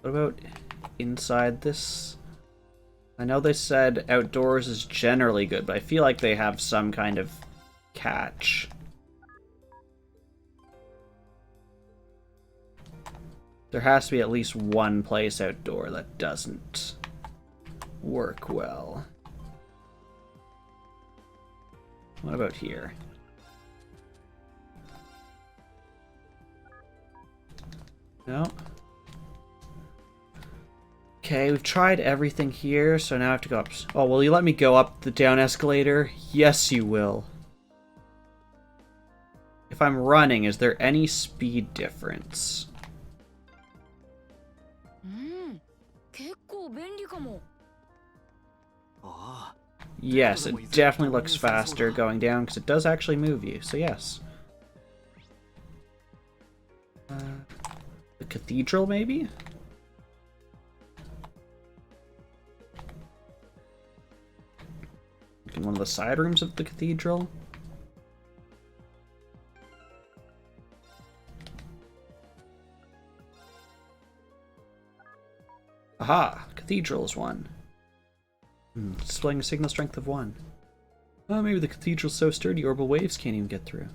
What about inside this? I know they said outdoors is generally good, but I feel like they have some kind of catch. There has to be at least one place outdoor that doesn't work well. What about here? No. Okay, we've tried everything here, so now I have to go up. Oh, will you let me go up the down escalator? Yes, you will. If I'm running, is there any speed difference? Yes, it definitely looks faster going down because it does actually move you, so yes. The cathedral, maybe? In one of the side rooms of the cathedral? Aha! Cathedral is 1. Displaying a signal strength of 1. Oh, maybe the cathedral's so sturdy orbital waves can't even get through.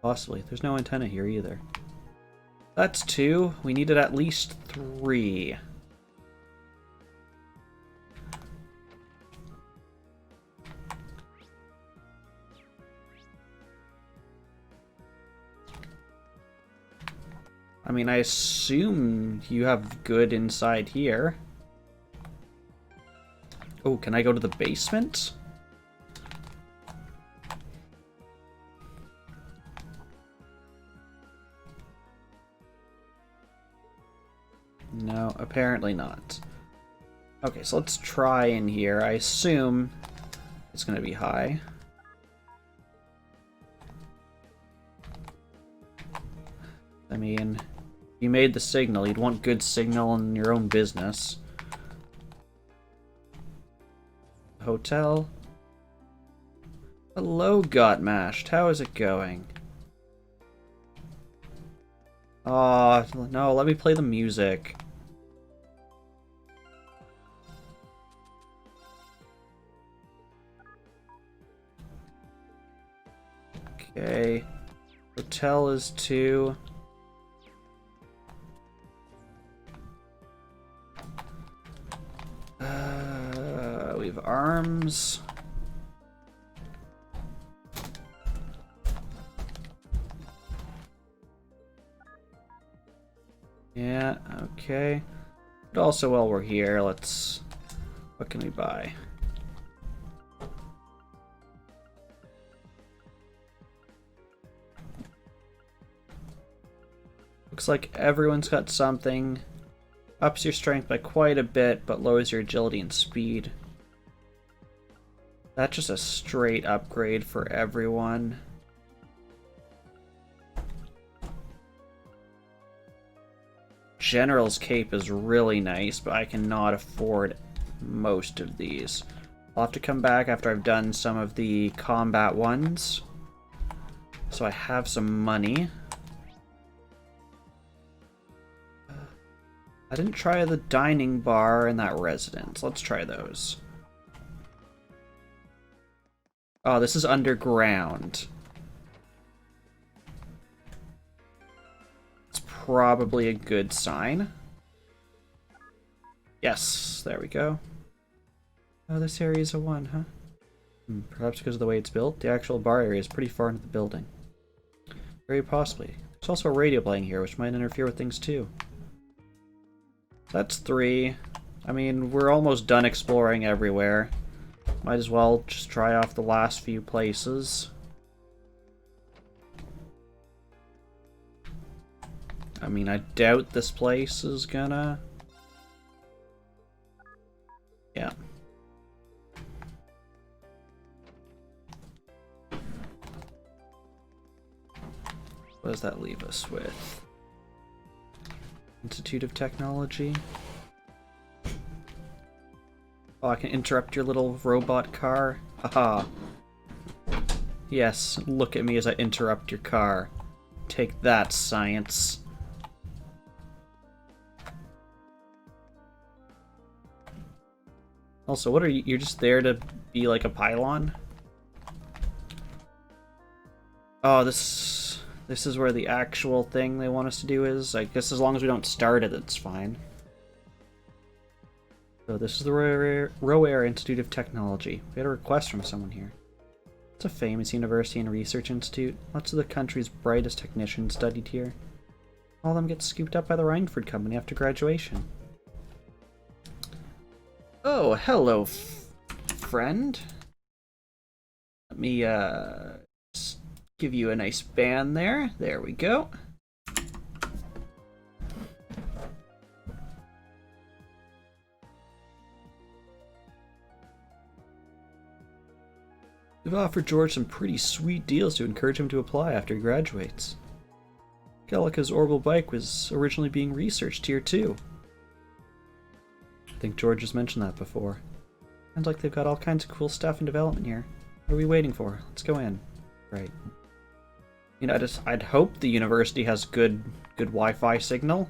Possibly. There's no antenna here either. That's 2. We needed at least 3. I mean, I assume you have good inside here. Oh, can I go to the basement? No, apparently not. Okay, so let's try in here. I assume it's going to be high. I mean, you made the signal. You'd want good signal in your own business. Hotel. Hello, Got Mashed. How is it going? Oh, no, let me play the music. Okay. Hotel is 2. We have arms. Yeah, okay. But also while we're here, let's... What can we buy? Looks like everyone's got something. Ups your strength by quite a bit, but lowers your agility and speed. That's just a straight upgrade for everyone. General's Cape is really nice, but I cannot afford most of these. I'll have to come back after I've done some of the combat ones. So I have some money. I didn't try the dining bar and that residence. Let's try those. Oh, this is underground. It's probably a good sign. Yes, there we go. Oh, this area is a 1, huh? Perhaps because of the way it's built. The actual bar area is pretty far into the building. Very possibly. There's also a radio playing here, which might interfere with things too. That's 3. I mean, we're almost done exploring everywhere. Might as well just try off the last few places. I mean, I doubt this place is gonna... Yeah. What does that leave us with? Institute of Technology. Oh, I can interrupt your little robot car. Haha. Yes, look at me as I interrupt your car. Take that, science. Also, what are you? You're just there to be like a pylon? Oh, this is where the actual thing they want us to do is. I guess as long as we don't start it, it's fine. So this is the Roair Institute of Technology. We had a request from someone here. It's a famous university and research institute. Lots of the country's brightest technicians studied here. All of them get scooped up by the Reinford Company after graduation. Oh, hello, friend. Let me, just give you a nice band there. There we go. We've offered George some pretty sweet deals to encourage him to apply after he graduates. Gallica's orbital bike was originally being researched here too. I think George has mentioned that before. Sounds like they've got all kinds of cool stuff in development here. What are we waiting for? Let's go in. Right. You know, I'd hope the university has good Wi-Fi signal,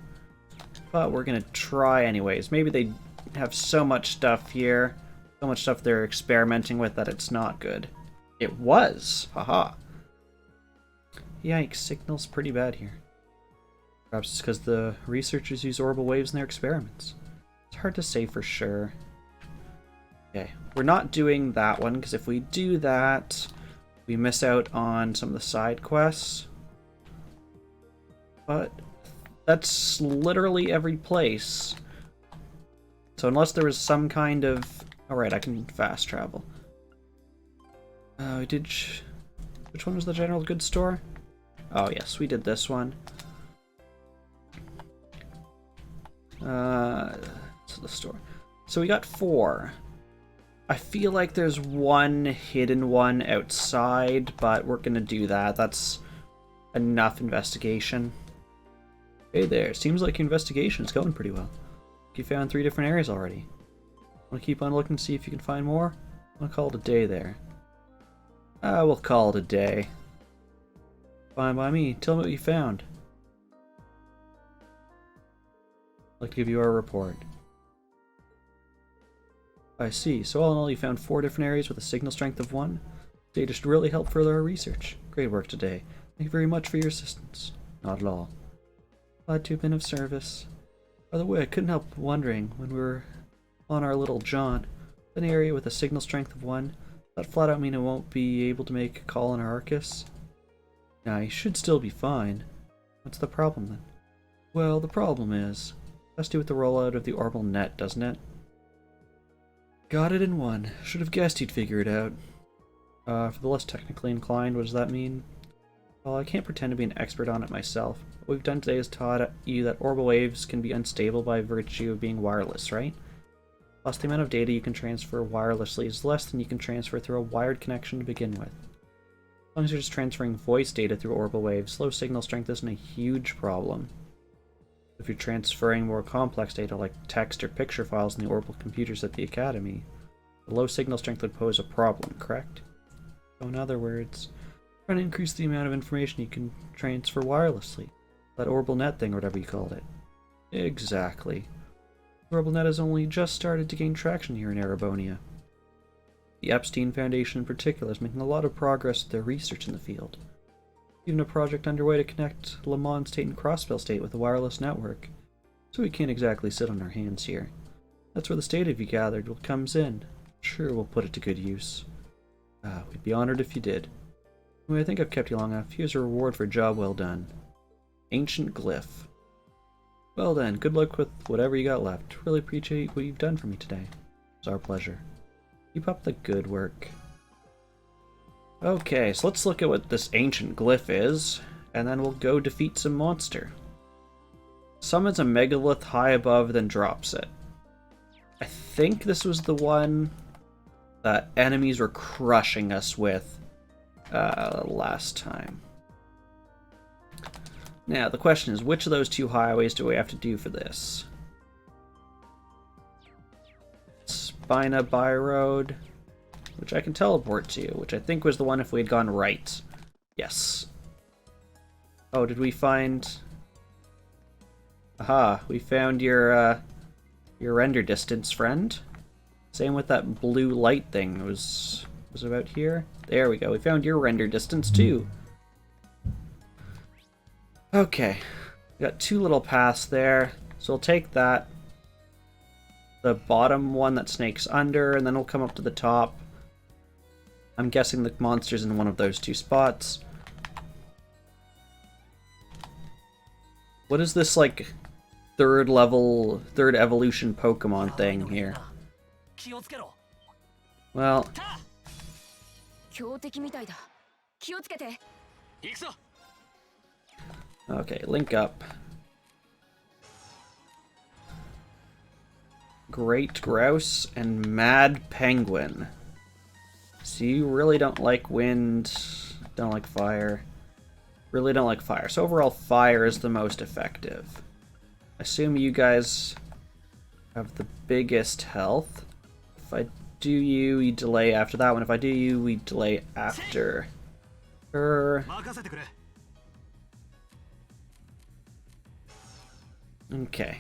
but we're gonna try anyways. Maybe they have so much stuff here, so much stuff they're experimenting with that it's not good. It was! Haha. Yikes, signal's pretty bad here. Perhaps it's because the researchers use orbital waves in their experiments. It's hard to say for sure. Okay, we're not doing that one, because if we do that, we miss out on some of the side quests. But That's literally every place. So unless there was some kind of... Alright, I can fast travel. We did... Which one was the general goods store? Oh yes, we did this one. To the store. So we got 4. I feel like there's one hidden one outside, but we're gonna do that. That's enough investigation. Hey there, seems like your investigation is going pretty well. You found 3 different areas already. Wanna keep on looking to see if you can find more? I'll call it a day there. We'll call it a day. Fine by me. Tell me what you found. I'd like to give you our report. I see. So all in all, you found 4 different areas with a signal strength of 1. Data should really help further our research. Great work today. Thank you very much for your assistance. Not at all. Glad to have been of service. By the way, I couldn't help wondering, when we were on our little jaunt, an area with a signal strength of 1, does that flat out mean I won't be able to make a call on Arcus? Nah, you should still be fine. What's the problem then? Well, the problem is, it has to do with the rollout of the orbital net, doesn't it? Got it in 1. Should have guessed you'd figure it out. For the less technically inclined, what does that mean? Well, I can't pretend to be an expert on it myself. What we've done today is taught you that orbital waves can be unstable by virtue of being wireless, right? Plus, the amount of data you can transfer wirelessly is less than you can transfer through a wired connection to begin with. As long as you're just transferring voice data through orbital waves, low signal strength isn't a huge problem. If you're transferring more complex data like text or picture files in the orbital computers at the Academy, the low signal strength would pose a problem, correct? So in other words, trying to increase the amount of information you can transfer wirelessly. That orbital net thing or whatever you called it. Exactly. The orbital net has only just started to gain traction here in Erebonia. The Epstein Foundation in particular is making a lot of progress with their research in the field. Even a project underway to connect Le Mans State and Crossbell State with a wireless network. So we can't exactly sit on our hands here. That's where the data you gathered comes in. Sure, we'll put it to good use. We'd be honored if you did. Anyway, I think I've kept you long enough. Here's a reward for a job well done. Ancient Glyph. Well then, good luck with whatever you got left. Really appreciate what you've done for me today. It's our pleasure. Keep up the good work. Okay, so let's look at what this ancient glyph is, and then we'll go defeat some monster. Summons a megalith high above, then drops it. I think this was the one that enemies were crushing us with last time. Now, the question is, which of those 2 highways do we have to do for this? Spina Byroad, which I can teleport to, which I think was the one if we had gone right. Yes. Oh, did we find... Aha, we found your render distance friend. Same with that blue light thing. It was about here. There we go. We found your render distance too. Okay. We got 2 little paths there. So we'll take that. The bottom one that snakes under, and then we'll come up to the top. I'm guessing the monster's in one of those 2 spots. What is this, like, third evolution Pokemon thing here? Well... Okay, link up. Great Grouse and Mad Penguin. So you really don't like wind, don't like fire. Really don't like fire. So overall, fire is the most effective. I assume you guys have the biggest health. If I do you, we delay after that one. If I do you, we delay after her. Okay.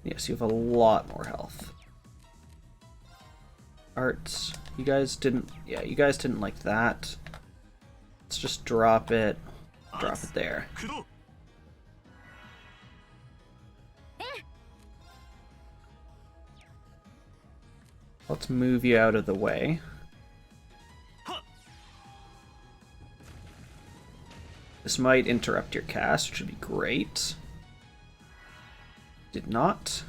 Yes, you have a lot more health. Arts. You guys didn't... Yeah, you guys didn't like that. Let's just drop it. Drop it there. Let's move you out of the way. This might interrupt your cast, which would be great. Did not.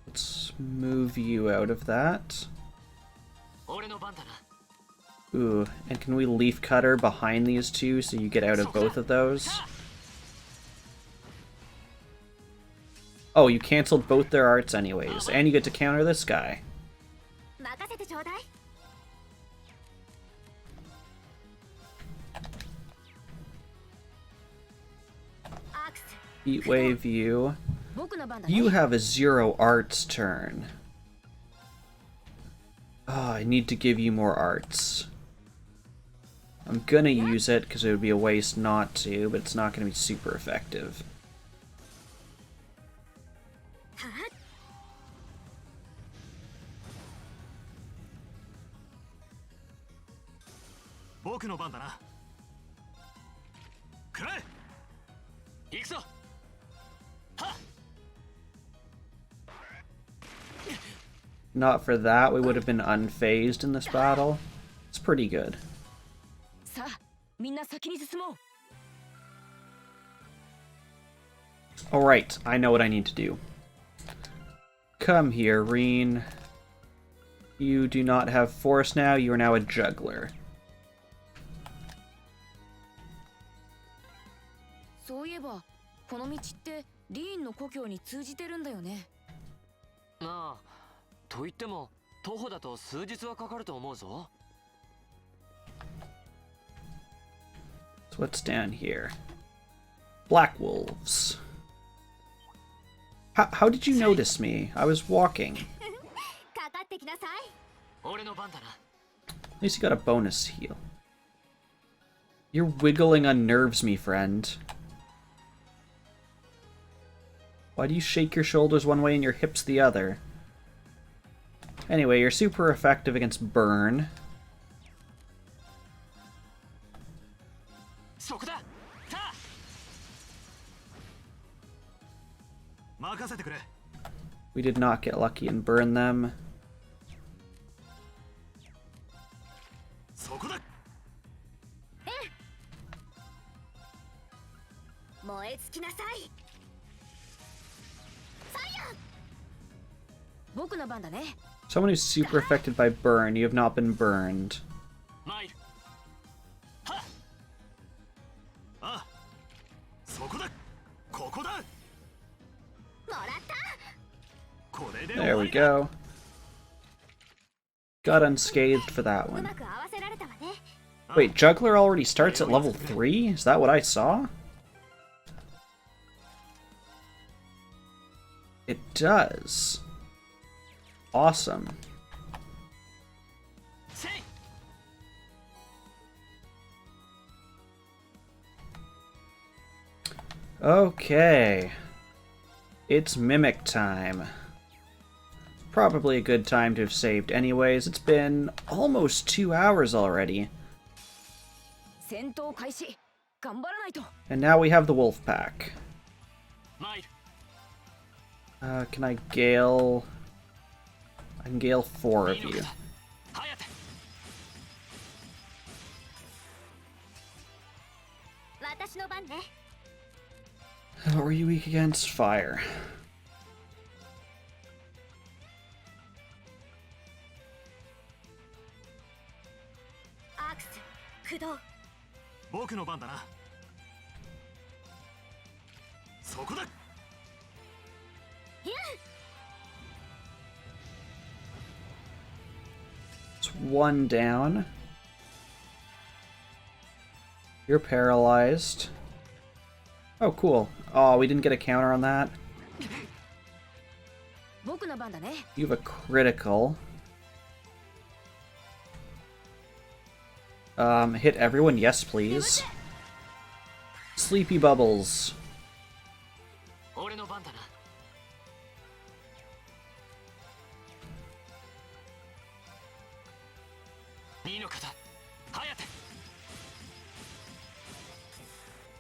Let's move you out of that. Ooh, and can we leaf cutter behind these two so you get out of both of those? Oh, you canceled both their arts anyways, and you get to counter this guy. Heat wave you. You have a 0 arts turn. Oh, I need to give you more arts. I'm gonna use it because it would be a waste not to, but it's not gonna be super effective. Not for that, we would have been unfazed in this battle. It's pretty good. Alright, I know what I need to do. Come here, Reen. You do not have force now, you are now a juggler. So what's down here? Black wolves. How did you notice me? I was walking. At least you got a bonus heal. Your wiggling unnerves me, friend. Why do you shake your shoulders one way and your hips the other? Anyway, you're super effective against burn. We did not get lucky and burn them. Someone who's super affected by burn, you have not been burned. There we go. Got unscathed for that one. Wait, Juggler already starts at level 3? Is that what I saw? It does. Awesome. Okay. It's Mimic time. Probably a good time to have saved anyways. It's been almost 2 hours already. And now we have the wolf pack. Can I gale? I can gale 4 of you. What were you weak against? Fire. It's 1 down. You're paralyzed. Oh, cool. Oh, we didn't get a counter on that. You have a critical. Hit everyone? Yes, please. Sleepy Bubbles.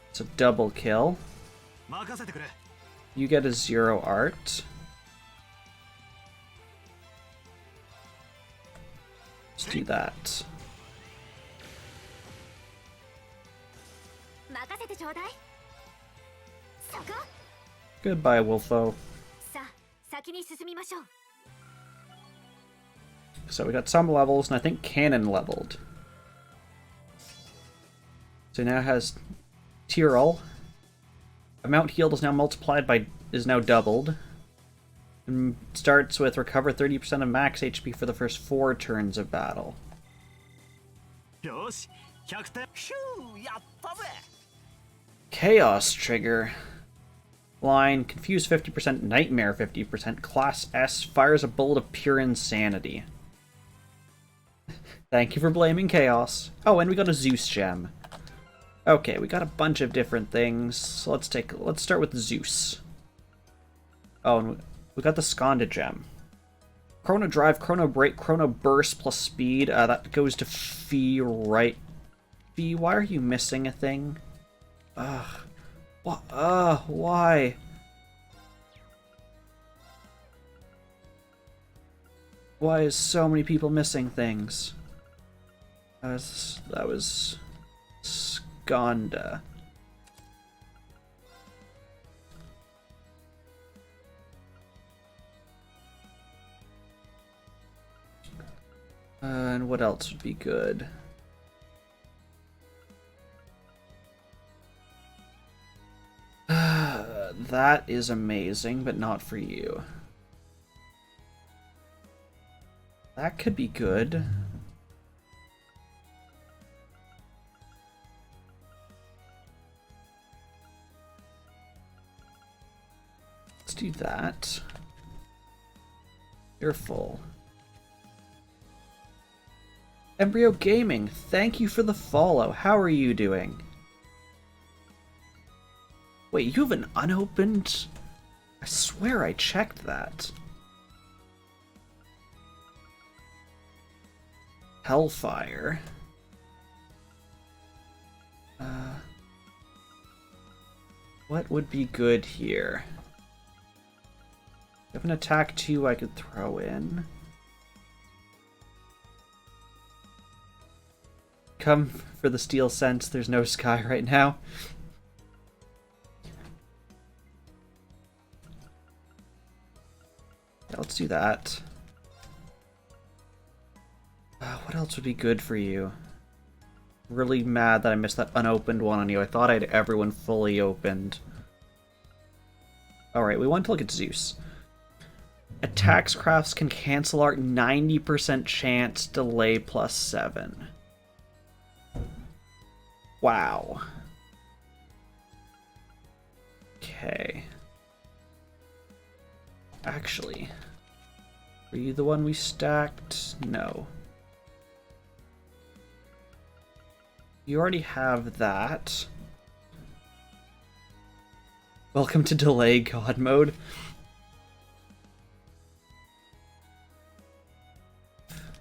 It's a double kill. You get a 0 art. Let's do that. 任せてちょうだい。そこ。 Goodbye, Wolfo. さあ、先に進みましょう。 So we got some levels, and I think Cannon leveled. So now it has Tyrol. Amount healed is now doubled. And starts with recover 30% of max HP for the first 4 turns of battle. よし、100点。シュー、やったぜ。 Chaos Trigger. Line, Confuse 50%, Nightmare 50%, Class S, fires a bullet of pure insanity. Thank you for blaming Chaos. Oh, and we got a Zeus gem. Okay, we got a bunch of different things. So let's start with Zeus. Oh, and we got the Skanda gem. Chrono Drive, Chrono Break, Chrono Burst plus Speed. That goes to Fee, right? Fee, why are you missing a thing? Ugh. What? Why? Why is so many people missing things? That was Skanda. And what else would be good? That is amazing, but not for you. That could be good. Let's do that. You're full. Embryo Gaming, thank you for the follow. How are you doing? Wait, you have an unopened... I swear I checked that. Hellfire. What would be good here? I have an attack 2 I could throw in. Come for the Steel Sense, there's no sky right now. Yeah, let's do that. What else would be good for you? Really mad that I missed that unopened one on you. I thought I had everyone fully opened. Alright, we want to look at Zeus. Attacks crafts can cancel art 90% chance, delay +7. Wow. Okay. Actually, were you the one we stacked? No. You already have that. Welcome to Delay God mode.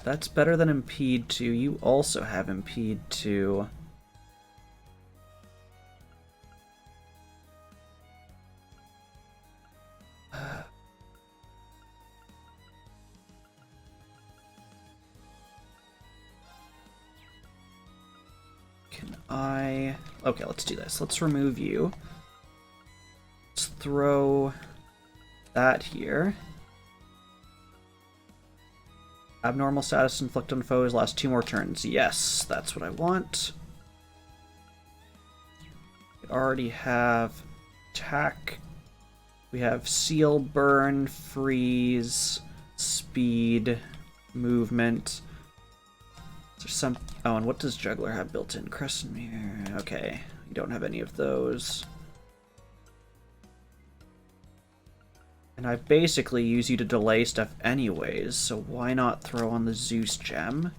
That's better than Impede 2. You also have Impede 2. Okay, let's do this. Let's remove you. Let's throw that here. Abnormal status inflict on foes last 2 more turns. Yes, that's what I want. We already have attack. We have seal, burn, freeze, speed, movement. There's some... Oh, and what does Juggler have built in? Crescent Mirror. Okay, you don't have any of those. And I basically use you to delay stuff anyways, so why not throw on the Zeus gem?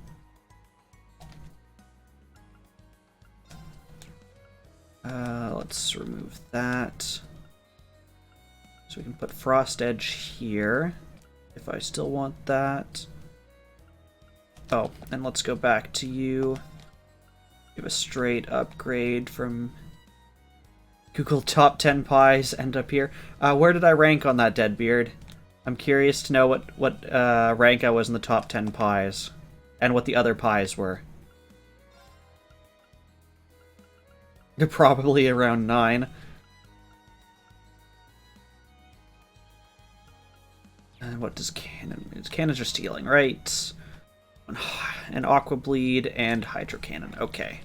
Let's remove that. So we can put Frost Edge here, if I still want that. Oh, and let's go back to you. Give a straight upgrade from Google Top 10 Pies, end up here. Where did I rank on that, Deadbeard? I'm curious to know what rank I was in the Top 10 Pies. and what the other pies were. They're probably around 9. And what does cannon? Cannons are stealing, right? And Aqua Bleed and Hydro Cannon. Okay.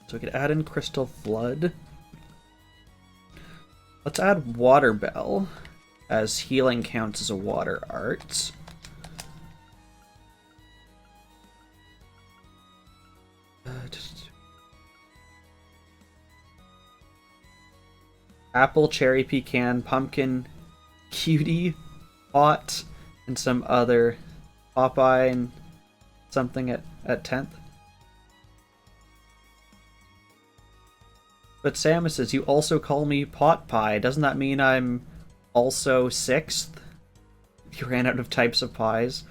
So we could add in Crystal Flood. Let's add Water Bell, as healing counts as a water art. Apple, cherry, pecan, pumpkin, cutie, pot, and some other Popeye and something at 10th. But Samus says, you also call me pot pie. Doesn't that mean I'm also 6th? You ran out of types of pies.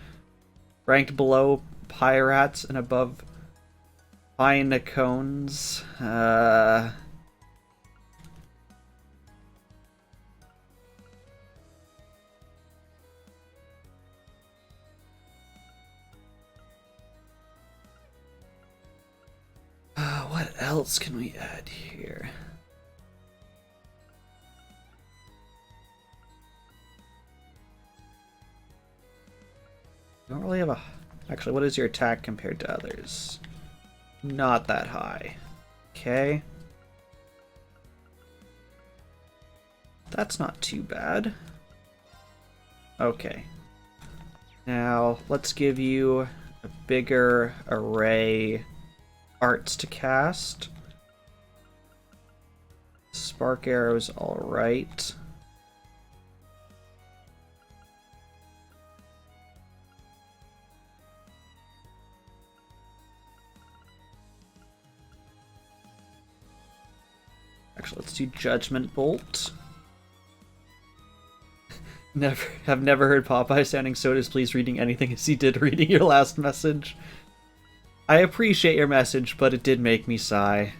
Ranked below Pyrats and above Pinecones. What else can we add here? Don't really have a... Actually, what is your attack compared to others? Not that high. Okay. That's not too bad. Okay. Now, let's give you a bigger array arts to cast. Spark Arrow's alright. Actually, let's do Judgment Bolt. Have never heard Popeye sounding so displeased reading anything as he did reading your last message. I appreciate your message, but it did make me sigh.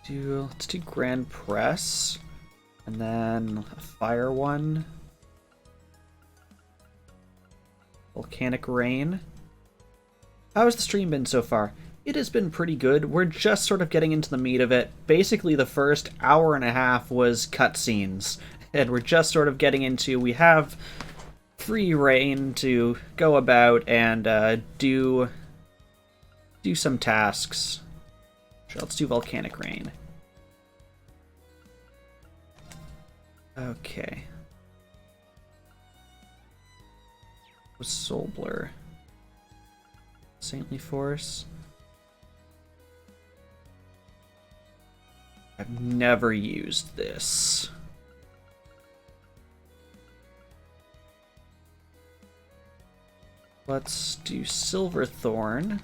Let's do Grand Press, and then a fire one. Volcanic Rain. How's the stream been so far? It has been pretty good. We're just sort of getting into the meat of it. Basically, the first hour and a half was cutscenes, and we're just sort of getting into... We have free reign to go about and do some tasks. Sure, let's do Volcanic Rain. Okay. What's Soul Blur? Saintly Force. I've never used this. Let's do Silverthorn.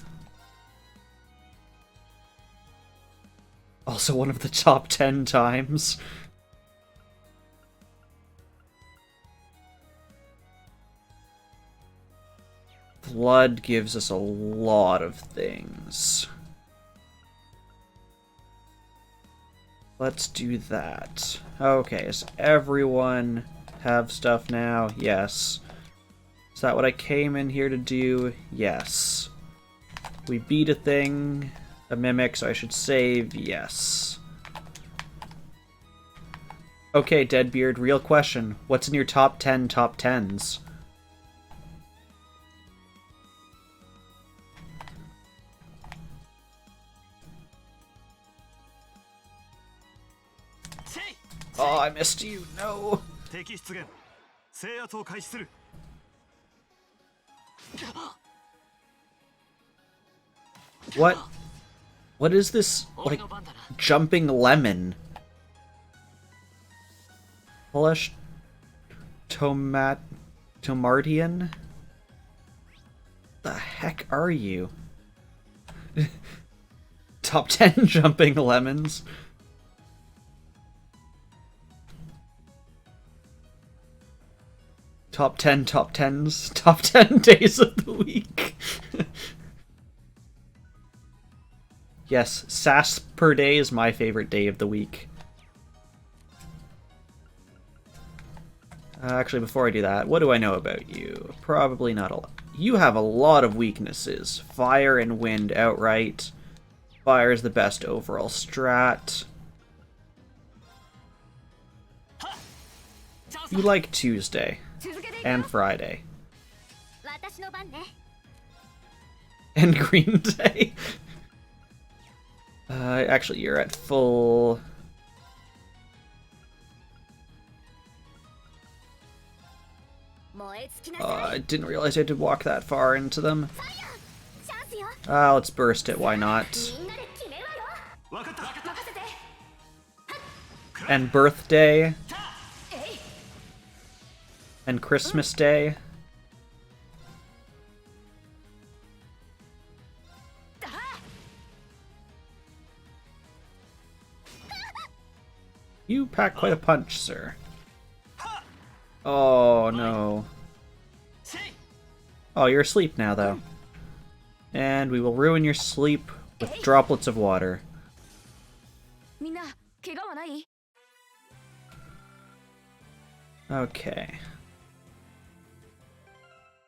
Also one of the top 10 times. Blood gives us a lot of things. Let's do that. Okay, does everyone have stuff now? Yes. Is that what I came in here to do? Yes. We beat a thing, a mimic, so I should save? Yes. Okay, Deadbeard, real question. What's in your top 10 top 10s? Oh, I missed you. No. What? What is this, like, jumping lemon? Polish Tomardian? The heck are you? Top 10 jumping lemons. Top 10 top 10s. Top 10 days of the week. Yes, SAS per day is my favorite day of the week. Actually, before I do that, what do I know about you? Probably not a lot. You have a lot of weaknesses. Fire and wind outright. Fire is the best overall strat. You like Tuesday. And Friday. And Green Day. Actually, you're at full... I didn't realize I had to walk that far into them. Let's burst it, why not? And birthday. And Christmas Day. You pack quite a punch, sir. Oh, no. Oh, you're asleep now, though. And we will ruin your sleep with droplets of water. Okay.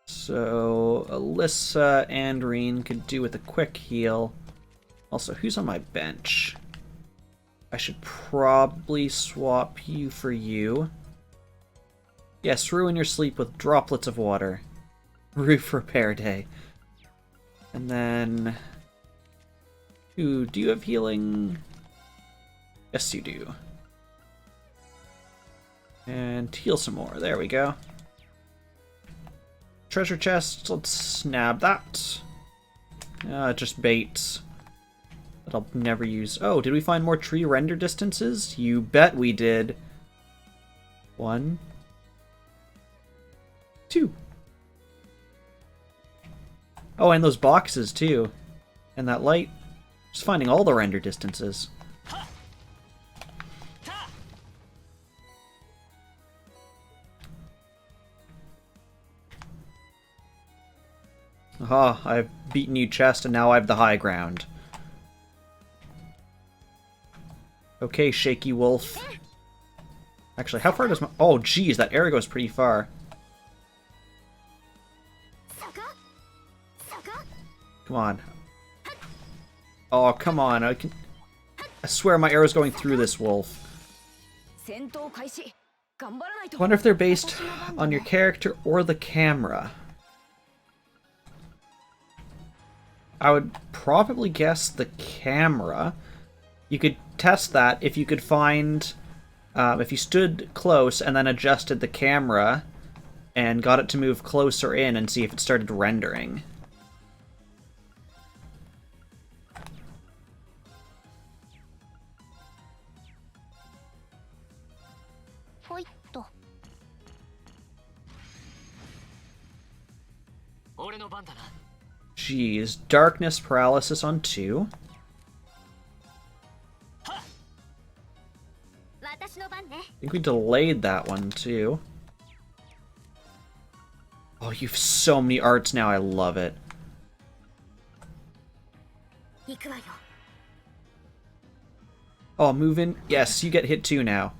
So, Alyssa and Reen could do with a quick heal. Also, who's on my bench? I should probably swap you for you. Yes, ruin your sleep with droplets of water. Roof repair day. And then... Ooh, do you have healing? Yes, you do. And heal some more. There we go. Treasure chest. Let's snab that. Just bait. That I'll never use. Oh, did we find more tree render distances? You bet we did. 1, 2. Oh, and those boxes too. And that light. Just finding all the render distances. Aha, I've beaten you, chest, and now I have the high ground. Okay, Shaky Wolf. Actually, how far does my... Oh, geez, that arrow goes pretty far. Come on. Oh, come on. I swear my arrow's going through this wolf. I wonder if they're based on your character or the camera. I would probably guess the camera. You could test that if you could find... if you stood close and then adjusted the camera and got it to move closer in and see if it started rendering. Jeez, darkness paralysis on 2. I think we delayed that one too. Oh, you've so many arts now, I love it. Oh, move in. Yes, you get hit too now.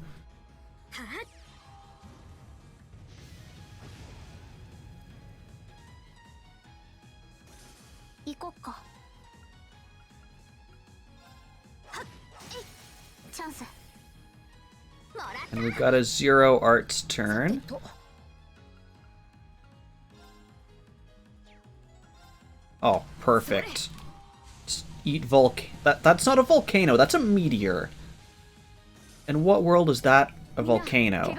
And we've got a 0 arts turn. Oh, perfect. Just eat that's not a volcano, that's a meteor. And what world is that a volcano?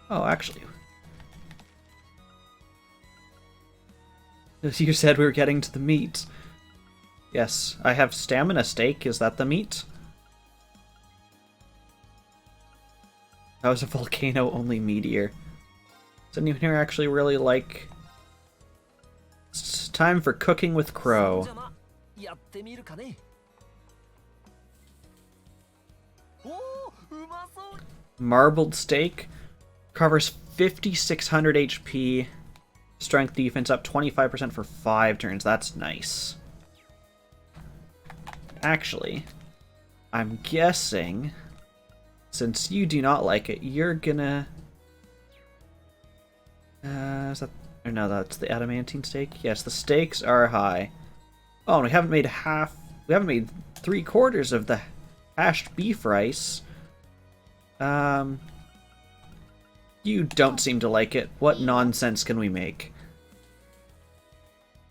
Oh, actually. As you said, we were getting to the meat. Yes, I have stamina steak. Is that the meat? That was a volcano-only meteor. Does anyone here actually really like... It's time for cooking with Crow. やってみるかね。おお、うまそう。 Marbled Steak covers 5600 HP. Strength defense up 25% for 5 turns. That's nice. Actually, I'm guessing, since you do not like it, you're gonna... is that... Or no, that's the adamantine steak? Yes, the stakes are high. Oh, and we haven't made half... We haven't made 3/4 of the hashed beef rice. You don't seem to like it. What nonsense can we make?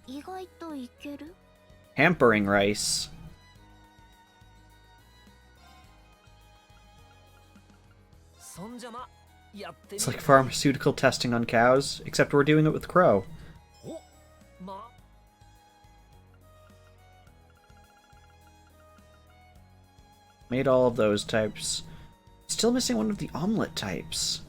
意外といける? Hampering rice. It's like pharmaceutical testing on cows, except we're doing it with Crow. Made all of those types. Still missing one of the omelet types.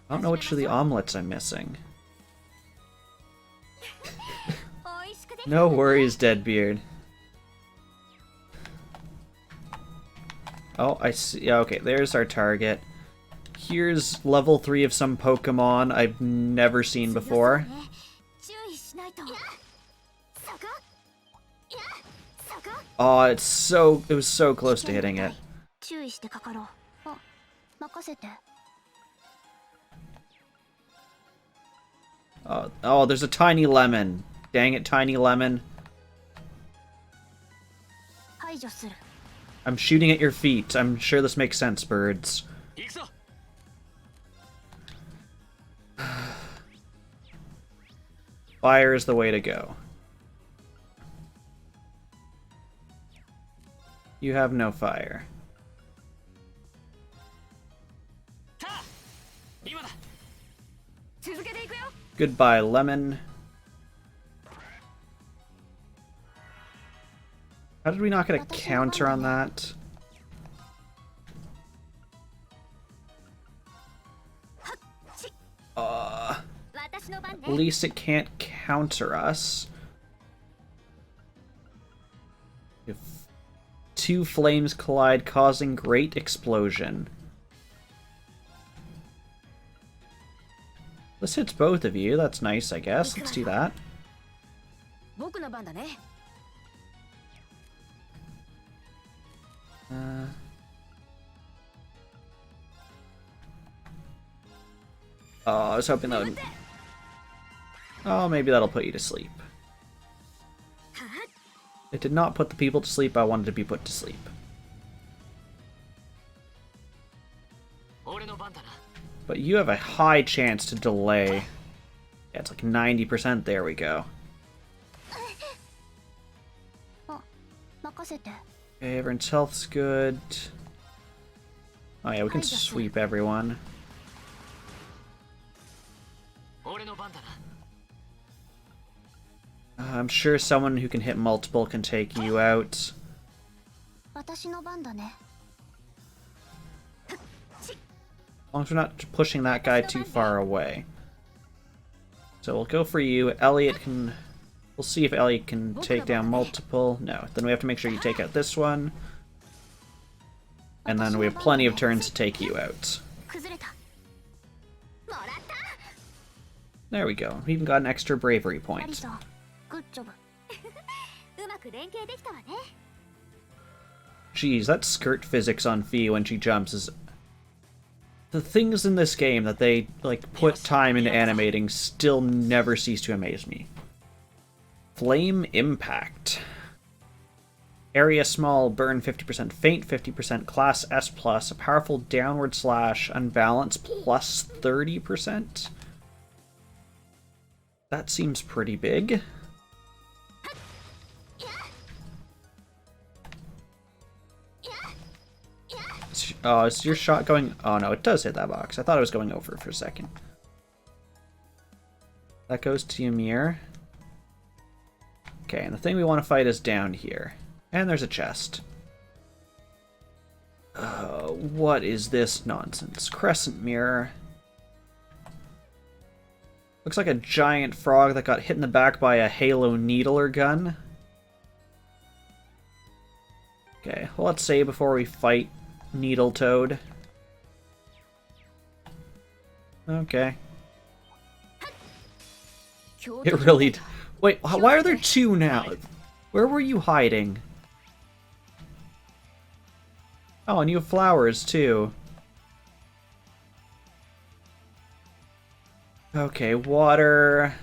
I don't know which of the omelets I'm missing. No worries, Deadbeard. Oh, I see. Yeah, okay, there's our target. Here's level 3 of some Pokemon I've never seen before. Oh, it was so close to hitting it. Oh, there's a tiny lemon. Dang it, tiny lemon. I'm shooting at your feet. I'm sure this makes sense, birds. Fire is the way to go. You have no fire. Goodbye, lemon. How did we not get a counter on that? At least it can't counter us. If 2 flames collide, causing great explosion. This hits both of you. That's nice, I guess. Let's do that. Oh, I was hoping that would... Oh, maybe that'll put you to sleep. It did not put the people to sleep I wanted to be put to sleep. But you have a high chance to delay. Yeah, it's like 90%. There we go. Okay, everyone's health's good. Oh yeah, we can sweep everyone. I'm sure someone who can hit multiple can take you out. As long as we're not pushing that guy too far away. So we'll go for you. Elliot can... We'll see if Elliot can take down multiple. No, then we have to make sure you take out this one. And then we have plenty of turns to take you out. There we go. We even got an extra bravery point. Jeez, that skirt physics on Fie when she jumps is... The things in this game that they, like, put time into animating still never cease to amaze me. Flame Impact. Area small, burn 50%, faint 50%, class S+, a powerful downward slash, unbalance plus 30%. That seems pretty big. Oh, is your shot going... Oh no, it does hit that box. I thought it was going over for a second. That goes to Ymir. Okay, and the thing we want to fight is down here. And there's a chest. What is this nonsense? Crescent Mirror. Looks like a giant frog that got hit in the back by a Halo Needler gun. Okay, well, let's save before we fight Needle Toad. Okay. It really... Wait, why are there two now? Where were you hiding? Oh, and you have flowers, too. Okay, water...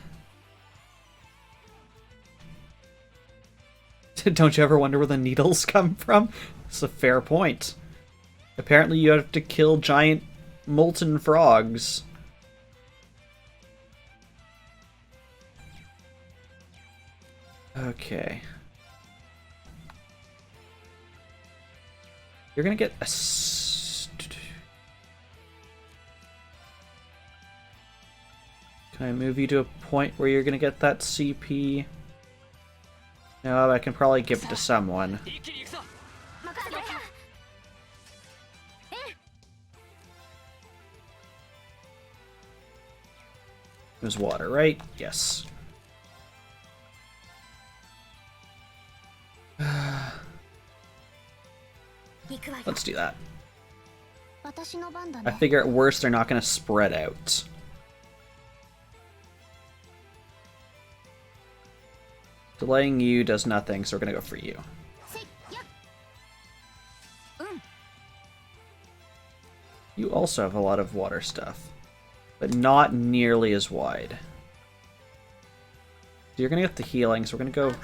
Don't you ever wonder where the needles come from? It's a fair point. Apparently you have to kill giant molten frogs. Okay. You're gonna get a... Can I move you to a point where you're gonna get that CP? No, I can probably give it to someone. It was water, right? Yes. Let's do that. I figure at worst they're not going to spread out. Delaying you does nothing, so we're going to go for you. You also have a lot of water stuff, but not nearly as wide. So you're going to get the healing, so we're going to go...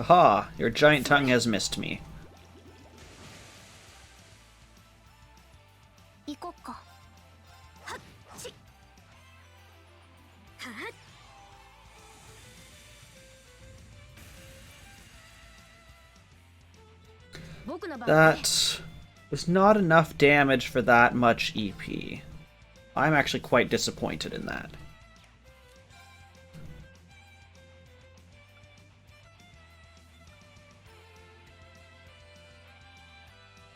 Aha! Your giant tongue has missed me. That was not enough damage for that much EP. I'm actually quite disappointed in that.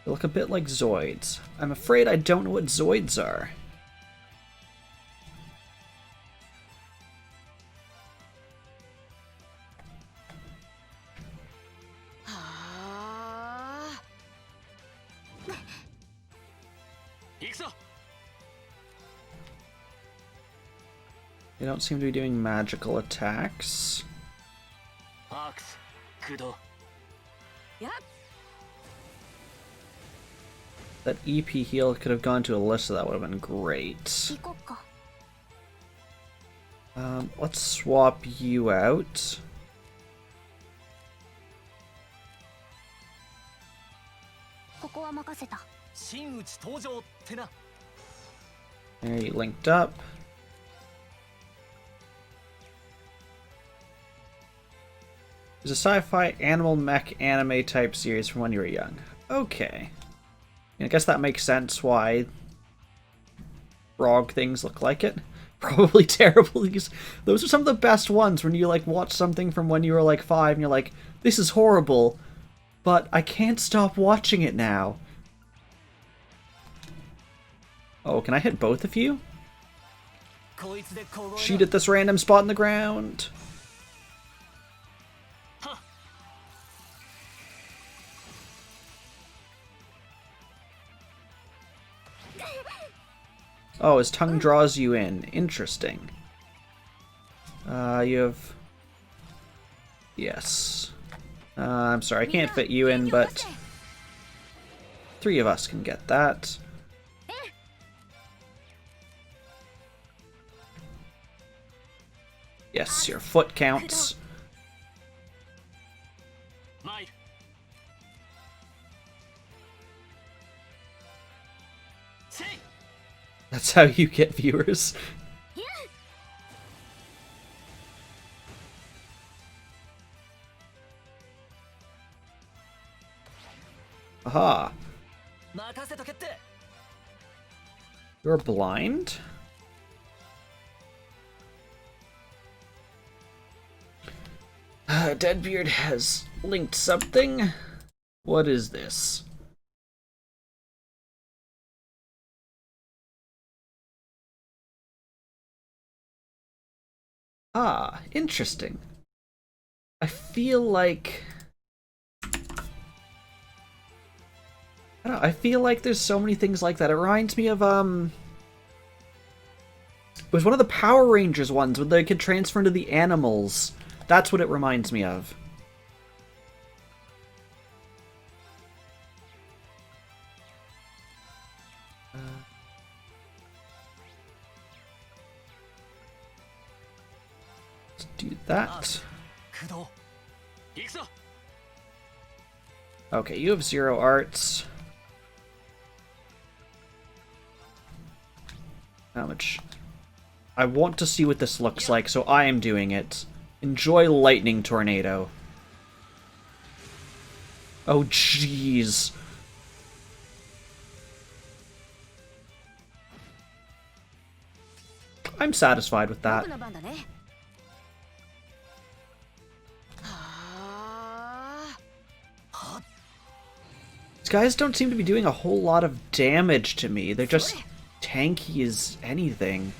They look a bit like Zoids. I'm afraid I don't know what Zoids are. They don't seem to be doing magical attacks. That EP heal could have gone to Alyssa, that would have been great. Let's swap you out. There, you linked up. There's a sci-fi animal mech anime type series from when you were young. Okay. I guess that makes sense why frog things look like it. Probably terrible. Those are some of the best ones when you like watch something from when you were like 5 and you're like, this is horrible, but I can't stop watching it now. Oh, can I hit both of you? Shoot at this random spot in the ground. Oh, his tongue draws you in. Interesting. You have... Yes. I'm sorry, I can't fit you in, but... 3 of us can get that. Yes, your foot counts. That's how you get viewers. Aha. You're blind? Deadbeard has linked something. What is this? Ah, interesting. I feel like... I feel like there's so many things like that. It reminds me of, it was one of the Power Rangers ones where they could transfer into the animals. That's what it reminds me of. Let's do that. Okay, you have 0 arts. How much? I want to see what this looks like, so I am doing it. Enjoy Lightning Tornado. Oh, jeez. I'm satisfied with that. These guys don't seem to be doing a whole lot of damage to me. They're just tanky as anything.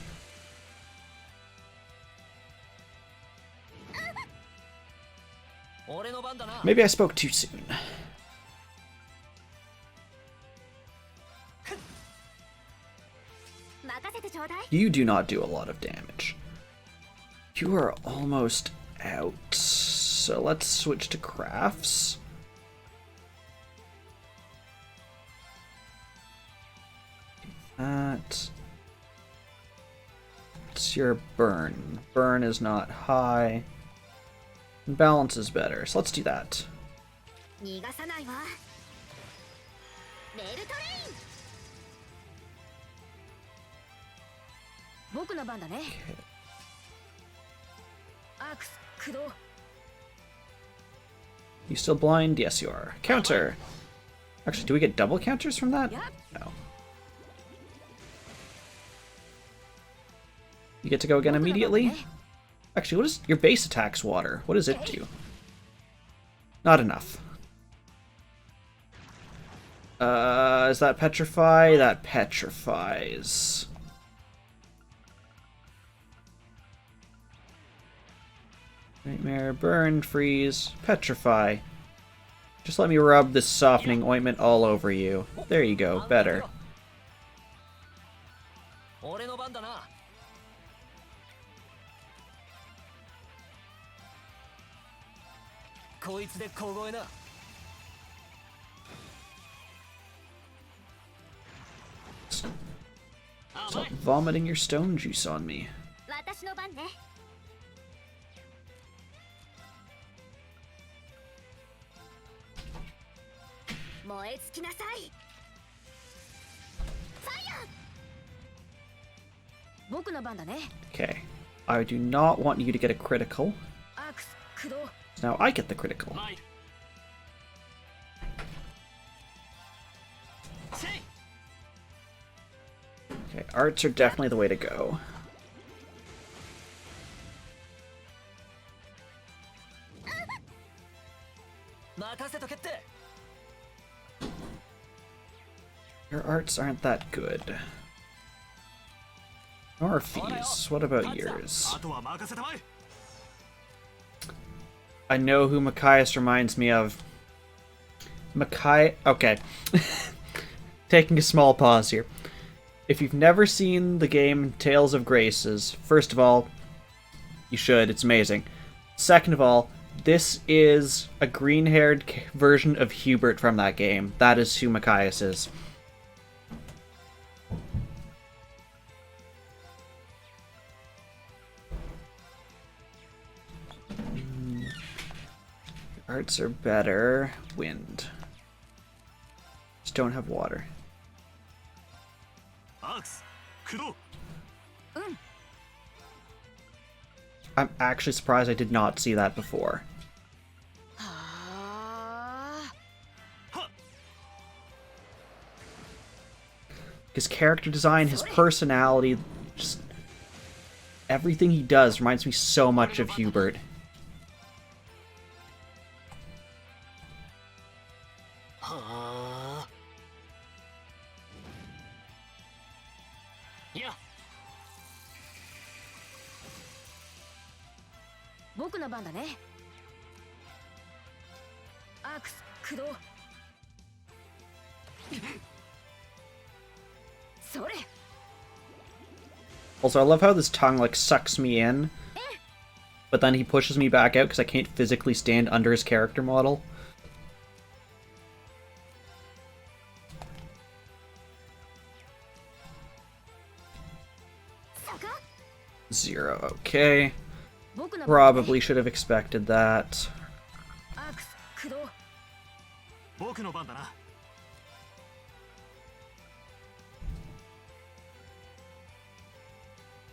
Maybe I spoke too soon. You do not do a lot of damage. You are almost out. So let's switch to crafts. That. It's your burn. Burn is not high. Balance is better, so let's do that. You still blind? Yes, you are. Counter! Actually, do we get double counters from that? No. You get to go again immediately? Actually, what is your base attack's water? What does it do? Not enough. Is that petrify? That petrifies. Nightmare, burn, freeze, petrify. Just let me rub this softening ointment all over you. There you go, better. Stop vomiting your stone juice on me. Okay. I do not want you to get a critical. Now I get the critical. Okay, arts are definitely the way to go. Your arts aren't that good. Nor fees. What about yours? I know who Machias reminds me of. Okay. Taking a small pause here. If you've never seen the game Tales of Graces, first of all, you should. It's amazing. Second of all, this is a green-haired version of Hubert from that game. That is who Machias is. Arts are better. Wind. Just don't have water. I'm actually surprised I did not see that before. His character design, his personality, just everything he does reminds me so much of Hubert. 僕の番だね。アークス駆動。それ。 Also, I love how this tongue like sucks me in, but then he pushes me back out because I can't physically stand under his character model. Zero, okay. Probably should have expected that. アークス駆動。僕の番だな。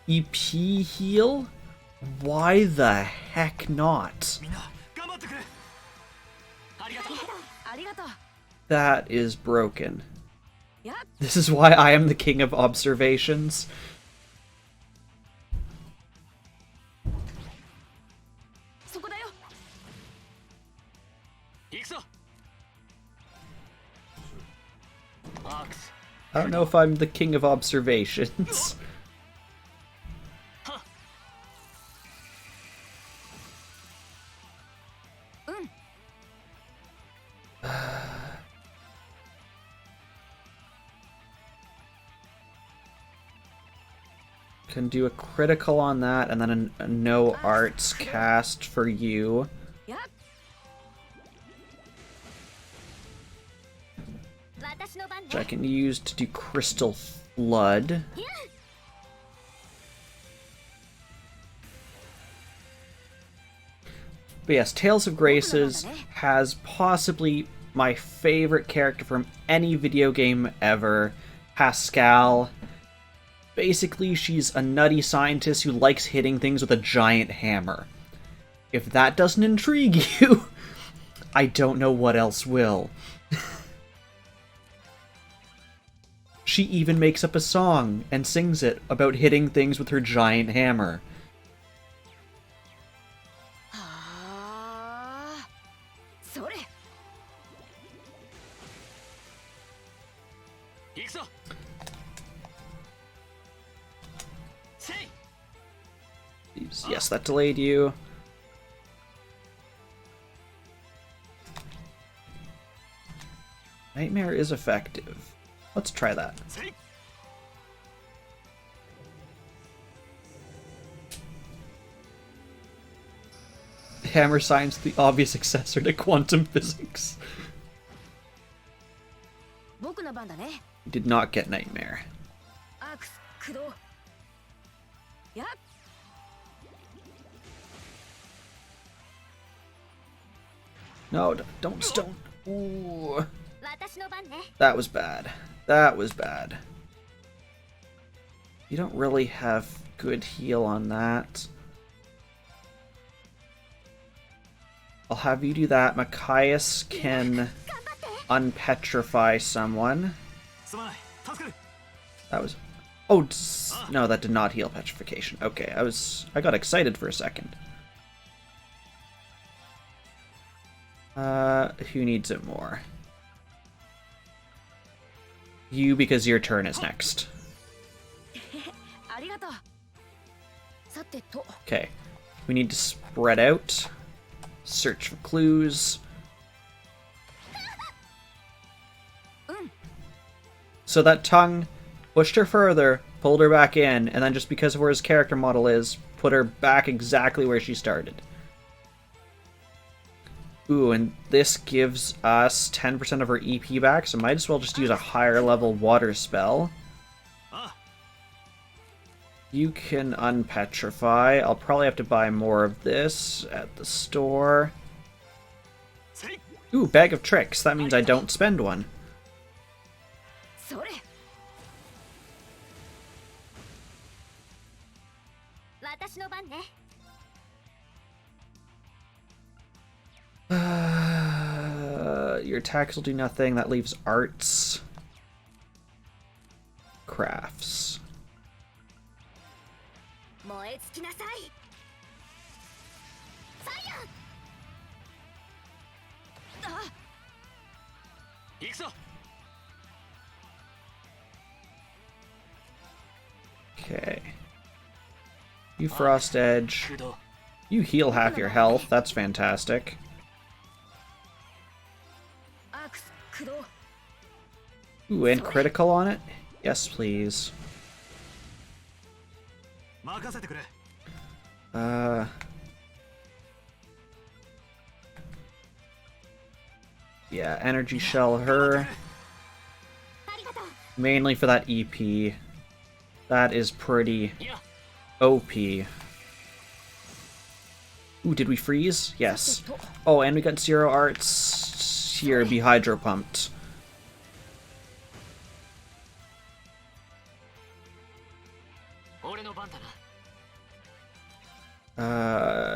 EP heal? Why the heck not? みんな頑張ってくれ。ありがとう。ありがとう。 That is broken. Yeah. This is why I am the king of observations. そこだよ。行くぞ。 I don't know if I'm the king of observations. Can do a critical on that, and then a no arts cast for you. Which I can use to do Crystal Flood. But yes, Tales of Graces has possibly my favorite character from any video game ever, Pascal. Basically, she's a nutty scientist who likes hitting things with a giant hammer. If that doesn't intrigue you, I don't know what else will. She even makes up a song and sings it about hitting things with her giant hammer. Yes, that delayed you. Nightmare is effective. Let's try that. Hammer science, the obvious successor to quantum physics. Did not get Nightmare. No, don't stone. Ooh. That was bad. That was bad. You don't really have good heal on that. I'll have you do that. Machias can unpetrify someone. That was... Oh, no, that did not heal petrification. Okay, I got excited for a second. Who needs it more? You, because your turn is next. Okay, we need to spread out, search for clues. So that tongue pushed her further, pulled her back in, and then just because of where his character model is, put her back exactly where she started. Ooh, and this gives us 10% of her EP back, so might as well just use a higher level water spell. You can unpetrify. I'll probably have to buy more of this at the store. Ooh, bag of tricks. That means I don't spend one. Your attacks will do nothing. That leaves arts. Crafts. Okay. You Frost Edge. You heal half your health. That's fantastic. Ooh, and critical on it? Yes, please. Yeah, energy shell her. Mainly for that EP. That is pretty OP. Ooh, did we freeze? Yes. Oh, and we got 0 arts here, be hydro pumped.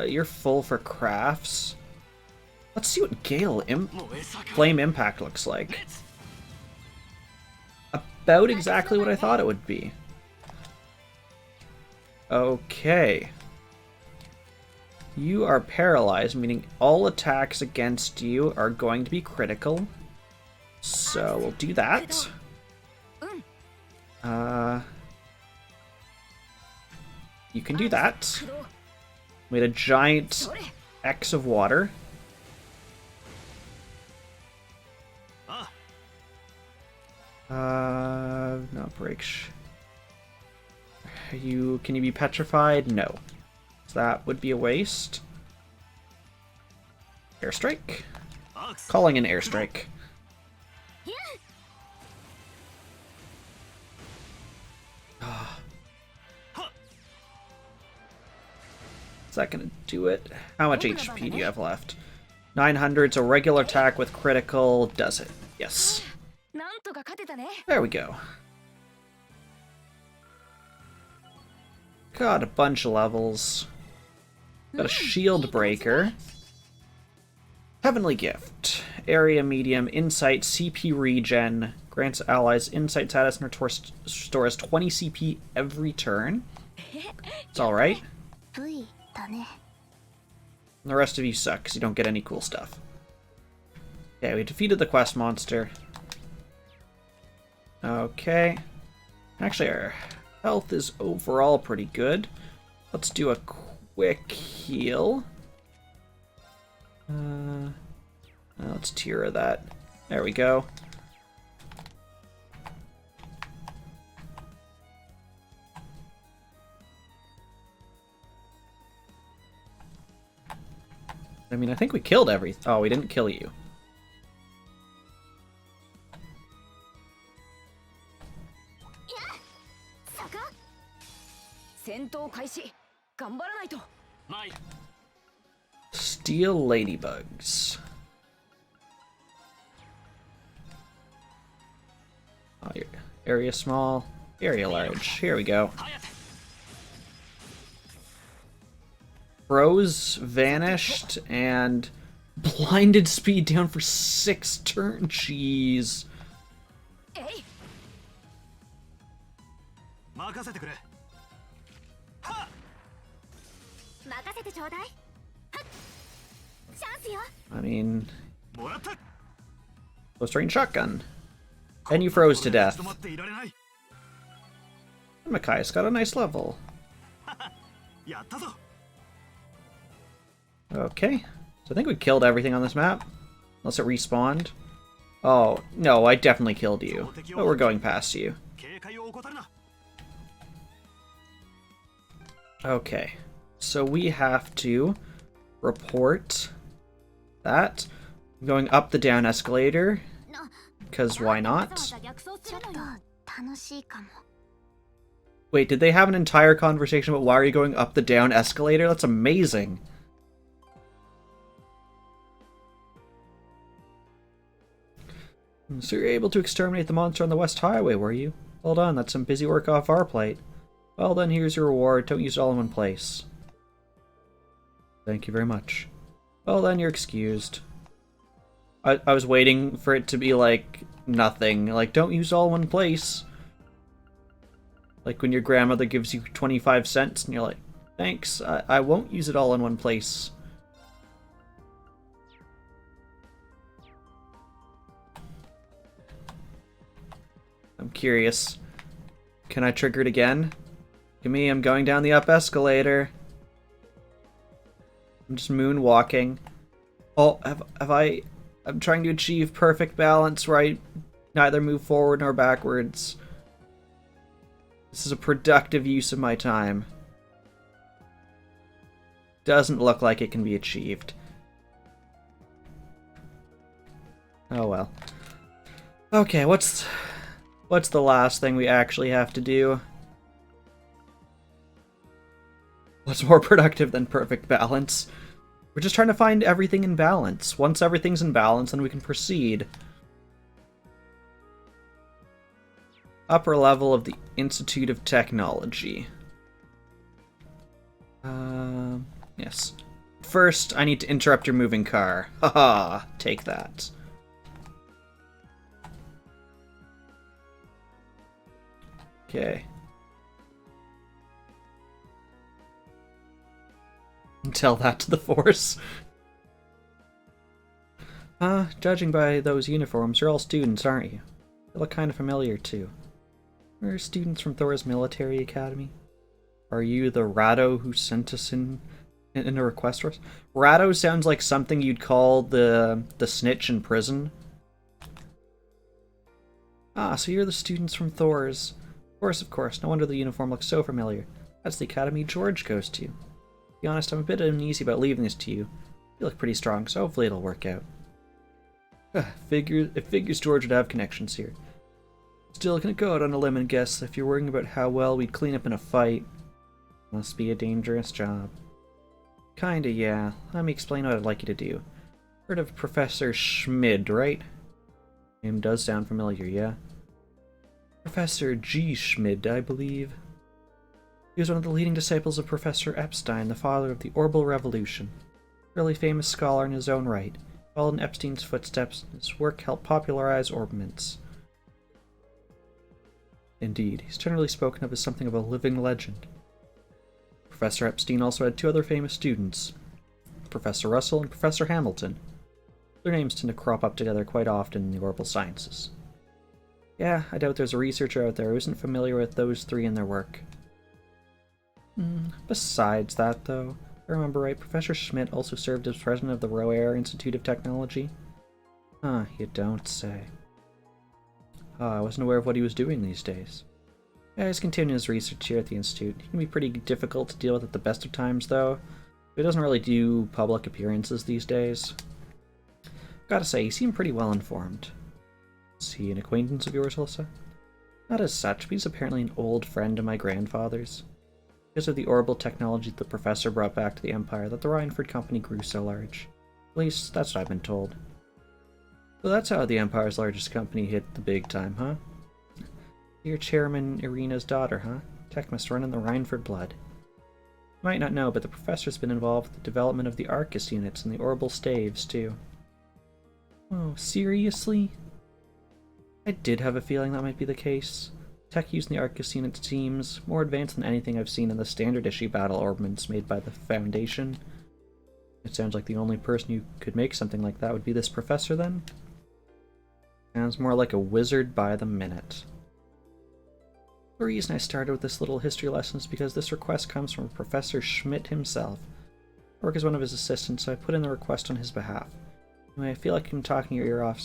You're full for crafts. Let's see what Gale Flame Impact looks like. About exactly what I thought it would be. Okay. You are paralyzed, meaning all attacks against you are going to be critical. So we'll do that. You can do that. Made a giant X of water. No breaks. Can you be petrified? No. So that would be a waste. Airstrike? Calling an airstrike. Is that gonna do it? How much HP do you have left? 900, so regular attack with critical does it. Yes. There we go. Got a bunch of levels. Got a shield breaker. Heavenly Gift. Area medium, insight, CP regen. Grants allies insight status and restores 20 CP every turn. It's alright. The rest of you suck because you don't get any cool stuff. Okay, we defeated the quest monster. Okay. Actually, our health is overall pretty good. Let's do a quick heal. Let's Tira that. There we go. I mean, I think we killed everything. Oh, we didn't kill you. Steel ladybugs. Oh, area small, area large. Here we go. Froze vanished and blinded speed down for 6 turns. Jeez. I mean, close range shotgun. And you froze to death. Makai's got a nice level. Okay, so I think we killed everything on this map. Unless it respawned. Oh, no, I definitely killed you. But we're going past you. Okay, so we have to report that. I'm going up the down escalator. Because why not? Wait, did they have an entire conversation about why are you going up the down escalator? That's amazing. So you're able to exterminate the monster on the West Highway, were you? Well done, that's some busy work off our plate. Well then, here's your reward. Don't use it all in one place. Thank you very much. Well then, you're excused. I was waiting for it to be like, nothing. Like, don't use it all in one place. Like when your grandmother gives you 25 cents and you're like, thanks, I won't use it all in one place. I'm curious. Can I trigger it again? Give me, I'm going down the up escalator. I'm just moonwalking. Oh, I'm trying to achieve perfect balance where I neither move forward nor backwards. This is a productive use of my time. Doesn't look like it can be achieved. Oh well. Okay, what's the last thing we actually have to do? What's more productive than perfect balance? We're just trying to find everything in balance. Once everything's in balance, then we can proceed. Upper level of the Institute of Technology. Yes. First, I need to interrupt your moving car. Haha, take that. Okay. Tell that to the Force. Judging by those uniforms, you're all students, aren't you? They look kind of familiar, too. We're students from Thor's military academy. Are you the Ratto who sent us in a request for us? Ratto sounds like something you'd call the snitch in prison. Ah, so you're the students from Thor's. Of course. No wonder the uniform looks so familiar. That's the academy George goes to. To be honest, I'm a bit uneasy about leaving this to you. You look pretty strong, so hopefully it'll work out. It figures George would have connections here. Still, gonna go out on a limb and guess if you're worrying about how well we'd clean up in a fight. Must be a dangerous job. Kinda, yeah. Let me explain what I'd like you to do. Heard of Professor Schmid, right? Name does sound familiar, yeah? Professor G. Schmid, I believe. He was one of the leading disciples of Professor Epstein, the father of the Orbital Revolution. A really famous scholar in his own right. Followed in Epstein's footsteps, his work helped popularize orbments. Indeed, he's generally spoken of as something of a living legend. Professor Epstein also had two other famous students, Professor Russell and Professor Hamilton. Their names tend to crop up together quite often in the orbital sciences. Yeah, I doubt there's a researcher out there who isn't familiar with those three and their work. Besides that, though, if I remember right, Professor Schmidt also served as president of the Roair Institute of Technology. Huh, you don't say. I wasn't aware of what he was doing these days. Yeah, he's continuing his research here at the Institute. He can be pretty difficult to deal with at the best of times, though. He doesn't really do public appearances these days. Gotta say, he seemed pretty well informed. Is he an acquaintance of yours, Alyssa? Not as such, but he's apparently an old friend of my grandfather's. Because of the orbital technology the professor brought back to the Empire, that the Rhineford Company grew so large. At least, that's what I've been told. So that's how the Empire's largest company hit the big time, huh? You're Chairman Irina's daughter, huh? Tech must run in the Rhineford blood. You might not know, but the professor's been involved with the development of the Arcus units and the orbital staves, too. Oh, seriously? I did have a feeling that might be the case. Tech using the Arcus units seems more advanced than anything I've seen in the standard issue battle orbments made by the Foundation. It sounds like the only person who could make something like that would be this professor, then? Sounds more like a wizard by the minute. The reason I started with this little history lesson is because this request comes from Professor Schmidt himself. I work as one of his assistants, so I put in the request on his behalf. Anyway, I feel like I'm talking your ear off.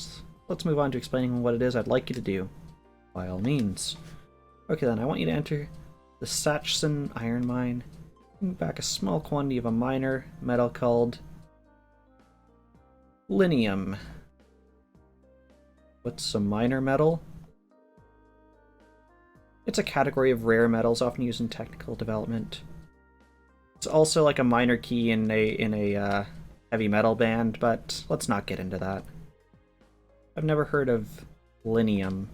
Let's move on to explaining what it is I'd like you to do. By all means. Okay then, I want you to enter the Sachsen iron mine. Bring back a small quantity of a minor metal called linium. What's a minor metal? It's a category of rare metals often used in technical development. It's also like a minor key in a heavy metal band, but let's not get into that. I've never heard of linium.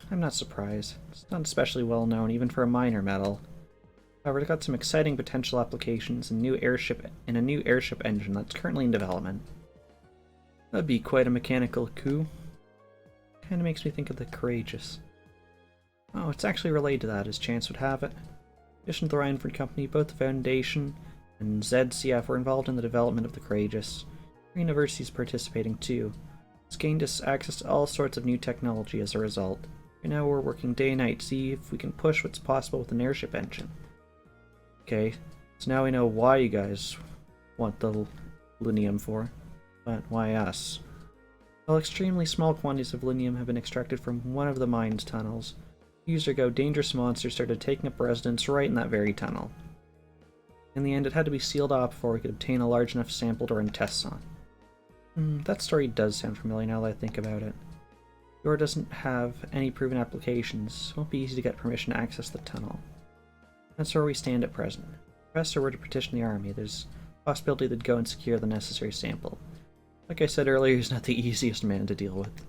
I'm not surprised. It's not especially well known, even for a minor metal. However, it's got some exciting potential applications in a new airship engine that's currently in development. That'd be quite a mechanical coup. Kinda makes me think of the Courageous. Oh, it's actually related to that, as chance would have it. In addition to the Rhineford Company, both the Foundation and ZCF were involved in the development of the Courageous. Our university's participating too. It's gained us access to all sorts of new technology as a result. Right now we're working day and night to see if we can push what's possible with an airship engine. Okay, so now we know why you guys want the linium for. But why us? Well, extremely small quantities of linium have been extracted from one of the mine's tunnels. Years ago, dangerous monsters started taking up residence right in that very tunnel. In the end, it had to be sealed off before we could obtain a large enough sample to run tests on. That story does sound familiar now that I think about it. The ore doesn't have any proven applications, so it won't be easy to get permission to access the tunnel. That's where we stand at present. If the professor were to petition the army, there's a possibility they'd go and secure the necessary sample. Like I said earlier, he's not the easiest man to deal with.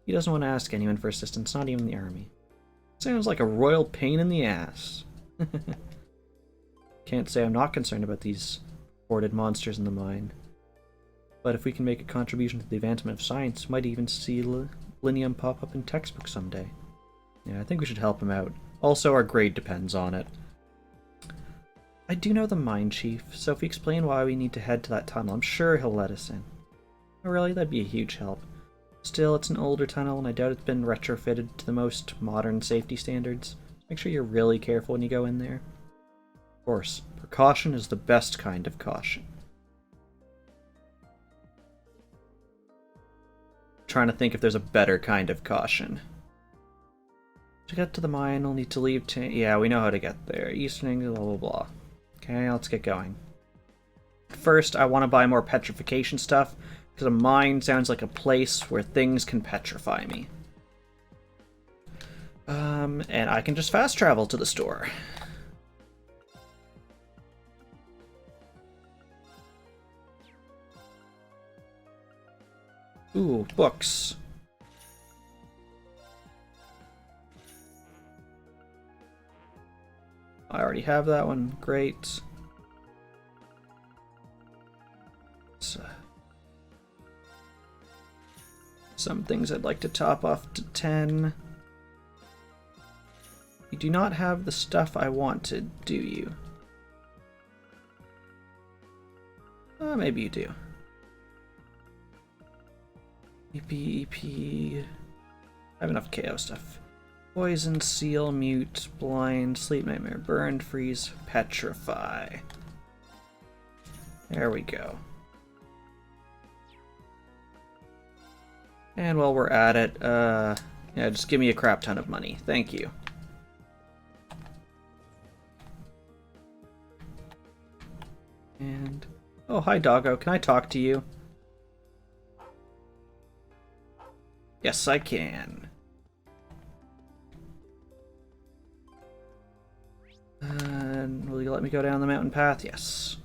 He doesn't want to ask anyone for assistance, not even the army. Sounds like a royal pain in the ass. Can't say I'm not concerned about these hoarded monsters in the mine. But if we can make a contribution to the advancement of science, might even see linium pop up in textbooks someday. Yeah, I think we should help him out. Also, our grade depends on it. I do know the mine chief, so if we explain why we need to head to that tunnel, I'm sure he'll let us in. Oh, really? That'd be a huge help. Still, it's an older tunnel, and I doubt it's been retrofitted to the most modern safety standards. Make sure you're really careful when you go in there. Of course, precaution is the best kind of caution. Trying to think if there's a better kind of caution. To get to the mine, we'll need to leave yeah, we know how to get there. Eastern, blah blah blah. Okay, let's get going. First, I want to buy more petrification stuff, because a mine sounds like a place where things can petrify me. And I can just fast travel to the store. Ooh, books. I already have that one. Great. So, some things I'd like to top off to 10. You do not have the stuff I wanted, do you? Maybe you do. EP. I have enough KO stuff. Poison, seal, mute, blind, sleep, nightmare, burned, freeze, petrify. There we go. And while we're at it, yeah, just give me a crap ton of money. Thank you. And, oh, hi doggo, can I talk to you? Yes, I can. And will you let me go down the mountain path? Yes.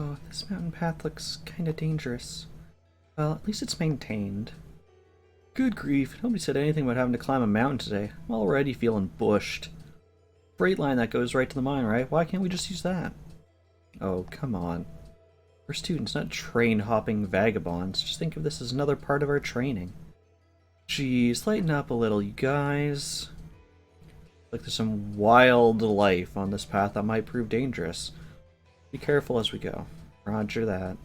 Oh, this mountain path looks kinda dangerous. Well, at least it's maintained. Good grief, nobody said anything about having to climb a mountain today. I'm already feeling bushed. Freight line that goes right to the mine, right? Why can't we just use that? Oh, come on. We're students, not train-hopping vagabonds. Just think of this as another part of our training. Jeez, lighten up a little, you guys. Like there's some wild life on this path that might prove dangerous. Be careful as we go. Roger that.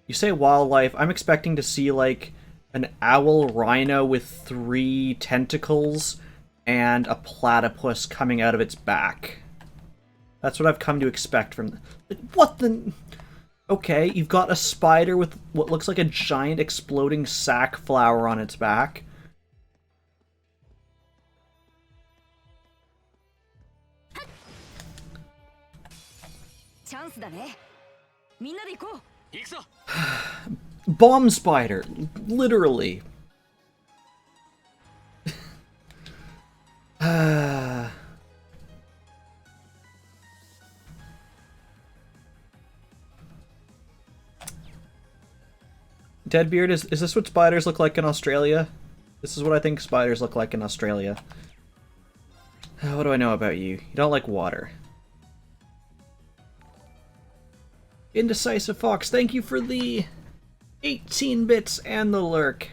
You say wildlife, I'm expecting to see like an owl rhino with 3 tentacles and a platypus coming out of its back. That's what I've come to expect from... What the... Okay, you've got a spider with what looks like a giant exploding sack flower on its back. Bomb spider, literally. Deadbeard, is this what spiders look like in Australia? This is what I think spiders look like in Australia. What do I know about you? You don't like water. Indecisive Fox, thank you for the 18 bits and the lurk.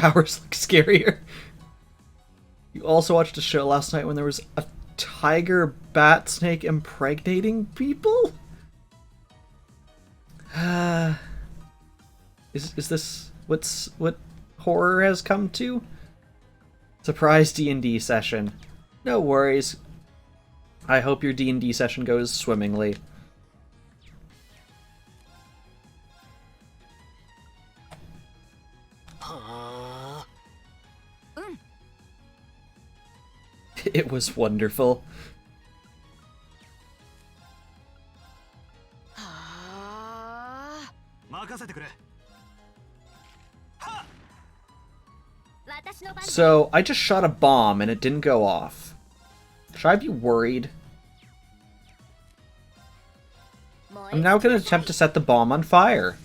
Ours look scarier. You also watched a show last night when there was a tiger bat snake impregnating people? Is this what horror has come to? Surprise D&D session. No worries. I hope your D&D session goes swimmingly. It was wonderful. So, I just shot a bomb and it didn't go off. Should I be worried? I'm now going to attempt to set the bomb on fire.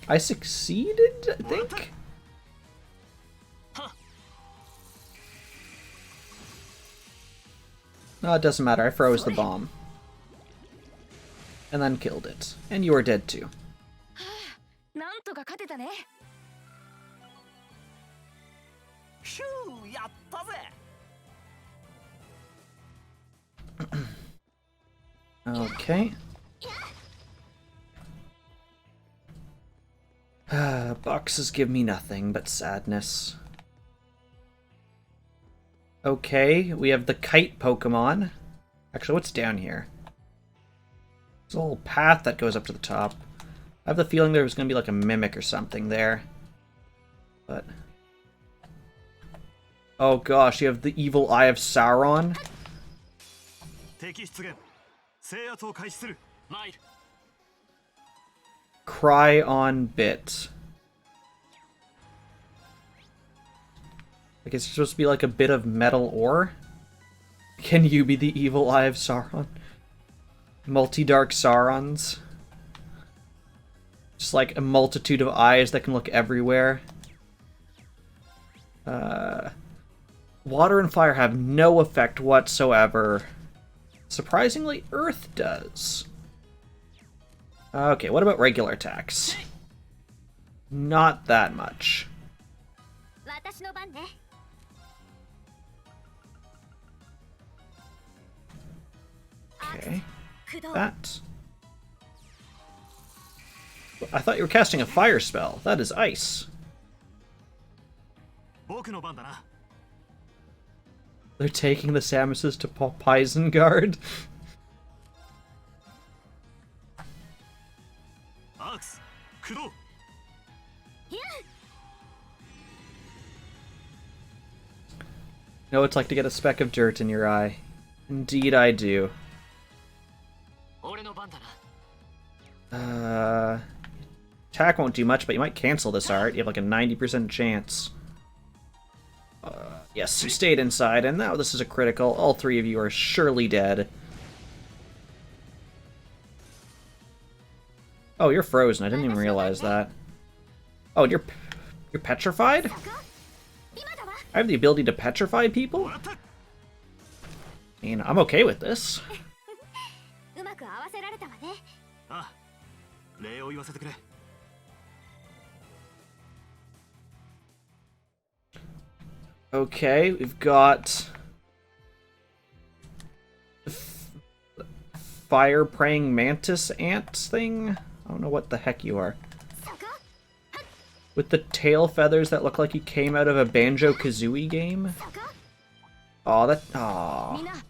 I succeeded, I think? No, it doesn't matter. I froze the bomb. And then killed it. And you are dead too. Okay. Boxes give me nothing but sadness. Okay, we have the kite Pokemon. Actually, what's down here? There's a little path that goes up to the top. I have the feeling there was going to be like a mimic or something there. But... oh gosh, you have the evil eye of Sauron. Cry on bit. Like it's supposed to be like a bit of metal ore? Can you be the evil eye of Sauron? Multi-dark Saurons? Just like a multitude of eyes that can look everywhere. Water and fire have no effect whatsoever. Surprisingly, Earth does. Okay, what about regular attacks? Not that much. Okay. That. I thought you were casting a fire spell. That is ice. They're taking the Samuses to Isengard. Know what it's like to get a speck of dirt in your eye. Indeed I do. Attack won't do much, but you might cancel this art. You have like a 90% chance. Yes, you stayed inside, and now this is a critical. All three of you are surely dead. Oh, you're frozen. I didn't even realize that. Oh, you're petrified? I have the ability to petrify people? I mean, I'm okay with this. Okay, we've got fire praying mantis ants thing. I don't know what the heck you are. With the tail feathers that look like you came out of a Banjo-Kazooie game. Aw, that. Aw.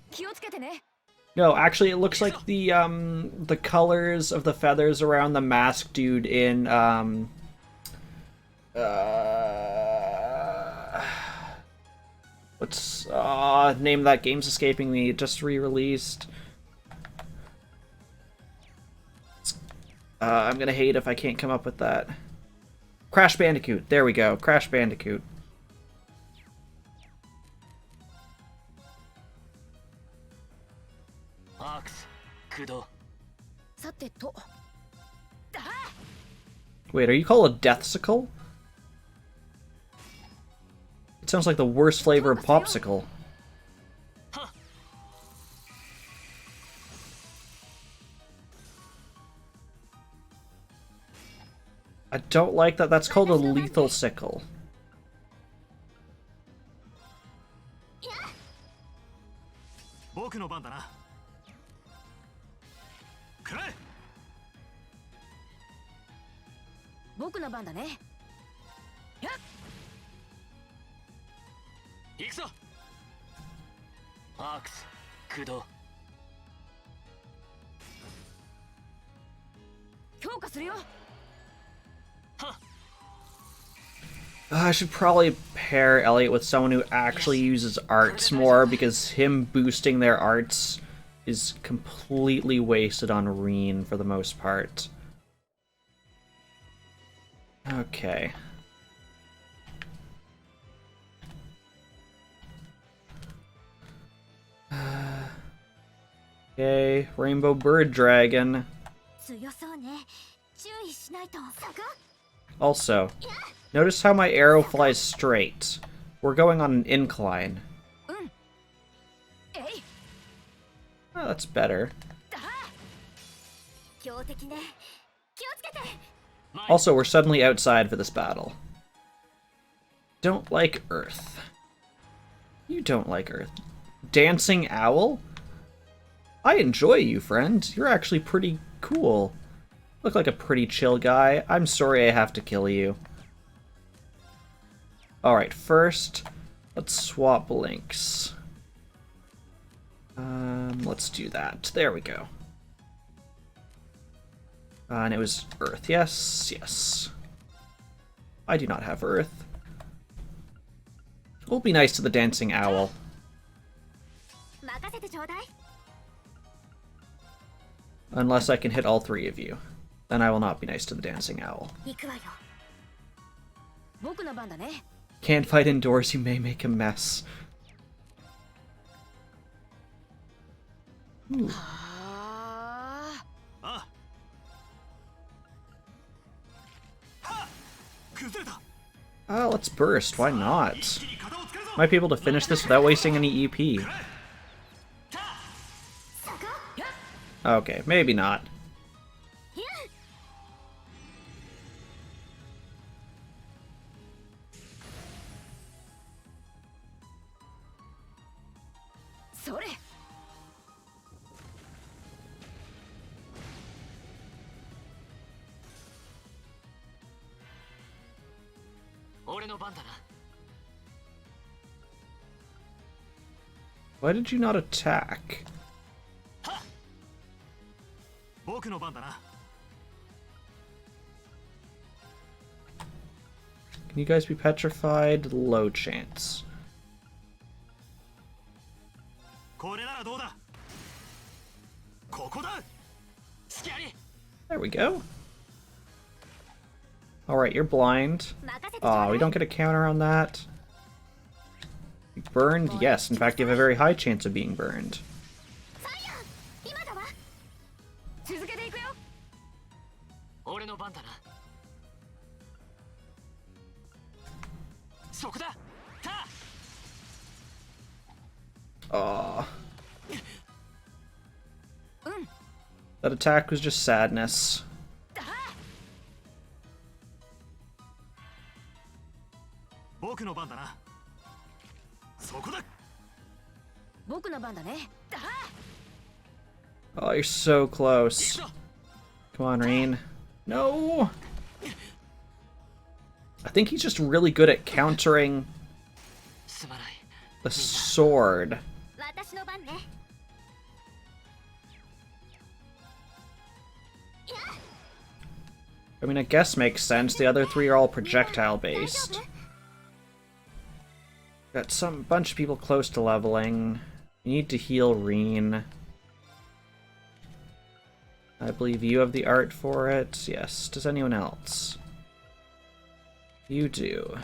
No, actually, it looks like the colors of the feathers around the masked dude in what's name of that game's escaping me. It just re-released. I'm gonna hate if I can't come up with that. Crash Bandicoot. There we go. Crash Bandicoot. Wait, are you called a Deathsicle? It sounds like the worst flavor of popsicle. I don't like that. That's called a lethal sickle. I should probably pair Elliot with someone who actually uses arts more, because him boosting their arts is completely wasted on Reen for the most part. Okay. Okay, Rainbow Bird Dragon. Also, notice how my arrow flies straight. We're going on an incline. Oh, that's better. Also, we're suddenly outside for this battle. Don't like Earth. You don't like Earth. Dancing Owl? I enjoy you, friend. You're actually pretty cool. Look like a pretty chill guy. I'm sorry I have to kill you. Alright, first, let's swap links. Let's do that. There we go. And it was Earth. Yes, yes. I do not have Earth. We'll be nice to the Dancing Owl. Unless I can hit all three of you. Then I will not be nice to the Dancing Owl. Can't fight indoors, you may make a mess. Ooh. Let's burst, why not? Might be able to finish this without wasting any EP. Okay, maybe not. Why did you not attack? Can you guys be petrified? Low chance. There we go. Alright, you're blind. Aw, we don't get a counter on that. You burned? Yes, in fact you have a very high chance of being burned. Aw. That attack was just sadness. Oh, you're so close. Come on, Reen. No! I think he's just really good at countering the sword. I mean, I guess makes sense. The other three are all projectile-based. Got some bunch of people close to leveling. You need to heal Reen. I believe you have the art for it. Yes. Does anyone else? You do.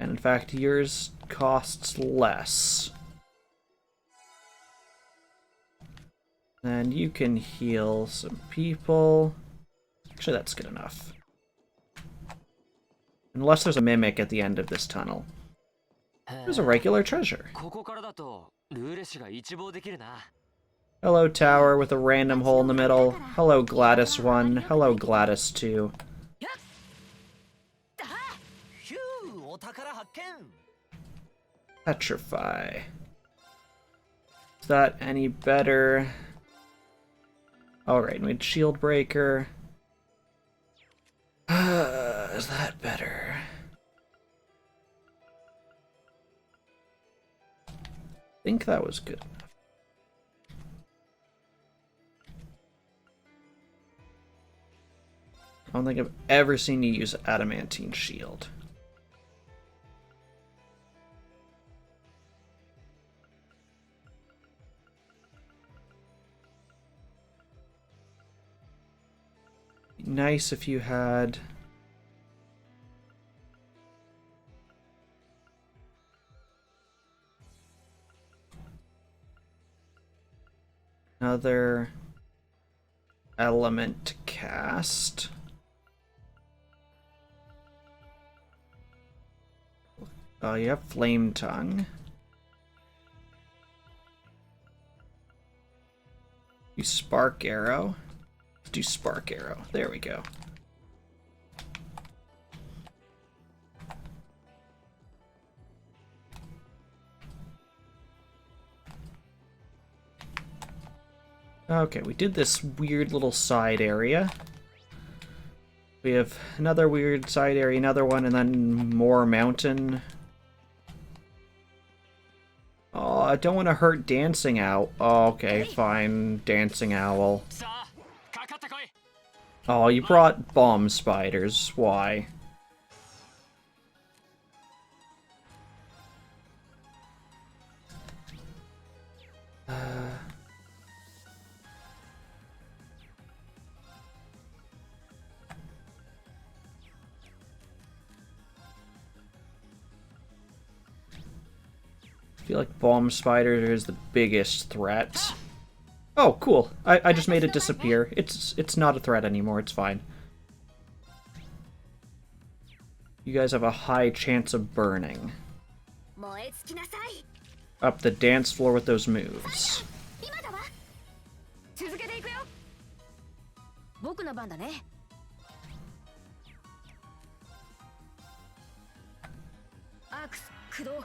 And in fact, yours costs less. And you can heal some people. Actually, that's good enough. Unless there's a mimic at the end of this tunnel. There's a regular treasure. Hello, tower with a random hole in the middle. Hello, Gladys 1. Hello, Gladys 2. Petrify. Is that any better? Alright, we had Shield Breaker. Is that better? I think that was good enough. I don't think I've ever seen you use Adamantine Shield. Nice if you had another element to cast. Oh, you have Flame Tongue. You Spark Arrow. Let's do Spark Arrow. There we go. Okay, we did this weird little side area. We have another weird side area, another one, and then more mountain. Oh, I don't want to hurt Dancing Owl. Oh, okay, fine. Dancing Owl. Oh, you brought bomb spiders. Why? I feel like bomb spider is the biggest threat. Oh, cool. I just made it disappear. It's not a threat anymore. It's fine. You guys have a high chance of burning. Up the dance floor with those moves. 続けていくよ。僕の番だね。アークス駆動。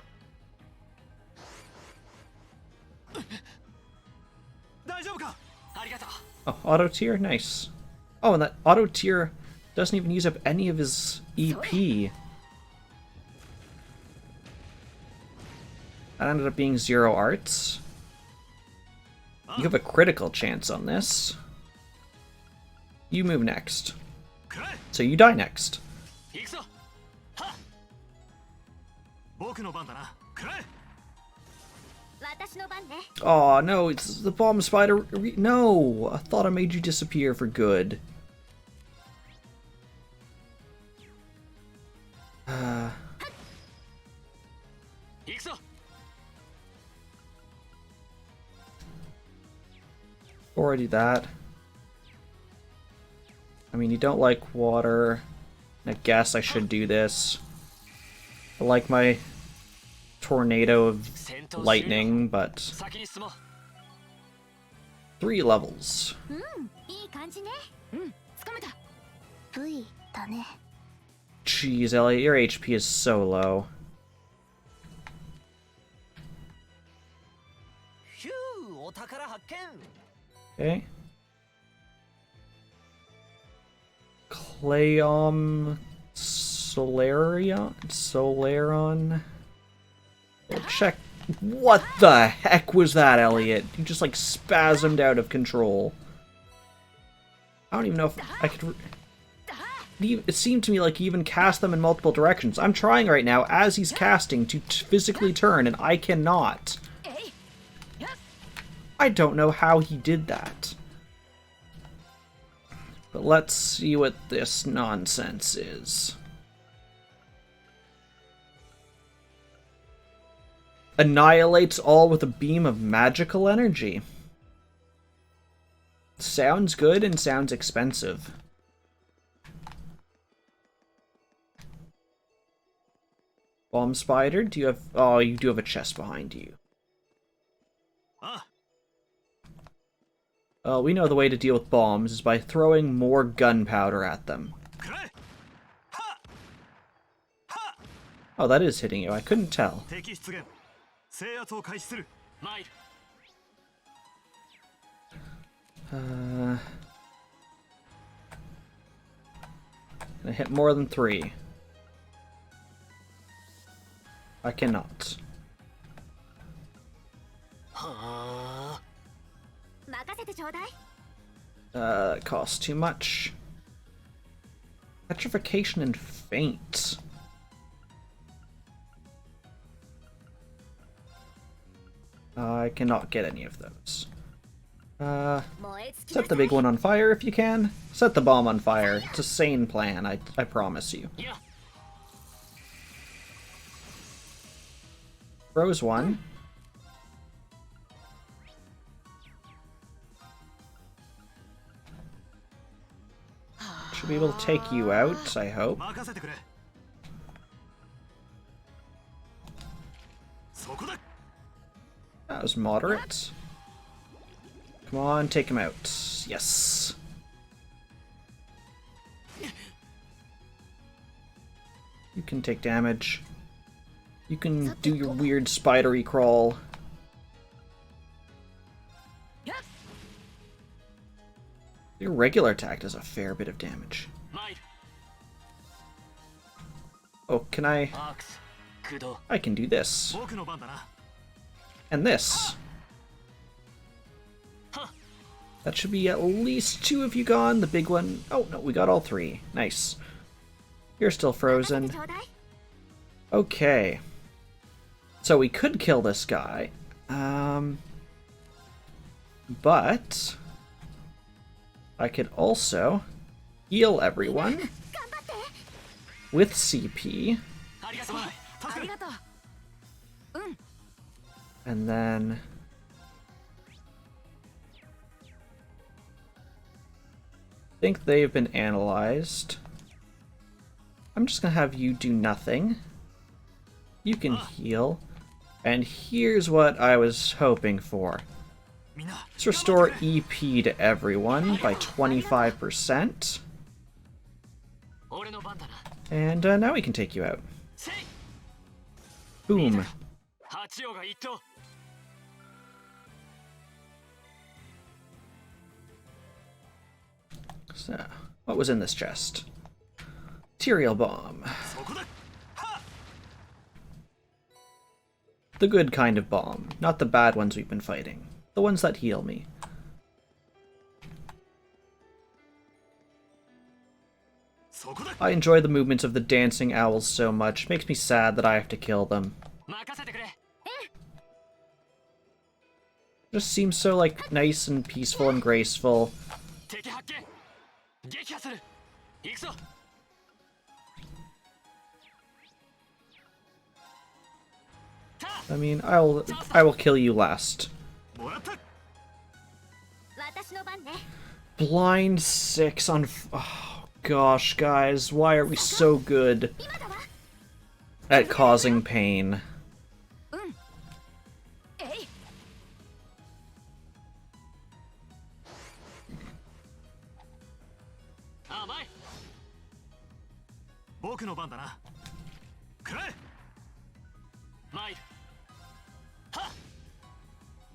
Oh, auto tier? Nice. Oh, and that auto tier doesn't even use up any of his EP. That ended up being 0 arts. You have a critical chance on this. You move next. So you die next. Oh no, it's the bomb spider. No, I thought I made you disappear for good. Before I do that, I mean, you don't like water. I guess I should do this. I like my tornado of lightning, but 3 levels. Jeez, Elliot, your HP is so low. Okay. Clayom Solaron. We'll check. What the heck was that, Elliot? You just like spasmed out of control. I don't even know if I could. It seemed to me like he even cast them in multiple directions. I'm trying right now as he's casting to physically turn, and I cannot. I don't know how he did that. But let's see what this nonsense is. Annihilates all with a beam of magical energy. Sounds good and sounds expensive. Bomb spider, do you have... Oh, you do have a chest behind you. We know the way to deal with bombs is by throwing more gunpowder at them. Oh, that is hitting you. I couldn't tell. Can I hit more than 3? I cannot. It costs too much. Petrification and faint. I cannot get any of those. Set the big one on fire if you can. Set the bomb on fire. It's a sane plan, I promise you. Froze one. Should be able to take you out, I hope. That was moderate. Come on, take him out. Yes. You can take damage. You can do your weird spidery crawl. Your regular attack does a fair bit of damage. Oh, can I... I can do this. And this. That should be at least 2 of you gone. The big one... Oh, no, we got all 3. Nice. You're still frozen. Okay. So we could kill this guy. But... I could also heal everyone with CP. And then... I think they've been analyzed. I'm just gonna have you do nothing. You can heal. And here's what I was hoping for. Let's restore EP to everyone by 25%. And now we can take you out. Boom. So, what was in this chest? Material bomb. The good kind of bomb, not the bad ones we've been fighting. The ones that heal me. I enjoy the movements of the dancing owls so much. It makes me sad that I have to kill them. Just seems so, like, nice and peaceful and graceful. I mean, I will kill you last. Blind 6 on... Oh, gosh, guys. Why are we so good at causing pain?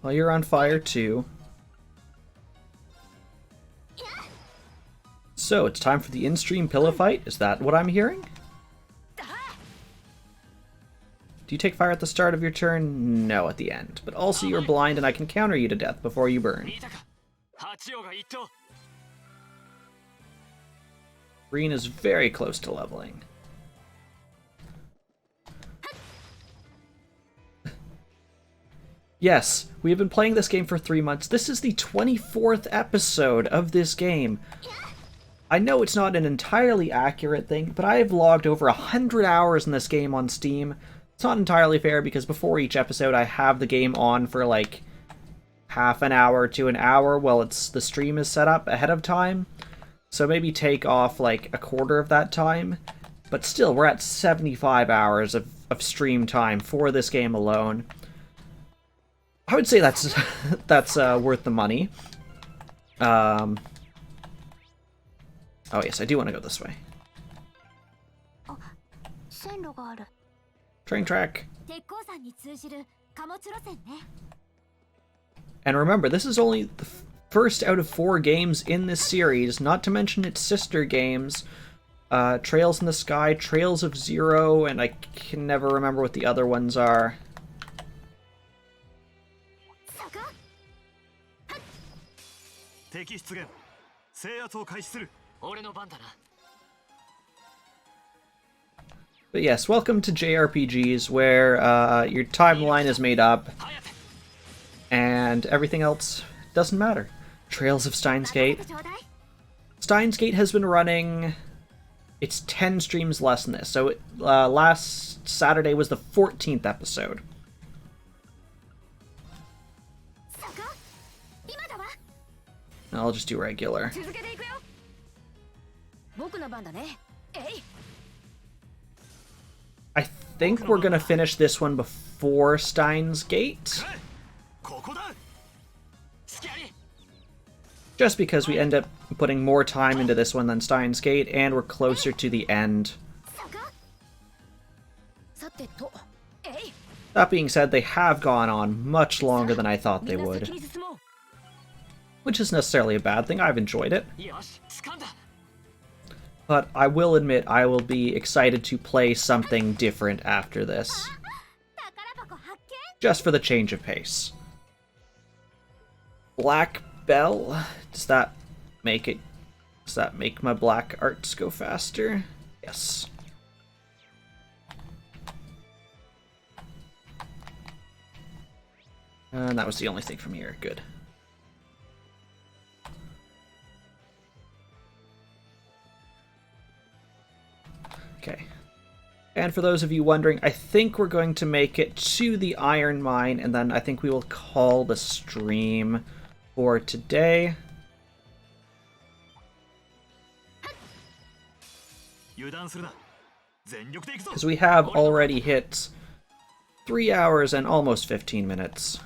Well, you're on fire too. So, it's time for the in-stream pillow fight? Is that what I'm hearing? Do you take fire at the start of your turn? No, at the end. But also you're blind and I can counter you to death before you burn. Green is very close to leveling. Yes, we have been playing this game for 3 months. This is the 24th episode of this game. I know it's not an entirely accurate thing, but I have logged over 100 hours in this game on Steam. It's not entirely fair because before each episode I have the game on for like half an hour to an hour while the stream is set up ahead of time. So maybe take off like a quarter of that time. But still, we're at 75 hours of stream time for this game alone. I would say that's worth the money. Oh yes, I do want to go this way. 線路がある。 Train track. 鉄鉱山に通じる貨物路線ね。 And remember, this is only the first out of 4 games in this series, not to mention its sister games, Trails in the Sky, Trails of Zero, and I can never remember what the other ones are. 敵出現。制圧を開始する。俺の番だな。 But yes, welcome to JRPGs, where your timeline is made up, and everything else doesn't matter. Trails of Steins Gate. Steins Gate has been running... It's 10 streams less than this, so last Saturday was the 14th episode. I'll just do regular. 続けていくよ。僕の番だね。えい。 I think we're gonna finish this one before Steins Gate. Just because we end up putting more time into this one than Steins Gate, and we're closer to the end. That being said, they have gone on much longer than I thought they would. Which isn't necessarily a bad thing, I've enjoyed it. But I will admit I will be excited to play something different after this. Just for the change of pace. Black Bell? Does that make it... Does that make my black arts go faster? Yes. And that was the only thing from here. Good. Okay. And for those of you wondering, I think we're going to make it to the Iron Mine, and then I think we will call the stream for today. Because we have already hit 3 hours and almost 15 minutes.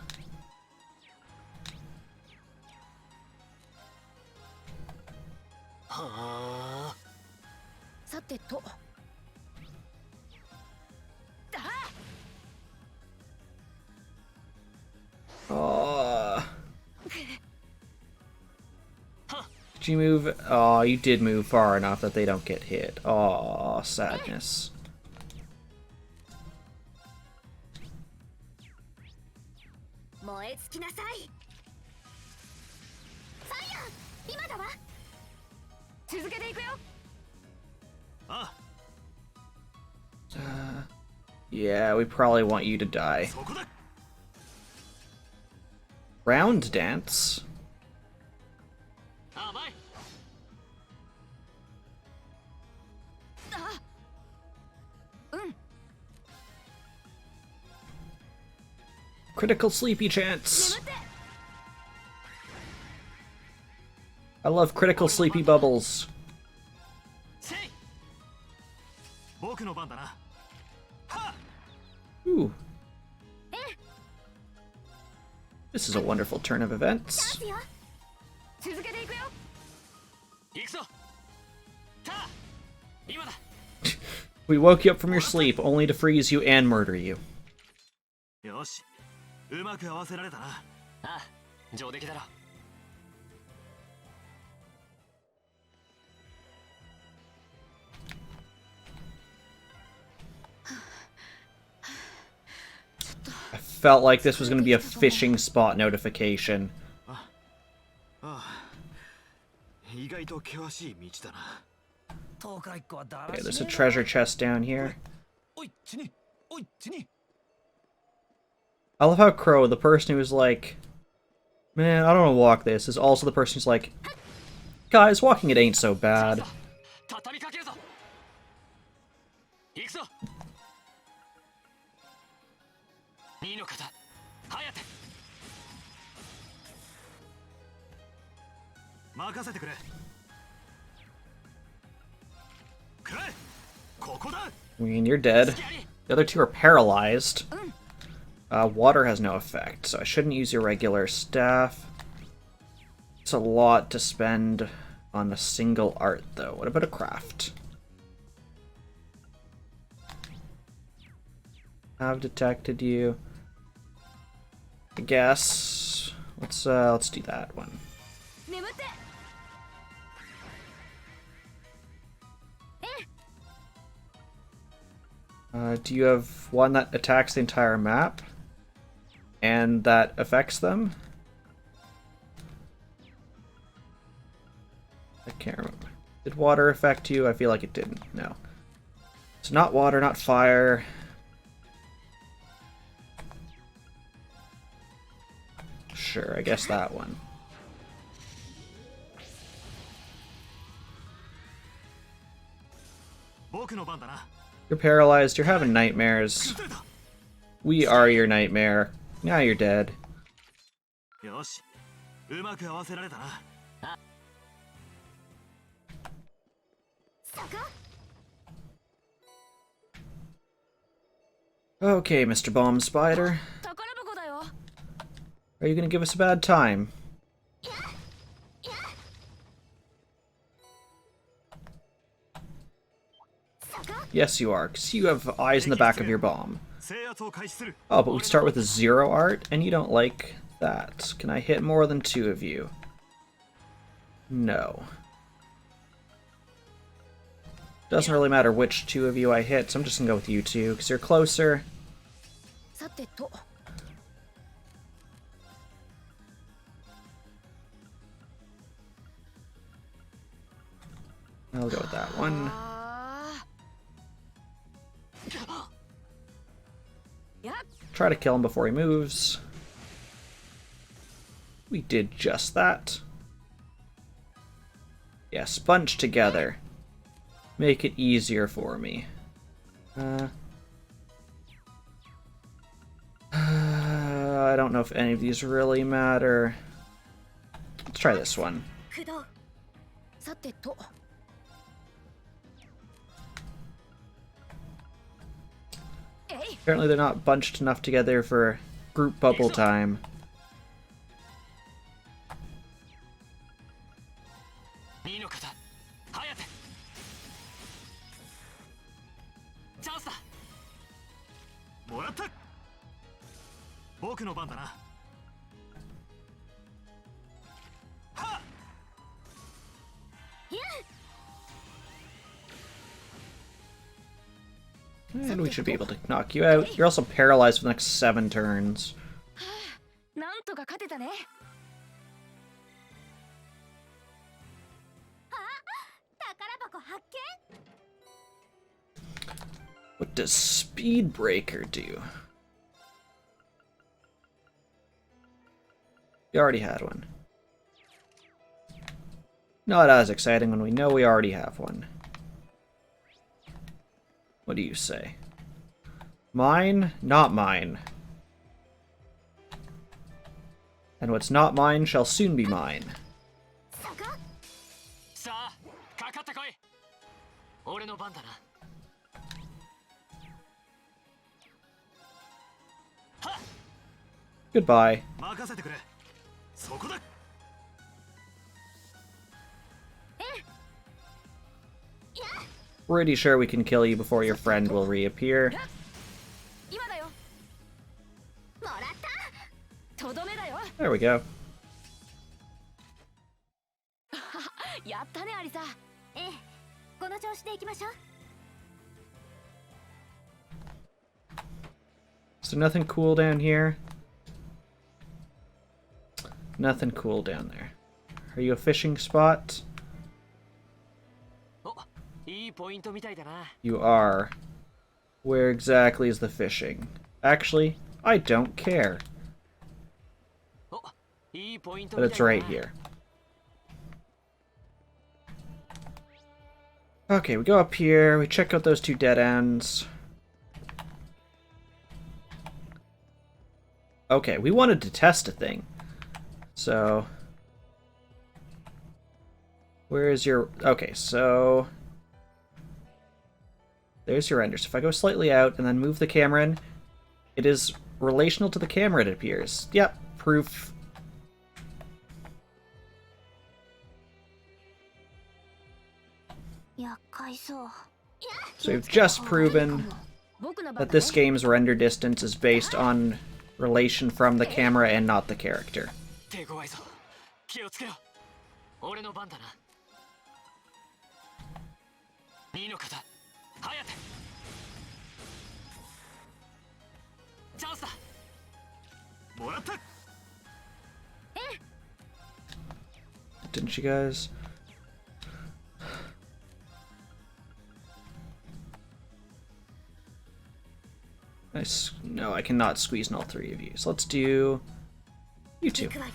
Did you move? Oh, you did move far enough that they don't get hit. Oh, sadness. Yeah, we probably want you to die. Round dance? Critical sleepy chance. I love critical sleepy bubbles. Ooh. This is a wonderful turn of events. We woke you up from your sleep only to freeze you and murder you. I felt like this was going to be a fishing spot notification. Okay, there's a treasure chest down here. I love how Crow, the person who's like, man, I don't want to walk this, is also the person who's like, guys, walking it ain't so bad. I mean, you're dead. The other two are paralyzed. Water has no effect, so I shouldn't use your regular staff. It's a lot to spend on a single art, though. What about a craft? Have detected you. I guess let's do that one. Do you have one that attacks the entire map and that affects them? I can't remember. Did water affect you? I feel like it didn't. No. It's not water, not fire. Sure, I guess that one. You're paralyzed, you're having nightmares. We are your nightmare. Now you're dead. Okay, Mr. Bomb Spider. Are you gonna give us a bad time? Yes, you are, because you have eyes in the back of your bomb. Oh, but we start with a 0 art, and you don't like that. Can I hit more than 2 of you? No. Doesn't really matter which 2 of you I hit, so I'm just gonna go with you 2, because you're closer. I'll go with that one. Try to kill him before he moves. We did just that. Yes, bunch together. Make it easier for me. I don't know if any of these really matter. Let's try this one. Apparently they're not bunched enough together for group bubble time. And we should be able to knock you out. You're also paralyzed for the next 7 turns. What does Speed Breaker do? You already had one. Not as exciting when we know we already have one. What do you say? Mine? Not mine. And what's not mine shall soon be mine. Goodbye. Pretty sure we can kill you before your friend will reappear. There we go. So nothing cool down here? Nothing cool down there. Are you a fishing spot? You are. Where exactly is the fishing? Actually, I don't care. But it's right here. Okay, we go up here, we check out those 2 dead ends. Okay, we wanted to test a thing. So... where is your... okay, so... there's your render. So if I go slightly out and then move the camera in, it is relational to the camera, it appears. Yep, proof. So we've just proven that this game's render distance is based on relation from the camera and not the character. 手強いぞ。気をつけろ。俺の番だな。2の方、ハヤテ。チャンスだ。もらった。Didn't you guys? No, I cannot squeeze in all three of you. So let's do you two. I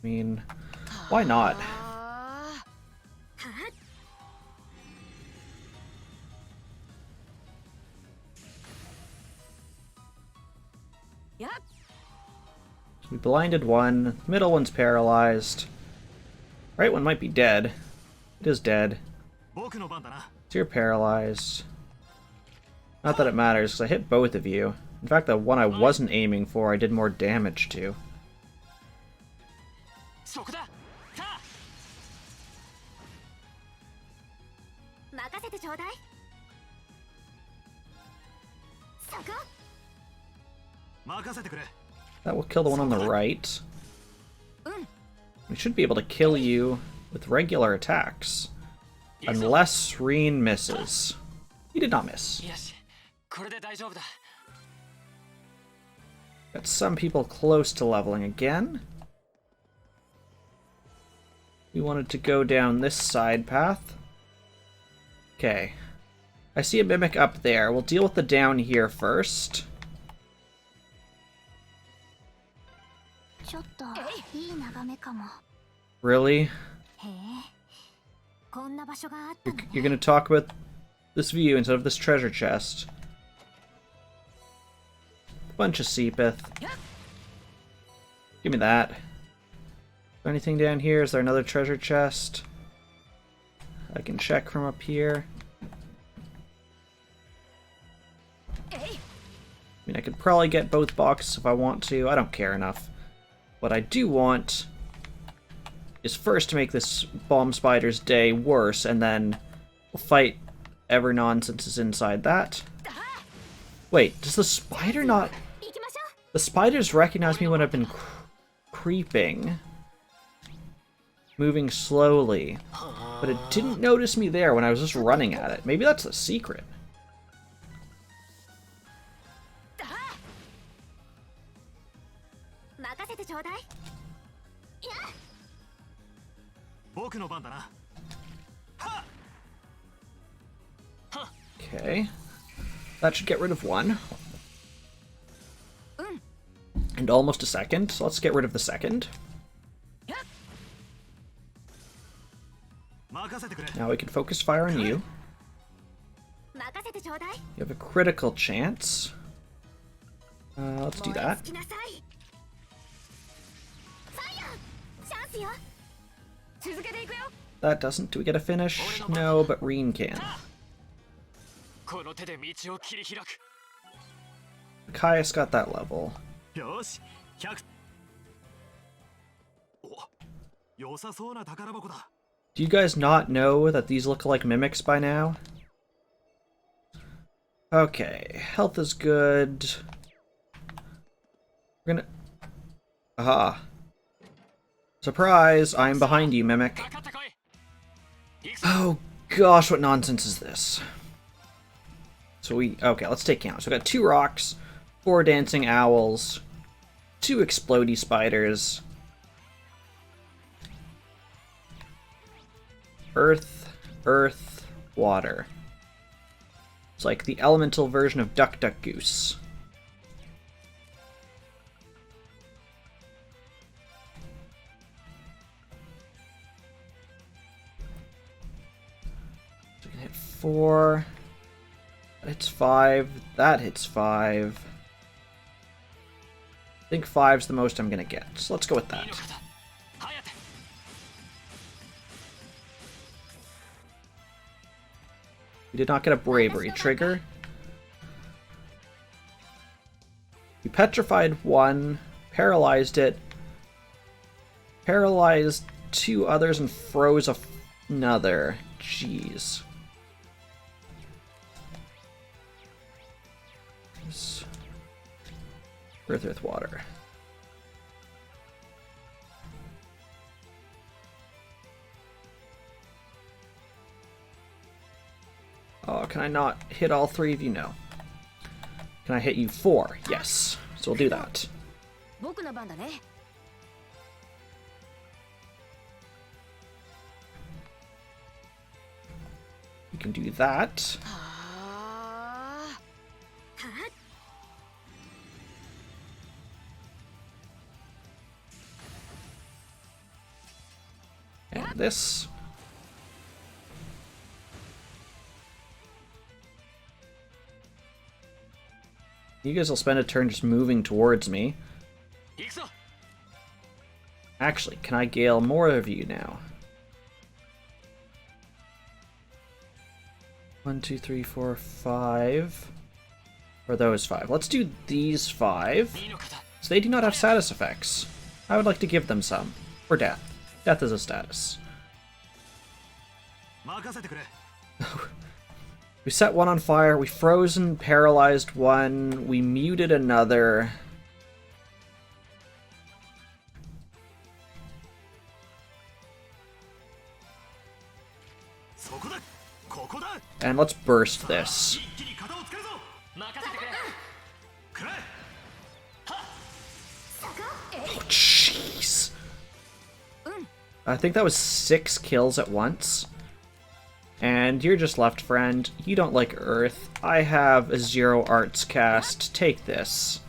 mean, why not? We blinded one, middle one's paralyzed. Right one might be dead. It is dead. So you're paralyzed. Not that it matters, because I hit both of you. In fact, the one I wasn't aiming for, I did more damage to. That will kill the one on the right. We should be able to kill you with regular attacks. Unless Reen misses. He did not miss. Got some people close to leveling again. We wanted to go down this side path. Okay. I see a mimic up there. We'll deal with the down here first. Really? You're gonna talk about this view instead of this treasure chest. Bunch of Seepith. Give me that. Anything down here? Is there another treasure chest? I can check from up here. I mean, I could probably get both boxes if I want to. I don't care enough. What I do want is first to make this Bomb Spider's day worse, and then we'll fight ever nonsense is inside that. Wait, does the spider not... The spiders recognize me when I've been creeping. Moving slowly. But it didn't notice me there when I was just running at it. Maybe that's the secret. Okay. That should get rid of one. And almost a second, so let's get rid of the second. Now we can focus fire on you. You have a critical chance. Let's do that. That doesn't. Do we get a finish? No, but Reen can. Caius got that level. Do you guys not know that these look like mimics by now? Okay, health is good. We're gonna... Aha. Surprise! I'm behind you, Mimic. Oh gosh, what nonsense is this? So okay, let's take count. So we got 2 rocks, 4 dancing owls, 2 explodey spiders, earth, earth, water. It's like the elemental version of Duck Duck Goose. So we can hit 4. That hits 5. That hits 5. I think 5's the most I'm gonna get, so let's go with that. We did not get a bravery trigger. We petrified one, paralyzed it, paralyzed 2 others and froze another. Jeez. Earth, water. Oh, can I not hit all 3 of you? No. Can I hit you 4? Yes. So we'll do that. 僕の番だね。 You can do that. And this. You guys will spend a turn just moving towards me. Actually, can I gale more of you now? 1, 2, 3, 4, 5. Or those 5. Let's do these 5. So they do not have status effects. I would like to give them some. Or death. Death is a status. We set one on fire, we frozen, paralyzed one, we muted another. And let's burst this. Oh, jeez. I think that was 6 kills at once. And you're just left, friend. You don't like Earth. I have a 0 arts cast. Take this.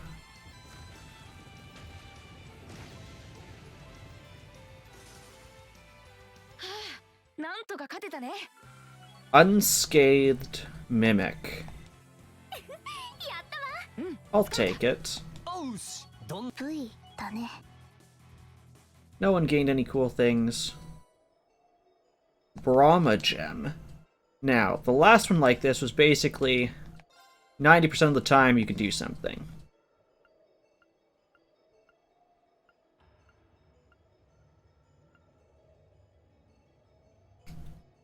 Unscathed Mimic. I'll take it. No one gained any cool things. Brahma Gem. Now, the last one like this was basically 90% of the time you could do something.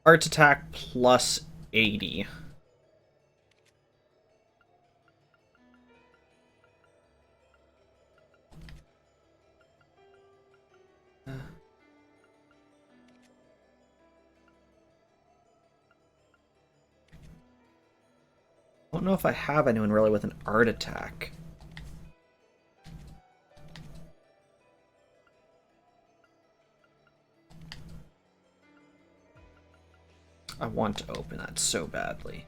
Arts attack plus 80. I don't know if I have anyone really with an art attack. I want to open that so badly.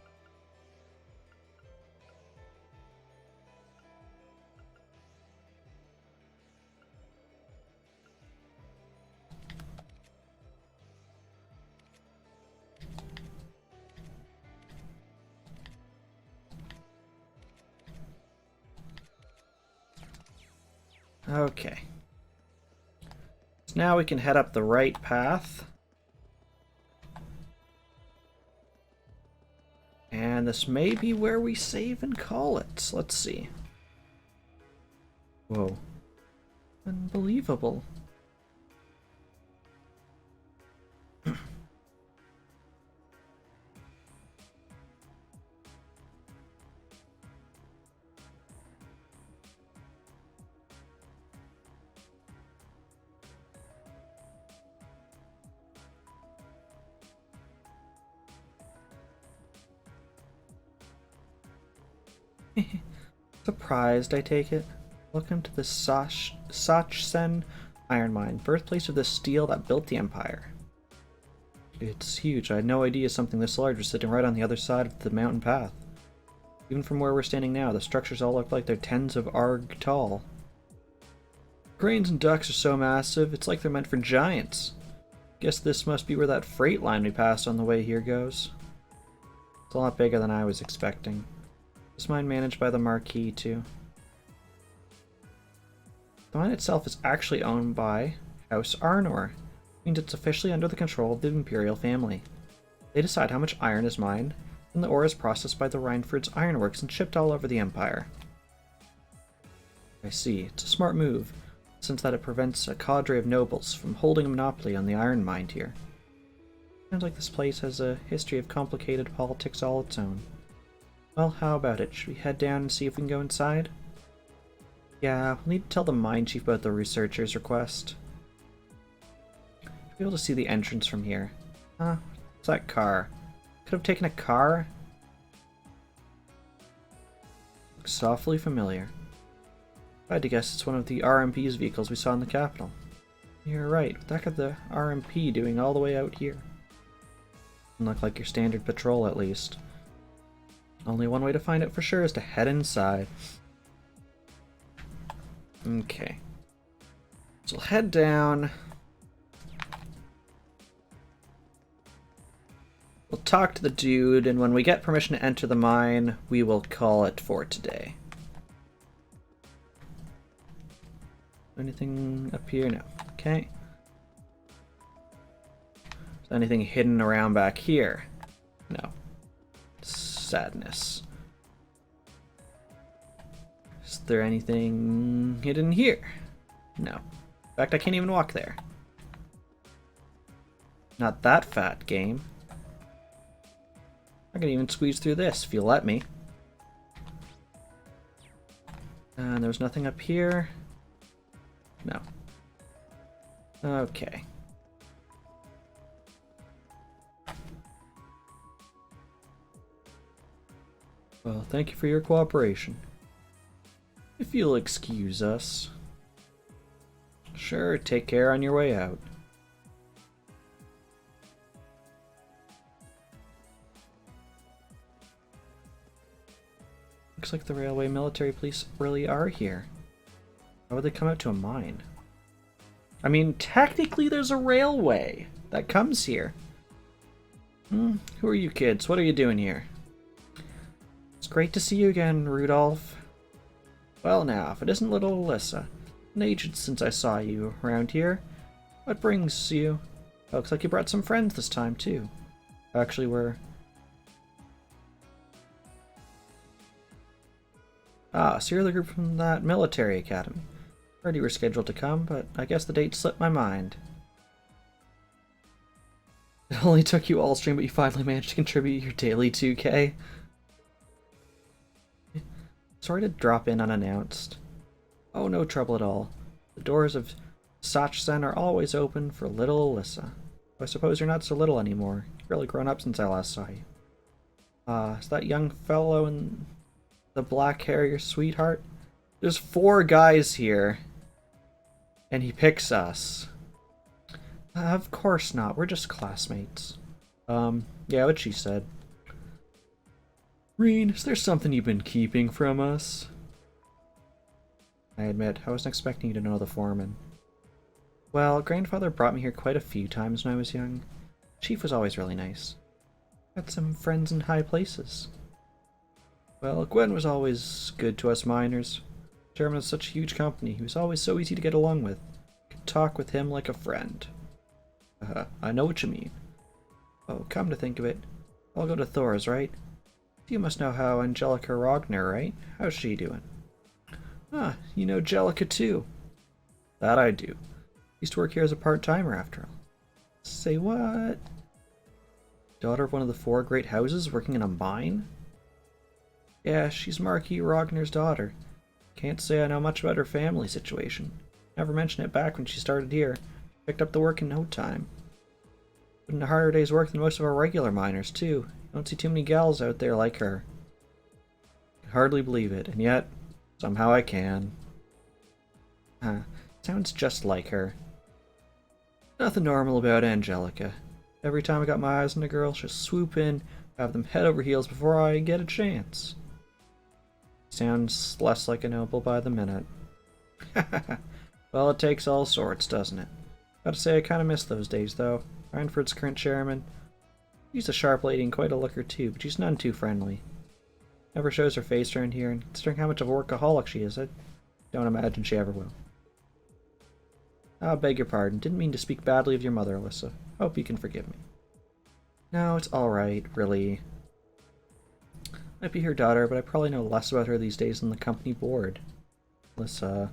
Okay. So now we can head up the right path. And this may be where we save and call it. Let's see. Whoa. Unbelievable. Surprised, I take it. Welcome to the Sachsen Iron Mine, birthplace of the steel that built the Empire. It's huge. I had no idea something this large was sitting right on the other side of the mountain path. Even from where we're standing now, the structures all look like they're tens of arg tall. Cranes and ducks are so massive, it's like they're meant for giants. Guess this must be where that freight line we passed on the way here goes. It's a lot bigger than I was expecting. This mine managed by the Marquis, too. The mine itself is actually owned by House Arnor. It means it's officially under the control of the Imperial family. They decide how much iron is mined, and the ore is processed by the Reinford's ironworks and shipped all over the Empire. I see. It's a smart move. since that it prevents a cadre of nobles from holding a monopoly on the iron mine here. Sounds like this place has a history of complicated politics all its own. Well, how about it? Should we head down and see if we can go inside? Yeah, we'll need to tell the mine chief about the researcher's request. Should be able to see the entrance from here. Huh? What's that car? Could have taken a car? Looks awfully familiar. I had to guess it's one of the RMP's vehicles we saw in the capital. You're right. What the heck are the RMP doing all the way out here? Doesn't look like your standard patrol, at least. Only one way to find out for sure is to head inside. Okay. So we'll head down. We'll talk to the dude, and when we get permission to enter the mine, we will call it for today. Anything up here? No. Okay. Is anything hidden around back here? No. Sadness. Is there anything hidden here? No. In fact, I can't even walk there. Not that fat, game. I can even squeeze through this if you let me. And there's nothing up here. No. Okay. Well, thank you for your cooperation. If you'll excuse us. Sure, take care on your way out. Looks like the railway military police really are here. Why would they come out to a mine? I mean, technically there's a railway that comes here. Who are you kids? What are you doing here? It's great to see you again, Rudolph. Well now, if it isn't little Alyssa. An age since I saw you around here. What brings you? Looks like you brought some friends this time, too. Actually, we're... Ah, so you're the group from that military academy. Heard you were scheduled to come, but I guess the date slipped my mind. It only took you all stream, but you finally managed to contribute your daily 2K. Sorry to drop in unannounced. Oh, no trouble at all. The doors of Sachsen are always open for little Alyssa. I suppose you're not so little anymore. You've really grown up since I last saw you. Is that young fellow in the black hair your sweetheart? There's 4 guys here. And he picks us. Of course not. We're just classmates. Yeah, what she said. Reen, is there something you've been keeping from us? I admit, I wasn't expecting you to know the foreman. Well, grandfather brought me here quite a few times when I was young. Chief was always really nice. Had some friends in high places. Well, Gwen was always good to us miners. Chairman of such a huge company, he was always so easy to get along with. Could talk with him like a friend. I know what you mean. Oh, come to think of it, I'll go to Thor's, right? You must know how Angelica Rogner, right? How's she doing? Ah, you know Jellica too. That I do. Used to work here as a part-timer after all. Say what? Daughter of one of the 4 great houses working in a mine? Yeah, she's Marquis Rogner's daughter. Can't say I know much about her family situation. Never mentioned it back when she started here. Picked up the work in no time. Put in a harder day's work than most of our regular miners, too. Don't see too many gals out there like her. I can hardly believe it, and yet, somehow I can. Sounds just like her. Nothing normal about Angelica. Every time I got my eyes on a girl, she'll swoop in, have them head over heels before I get a chance. Sounds less like a noble by the minute. Well, it takes all sorts, doesn't it? Gotta say, I kinda miss those days, though. Ironford's current chairman. She's a sharp lady and quite a looker, too, but she's none too friendly. Never shows her face around here, and considering how much of a workaholic she is, I don't imagine she ever will. I beg your pardon. Didn't mean to speak badly of your mother, Alyssa. Hope you can forgive me. No, it's alright, really. Might be her daughter, but I probably know less about her these days than the company board. Alyssa...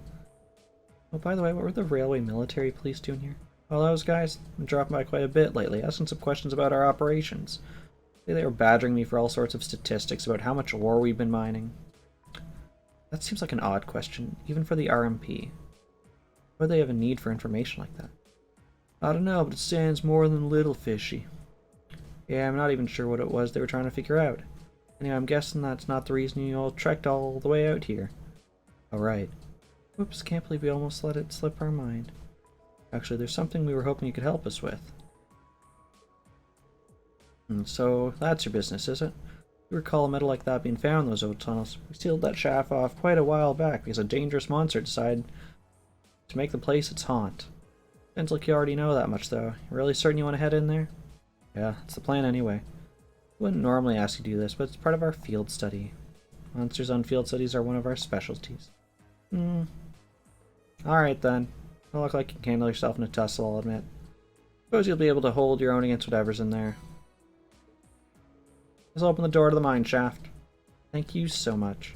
Oh, by the way, what were the railway military police doing here? Well, those guys have been dropping by quite a bit lately, asking some questions about our operations. They were badgering me for all sorts of statistics about how much ore we've been mining. That seems like an odd question, even for the RMP. Why would they have a need for information like that? I don't know, but it stands more than a little fishy. Yeah, I'm not even sure what it was they were trying to figure out. Anyway, I'm guessing that's not the reason you all trekked all the way out here. Alright. Whoops, can't believe we almost let it slip our mind. Actually, there's something we were hoping you could help us with. So, that's your business, is it? You recall a metal like that being found in those old tunnels. We sealed that shaft off quite a while back because a dangerous monster decided to make the place its haunt. Sounds like you already know that much, though. You really certain you want to head in there? Yeah, it's the plan anyway. Wouldn't normally ask you to do this, but it's part of our field study. Monsters on field studies are one of our specialties. Alright then. You look like you can handle yourself in a tussle, I'll admit. Suppose you'll be able to hold your own against whatever's in there. Let's open the door to the mine shaft. Thank you so much.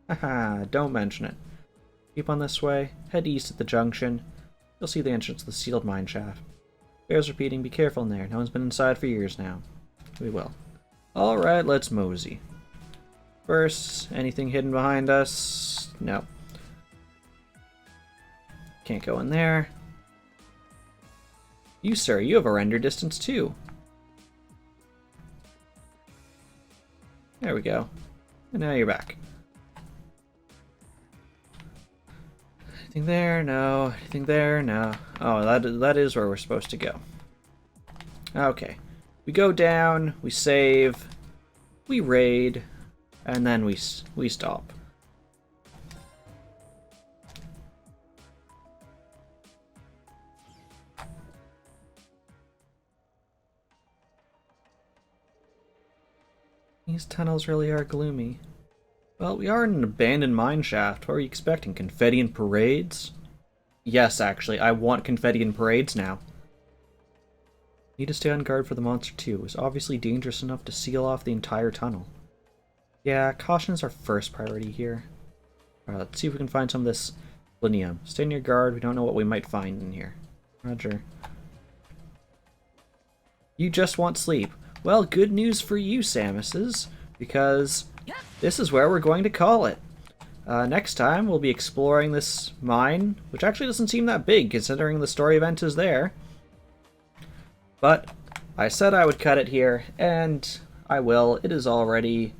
Haha, don't mention it. Keep on this way, head east at the junction. You'll see the entrance to the sealed mine shaft. Bears repeating, be careful in there. No one's been inside for years now. We will. Alright, let's mosey. First, anything hidden behind us? No. Can't go in there. You, sir, you have a render distance too. There we go. And now you're back. Anything there? No. Anything there? No. Oh, that is where we're supposed to go. Okay. We go down, we save, we raid, and then we stop. These tunnels really are gloomy. Well, we are in an abandoned mine shaft. What are you expecting? Confetti and parades? Yes, actually. I want confetti and parades now. Need to stay on guard for the monster too. It was obviously dangerous enough to seal off the entire tunnel. Yeah, caution is our first priority here. Alright, let's see if we can find some of this selenium. Stay on your guard. We don't know what we might find in here. Roger. You just want sleep. Well, good news for you, Samuses, because this is where we're going to call it. Next time, we'll be exploring this mine, which actually doesn't seem that big, considering the story event is there. But I said I would cut it here, and I will. It is already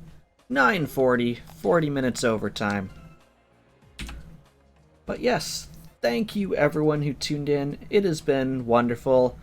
9:40, 40 minutes overtime. But yes, thank you everyone who tuned in. It has been wonderful.